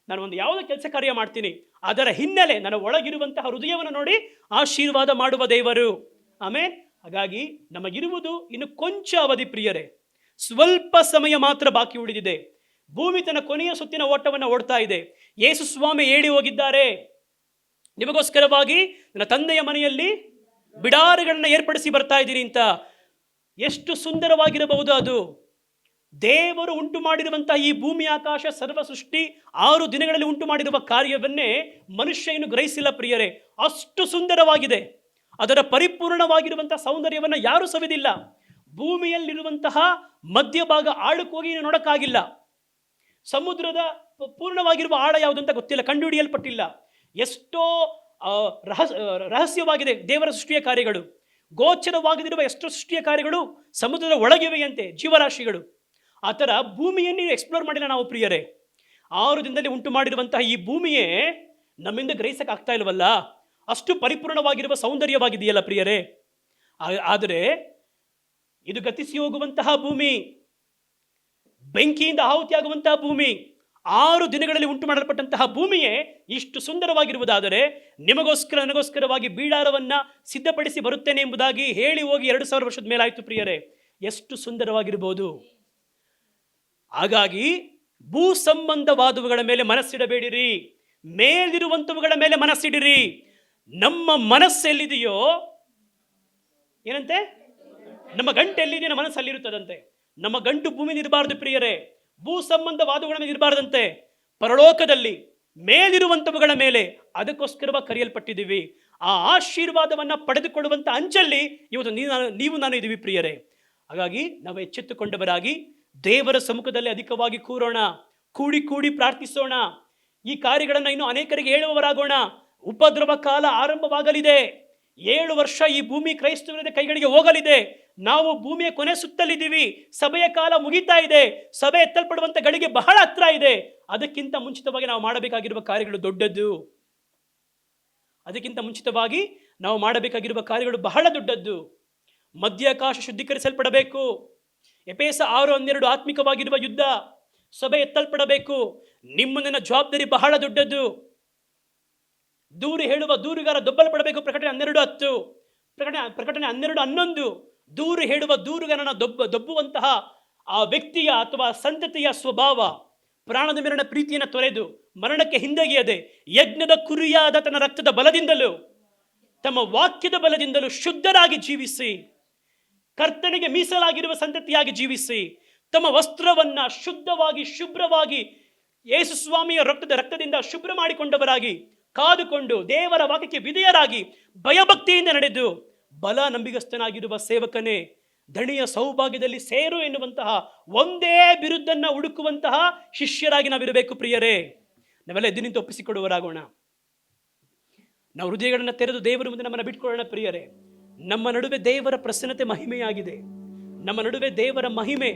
ನಾನು ಒಂದು ಯಾವುದೋ ಕೆಲಸ ಕಾರ್ಯ ಮಾಡ್ತೀನಿ, ಅದರ ಹಿನ್ನೆಲೆ ನನ್ನ ಒಳಗಿರುವಂತಹ ಹೃದಯವನ್ನು ನೋಡಿ ಆಶೀರ್ವಾದ ಮಾಡುವ ದೇವರು. ಆಮೇಲೆ ಹಾಗಾಗಿ ನಮಗಿರುವುದು ಇನ್ನು ಕೊಂಚ ಅವಧಿ ಪ್ರಿಯರೇ, ಸ್ವಲ್ಪ ಸಮಯ ಮಾತ್ರ ಬಾಕಿ ಉಳಿದಿದೆ. ಭೂಮಿ ತನ್ನ ಕೊನೆಯ ಸುತ್ತಿನ ಓಟವನ್ನು ಓಡ್ತಾ ಇದೆ. ಯೇಸು ಸ್ವಾಮಿ ಹೇಳಿ ಹೋಗಿದ್ದಾರೆ, ನಿಮಗೋಸ್ಕರವಾಗಿ ನನ್ನ ತಂದೆಯ ಮನೆಯಲ್ಲಿ ಬಿಡಾರಗಳನ್ನು ಏರ್ಪಡಿಸಿ ಬರ್ತಾ ಇದ್ದೀನಿ ಅಂತ. ಎಷ್ಟು ಸುಂದರವಾಗಿರಬಹುದು ಅದು. ದೇವರು ಉಂಟು ಮಾಡಿರುವಂತಹ ಈ ಭೂಮಿ ಆಕಾಶ ಸರ್ವ ಸೃಷ್ಟಿ 6 ದಿನಗಳಲ್ಲಿ ಉಂಟು ಮಾಡಿರುವ ಕಾರ್ಯವನ್ನೇ ಮನುಷ್ಯ ಇನ್ನು ಗ್ರಹಿಸಿಲ್ಲ ಪ್ರಿಯರೇ. ಅಷ್ಟು ಸುಂದರವಾಗಿದೆ. ಅದರ ಪರಿಪೂರ್ಣವಾಗಿರುವಂತಹ ಸೌಂದರ್ಯವನ್ನು ಯಾರೂ ಸವಿದಿಲ್ಲ. ಭೂಮಿಯಲ್ಲಿರುವಂತಹ ಮಧ್ಯಭಾಗ ಆಳಕ್ಕೆ ಹೋಗಿ ನೋಡಕ್ಕಾಗಿಲ್ಲ. ಸಮುದ್ರದ ಪೂರ್ಣವಾಗಿರುವ ಆಳ ಯಾವುದು ಅಂತ ಗೊತ್ತಿಲ್ಲ, ಕಂಡುಹಿಡಿಯಲ್ಪಟ್ಟಿಲ್ಲ. ಎಷ್ಟೋ ರಹಸ್ಯವಾಗಿದೆ ದೇವರ ಸೃಷ್ಟಿಯ ಕಾರ್ಯಗಳು. ಗೋಚರವಾಗದಿರುವ ಎಷ್ಟೋ ಸೃಷ್ಟಿಯ ಕಾರ್ಯಗಳು ಸಮುದ್ರದ ಒಳಗಿವೆಯಂತೆ, ಜೀವರಾಶಿಗಳು. ಆ ಥರ ಭೂಮಿಯನ್ನು ಎಕ್ಸ್ಪ್ಲೋರ್ ಮಾಡಿಲ್ಲ ನಾವು ಪ್ರಿಯರೇ. 6 ದಿನದಲ್ಲಿ ಉಂಟು ಮಾಡಿರುವಂತಹ ಈ ಭೂಮಿಯೇ ನಮ್ಮಿಂದ ಗ್ರಹಿಸಕ್ಕಾಗ್ತಾ ಇಲ್ವಲ್ಲ, ಅಷ್ಟು ಪರಿಪೂರ್ಣವಾಗಿರುವ ಸೌಂದರ್ಯವಾಗಿದೆಯಲ್ಲ ಪ್ರಿಯರೇ. ಆದರೆ ಇದು ಗತಿಸಿ ಹೋಗುವಂತಹ ಭೂಮಿ, ಬೆಂಕಿಯಿಂದ ಆಹುತಿಯಾಗುವಂತಹ ಭೂಮಿ, 6 ದಿನಗಳಲ್ಲಿ ಉಂಟು ಮಾಡಲ್ಪಟ್ಟಂತಹ ಭೂಮಿಯೇ ಇಷ್ಟು ಸುಂದರವಾಗಿರುವುದಾದರೆ, ನಿಮಗೋಸ್ಕರ ನನಗೋಸ್ಕರವಾಗಿ ಬೀಡಾರವನ್ನ ಸಿದ್ಧಪಡಿಸಿ ಬರುತ್ತೇನೆ ಎಂಬುದಾಗಿ ಹೇಳಿ ಹೋಗಿ 2000 ವರ್ಷದ ಮೇಲಾಯಿತು ಪ್ರಿಯರೇ. ಎಷ್ಟು ಸುಂದರವಾಗಿರಬಹುದು. ಹಾಗಾಗಿ ಭೂ ಸಂಬಂಧವಾದವುಗಳ ಮೇಲೆ ಮನಸ್ಸಿಡಬೇಡಿರಿ, ಮೇಲಿರುವಂಥವುಗಳ ಮೇಲೆ ಮನಸ್ಸಿಡಿರಿ. ನಮ್ಮ ಮನಸ್ಸೆಲ್ಲಿದೆಯೋ ಏನಂತೆ, ನಮ್ಮ ಗಂಟು ಎಲ್ಲಿದೆಯೋ ನಮ್ಮ ಮನಸ್ಸು ಅಲ್ಲಿರುತ್ತದಂತೆ. ನಮ್ಮ ಗಂಟು ಭೂಮಿ ಇರಬಾರ್ದು ಪ್ರಿಯರೇ, ಭೂ ಸಂಬಂಧವಾದವುಗಳ ಮೇಲೆ ಇರಬಾರ್ದಂತೆ, ಪರಲೋಕದಲ್ಲಿ ಮೇಲಿರುವಂಥವುಗಳ ಮೇಲೆ. ಅದಕ್ಕೋಸ್ಕರವಾಗಿ ಕರೆಯಲ್ಪಟ್ಟಿದ್ದೀವಿ. ಆ ಆಶೀರ್ವಾದವನ್ನು ಪಡೆದುಕೊಳ್ಳುವಂಥ ಅಂಚಲ್ಲಿ ಇವತ್ತು ನೀವು ನಾನು ಇದ್ದೀವಿ ಪ್ರಿಯರೇ. ಹಾಗಾಗಿ ನಾವು ಎಚ್ಚೆತ್ತುಕೊಂಡವರಾಗಿ ದೇವರ ಸಮ್ಮುಖದಲ್ಲಿ ಅಧಿಕವಾಗಿ ಕೂರೋಣ, ಕೂಡಿ ಕೂಡಿ ಪ್ರಾರ್ಥಿಸೋಣ. ಈ ಕಾರ್ಯಗಳನ್ನು ಇನ್ನು ಅನೇಕರಿಗೆ ಹೇಳುವವರಾಗೋಣ. ಉಪದ್ರವ ಕಾಲ ಆರಂಭವಾಗಲಿದೆ. 7 ವರ್ಷ ಈ ಭೂಮಿ ಕ್ರೈಸ್ತವರ ಕೈಗಳಿಗೆ ಹೋಗಲಿದೆ. ನಾವು ಭೂಮಿಯ ಕೊನೆ ಸುತ್ತಲಿದ್ದೀವಿ. ಸಭೆಯ ಕಾಲ ಮುಗಿತಾ ಇದೆ. ಸಭೆ ಎತ್ತಲ್ಪಡುವಂಥ ಗಳಿಗೆ ಬಹಳ ಹತ್ರ ಇದೆ. ಅದಕ್ಕಿಂತ ಮುಂಚಿತವಾಗಿ ನಾವು ಮಾಡಬೇಕಾಗಿರುವ ಕಾರ್ಯಗಳು ದೊಡ್ಡದ್ದು. ಅದಕ್ಕಿಂತ ಮುಂಚಿತವಾಗಿ ನಾವು ಮಾಡಬೇಕಾಗಿರುವ ಕಾರ್ಯಗಳು ಬಹಳ ದೊಡ್ಡದ್ದು. ಮಧ್ಯಾಕಾಶ ಶುದ್ಧೀಕರಿಸಲ್ಪಡಬೇಕು. ಎಫೆಸ 6:12 ಆತ್ಮಿಕವಾಗಿರುವ ಯುದ್ಧ. ಸಭೆ ಎತ್ತಲ್ಪಡಬೇಕು. ನಿಮ್ಮ ಜವಾಬ್ದಾರಿ ಬಹಳ ದೊಡ್ಡದ್ದು. ದೂರು ಹೇಳುವ ದೂರುಗಾರ ದೊಬ್ಬಲ್ಪಡಬೇಕು. ಪ್ರಕಟಣೆ 12:10, ಪ್ರಕಟಣೆ 12:11. ದೂರು ಹೇಳುವ ದೂರುಗಾರನ ದೊಬ್ಬುವಂತಹ ಆ ವ್ಯಕ್ತಿಯ ಅಥವಾ ಸಂತತಿಯ ಸ್ವಭಾವ ಪ್ರಾಣದ ಮೇಲಿನ ಪ್ರೀತಿಯನ್ನು ತೊರೆದು ಮರಣಕ್ಕೆ ಹಿಂದೆಗೆಯದೆ ಯಜ್ಞದ ಕುರಿಯಾದ ತನ್ನ ರಕ್ತದ ಬಲದಿಂದಲೂ ತಮ್ಮ ವಾಕ್ಯದ ಬಲದಿಂದಲೂ ಶುದ್ಧರಾಗಿ ಜೀವಿಸಿ, ಕರ್ತನಿಗೆ ಮೀಸಲಾಗಿರುವ ಸಂತತಿಯಾಗಿ ಜೀವಿಸಿ, ತಮ್ಮ ವಸ್ತ್ರವನ್ನ ಶುದ್ಧವಾಗಿ ಶುಭ್ರವಾಗಿ ಯೇಸು ಸ್ವಾಮಿಯ ರಕ್ತದಿಂದ ಶುಭ್ರ ಮಾಡಿಕೊಂಡವರಾಗಿ ಕಾದುಕೊಂಡು ದೇವರ ವಾಕ್ಯಕ್ಕೆ ವಿಧೇಯರಾಗಿ ಭಯಭಕ್ತಿಯಿಂದ ನಡೆದು ಬಲ ನಂಬಿಗಸ್ತನಾಗಿರುವ ಸೇವಕನೇ ದಣಿಯ ಸೌಭಾಗ್ಯದಲ್ಲಿ ಸೇರು ಎನ್ನುವಂತಹ ಒಂದೇ ಬಿರುದನ್ನ ಹುಡುಕುವಂತಹ ಶಿಷ್ಯರಾಗಿ ನಾವಿರಬೇಕು ಪ್ರಿಯರೇ. ನಾವೆಲ್ಲ ಎದ್ದು ನಿಂತು ಒಪ್ಪಿಸಿಕೊಡುವರಾಗೋಣ. ನಾವು ಹೃದಯಗಳನ್ನು ತೆರೆದು ದೇವರ ಮುಂದೆ ನಮ್ಮನ್ನು ಬಿಟ್ಕೊಳ್ಳೋಣ ಪ್ರಿಯರೇ. ನಮ್ಮ ನಡುವೆ ದೇವರ ಪ್ರಸನ್ನತೆ ಮಹಿಮೆಯಾಗಿದೆ. ನಮ್ಮ ನಡುವೆ ದೇವರ ಮಹಿಮೆ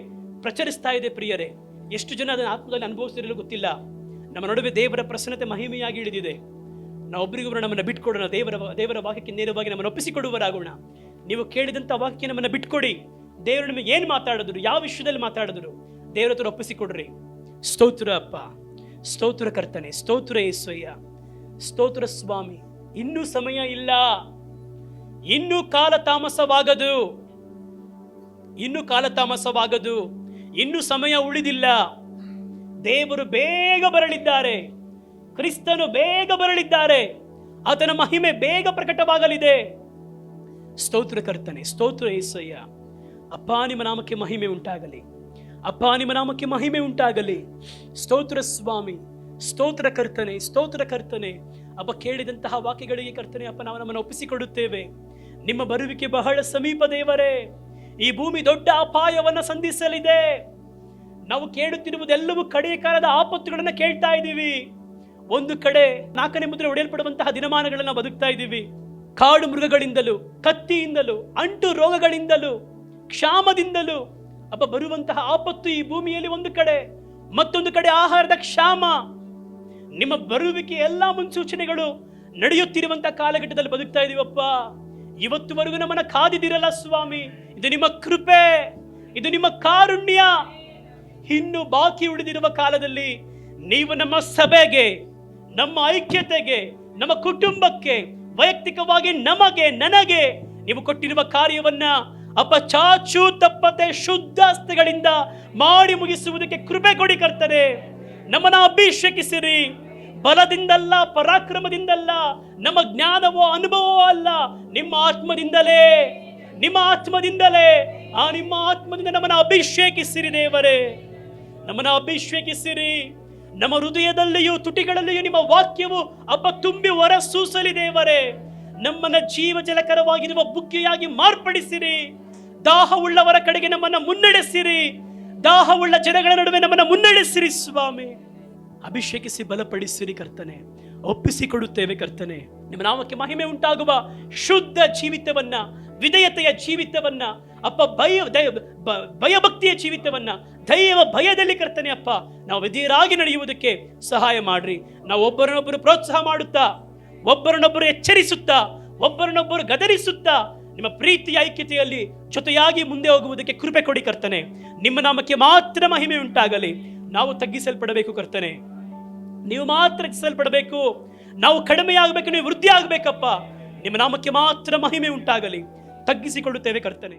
ಪ್ರಚರಿಸ್ತಾ ಇದೆ ಪ್ರಿಯರೇ. ಎಷ್ಟು ಜನ ಅದನ್ನು ಆತ್ಮದಲ್ಲಿ ಅನುಭವಿಸಿರಲು ಗೊತ್ತಿಲ್ಲ. ನಮ್ಮ ನಡುವೆ ದೇವರ ಪ್ರಸನ್ನತೆ ಮಹಿಮೆಯಾಗಿ ಇಳಿದಿದೆ. ನಾವು ಒಬ್ಬರಿಗೊಬ್ಬರು ನಮ್ಮನ್ನು ಬಿಟ್ಕೊಡೋಣ. ದೇವರ ವಾಕ್ಯಕ್ಕೆ ನೇರವಾಗಿ ನಮ್ಮನ್ನು ಒಪ್ಪಿಸಿಕೊಡುವರಾಗೋಣ. ನೀವು ಕೇಳಿದಂಥ ವಾಕ್ಯ ನಮ್ಮನ್ನು ಬಿಟ್ಕೊಡಿ. ದೇವರು ನಿಮಗೆ ಏನು ಮಾತಾಡಿದ್ರು, ಯಾವ ವಿಷಯದಲ್ಲಿ ಮಾತಾಡಿದ್ರು, ದೇವರ ಹತ್ರ ಒಪ್ಪಿಸಿಕೊಡ್ರಿ. ಸ್ತೋತ್ರ ಅಪ್ಪ, ಸ್ತೋತ್ರ ಕರ್ತನೆ, ಸ್ತೋತ್ರ ಯೇಸಯ್ಯ, ಸ್ತೋತ್ರ ಸ್ವಾಮಿ. ಇನ್ನೂ ಸಮಯ ಇಲ್ಲ. ಇನ್ನು ಕಾಲ ತಾಮಸವಾಗದು, ಇನ್ನು ಸಮಯ ಉಳಿದಿಲ್ಲ. ದೇವರು ಬೇಗ ಬರಲಿದ್ದಾರೆ, ಕ್ರಿಸ್ತನು ಬೇಗ ಬರಲಿದ್ದಾರೆ, ಆತನ ಮಹಿಮೆ ಬೇಗ ಪ್ರಕಟವಾಗಲಿದೆ. ಸ್ತೋತ್ರ ಕರ್ತನೆ, ಸ್ತೋತ್ರ ಯೇಸಯ್ಯ. ಅಪ್ಪ ನಿಮ್ಮ ನಾಮಕ್ಕೆ ಮಹಿಮೆ ಉಂಟಾಗಲಿ, ಅಪ್ಪ ನಿಮ್ಮ ನಾಮಕ್ಕೆ ಮಹಿಮೆ ಉಂಟಾಗಲಿ. ಸ್ತೋತ್ರ ಸ್ವಾಮಿ, ಸ್ತೋತ್ರ ಕರ್ತನೆ, ಸ್ತೋತ್ರ ಕರ್ತನೆ. ಅಪ್ಪ ಕೇಳಿದಂತಹ ವಾಕ್ಯಗಳಿಗೆ ಕರ್ತನೆ ಅಪ್ಪ ನಾವು ನಮ್ಮನ್ನು ಒಪ್ಪಿಸಿಕೊಡುತ್ತೇವೆ. ನಿಮ್ಮ ಬರುವಿಕೆ ಬಹಳ ಸಮೀಪ ದೇವರೇ. ಈ ಭೂಮಿ ದೊಡ್ಡ ಅಪಾಯವನ್ನು ಸಂಧಿಸಲಿದೆ. ನಾವು ಕೇಳುತ್ತಿರುವುದೆಲ್ಲವೂ ಕಡೆಯ ಕಾಲದ ಆಪತ್ತುಗಳನ್ನು ಕೇಳ್ತಾ ಇದ್ದೀವಿ. ಒಂದು ಕಡೆ 4ನೇ ಮುದ್ರೆ ಒಡೆಯಲ್ಪಡುವಂತಹ ದಿನಮಾನಗಳನ್ನು ಬದುಕ್ತಾ ಇದ್ದೀವಿ. ಕಾಡು ಮೃಗಗಳಿಂದಲೂ, ಕತ್ತಿಯಿಂದಲೂ, ಅಂಟು ರೋಗಗಳಿಂದಲೂ, ಕ್ಷಾಮದಿಂದಲೂ ಅಪ್ಪ ಬರುವಂತಹ ಆಪತ್ತು ಈ ಭೂಮಿಯಲ್ಲಿ ಒಂದು ಕಡೆ, ಮತ್ತೊಂದು ಕಡೆ ಆಹಾರದ ಕ್ಷಾಮ. ನಿಮ್ಮ ಬರುವಿಕೆ ಎಲ್ಲಾ ಮುನ್ಸೂಚನೆಗಳು ನಡೆಯುತ್ತಿರುವಂತಹ ಕಾಲಘಟ್ಟದಲ್ಲಿ ಬದುಕ್ತಾ ಇದೀವಪ್ಪ. ಇವತ್ತುವರೆಗೂ ನಮ್ಮನ್ನ ಕಾದಿದಿರಲ್ಲ ಸ್ವಾಮಿ. ಇದು ನಿಮ್ಮ ಕೃಪೆ, ಇದು ನಿಮ್ಮ ಕಾರುಣ್ಯ. ಇನ್ನು ಬಾಕಿ ಉಳಿದಿರುವ ಕಾಲದಲ್ಲಿ ನೀವು ನಮ್ಮ ಸಭೆಗೆ, ನಮ್ಮ ಐಕ್ಯತೆಗೆ, ನಮ್ಮ ಕುಟುಂಬಕ್ಕೆ, ವೈಯಕ್ತಿಕವಾಗಿ ನಮಗೆ, ನನಗೆ ನೀವು ಕೊಟ್ಟಿರುವ ಕಾರ್ಯವನ್ನ ಅಪ್ಪ ಚಾಚು ತಪ್ಪದೆ ಶುದ್ಧ ಹಸ್ತಗಳಿಂದ ಮಾಡಿ ಮುಗಿಸುವುದಕ್ಕೆ ಕೃಪೆ ಕೊಡಿ ಕರ್ತನೆ. ನಮ್ಮನ್ನ ಅಭಿಷೇಕಿಸಿರಿ. ಬಲದಿಂದಲ್ಲ, ಪರಾಕ್ರಮದಿಂದಲ್ಲ, ನಮ್ಮ ಜ್ಞಾನವೋ ಅನುಭವವೋ ಅಲ್ಲ, ನಿಮ್ಮ ಆತ್ಮದಿಂದಲೇ, ನಿಮ್ಮ ಆತ್ಮದಿಂದಲೇ. ನಿಮ್ಮ ಆತ್ಮದಿಂದ ನಮ್ಮನ್ನ ಅಭಿಷೇಕಿಸಿರಿ ದೇವರೇ, ನಮ್ಮನ್ನ ಅಭಿಷೇಕಿಸಿರಿ. ನಮ್ಮ ಹೃದಯದಲ್ಲಿಯೂ ತುಟಿಗಳಲ್ಲಿಯೂ ನಿಮ್ಮ ವಾಕ್ಯವು ಅಪ್ಪ ತುಂಬಿ ಹೊರಸೂಸಲಿ ದೇವರೇ. ನಮ್ಮನ್ನ ಜೀವ ಜಲಕರವಾಗಿರುವ ಬುಗ್ಗೆಯಾಗಿ ಮಾರ್ಪಡಿಸಿರಿ. ದಾಹವುಳ್ಳವರ ಕಡೆಗೆ ನಮ್ಮನ್ನ ಮುನ್ನಡೆಸಿರಿ. ದಾಹವುಳ್ಳ ಜನಗಳ ನಡುವೆ ನಮ್ಮನ್ನ ಮುನ್ನಡೆಸಿರಿ ಸ್ವಾಮಿ. ಅಭಿಷೇಕಿಸಿ ಬಲಪಡಿಸಿರಿ ಕರ್ತನೆ. ಒಪ್ಪಿಸಿಕೊಡುತ್ತೇವೆ ಕರ್ತನೆ. ನಿಮ್ಮ ನಾಮಕ್ಕೆ ಮಹಿಮೆ ಉಂಟಾಗುವ ಶುದ್ಧ ಜೀವಿತವನ್ನ, ವಿಧೇಯತೆಯ ಜೀವಿತವನ್ನ ಅಪ್ಪ, ಭಯಭಕ್ತಿಯ ಜೀವಿತವನ್ನ, ದೈವ ಭಯದಲ್ಲಿ ಕರ್ತನೆ ಅಪ್ಪ ನಾವು ವಿಧೇಯರಾಗಿ ನಡೆಯುವುದಕ್ಕೆ ಸಹಾಯ ಮಾಡ್ರಿ. ನಾವು ಒಬ್ಬರನ್ನೊಬ್ಬರು ಪ್ರೋತ್ಸಾಹ ಮಾಡುತ್ತಾ, ಒಬ್ಬರನ್ನೊಬ್ಬರು ಎಚ್ಚರಿಸುತ್ತಾ, ಒಬ್ಬರನ್ನೊಬ್ಬರು ಗದರಿಸುತ್ತಾ ನಿಮ್ಮ ಪ್ರೀತಿಯ ಐಕ್ಯತೆಯಲ್ಲಿ ಜೊತೆಯಾಗಿ ಮುಂದೆ ಹೋಗುವುದಕ್ಕೆ ಕೃಪೆ ಕೊಡಿ ಕರ್ತನೆ. ನಿಮ್ಮ ನಾಮಕ್ಕೆ ಮಾತ್ರ ಮಹಿಮೆ ಉಂಟಾಗಲಿ. ನಾವು ತಗ್ಗಿಸಲ್ಪಡಬೇಕು ಕರ್ತನೆ, ನೀವು ಮಾತ್ರ ಹೆಚ್ಚಿಸಲ್ಪಡಬೇಕು. ನಾವು ಕಡಿಮೆ ಆಗಬೇಕು, ನೀವು ವೃದ್ಧಿ ಆಗಬೇಕಪ್ಪ. ನಿಮ್ಮ ನಾಮಕ್ಕೆ ಮಾತ್ರ ಮಹಿಮೆ ಉಂಟಾಗಲಿ. ತಗ್ಗಿಸಿಕೊಳ್ಳುತ್ತೇವೆ ಕರ್ತನೆ.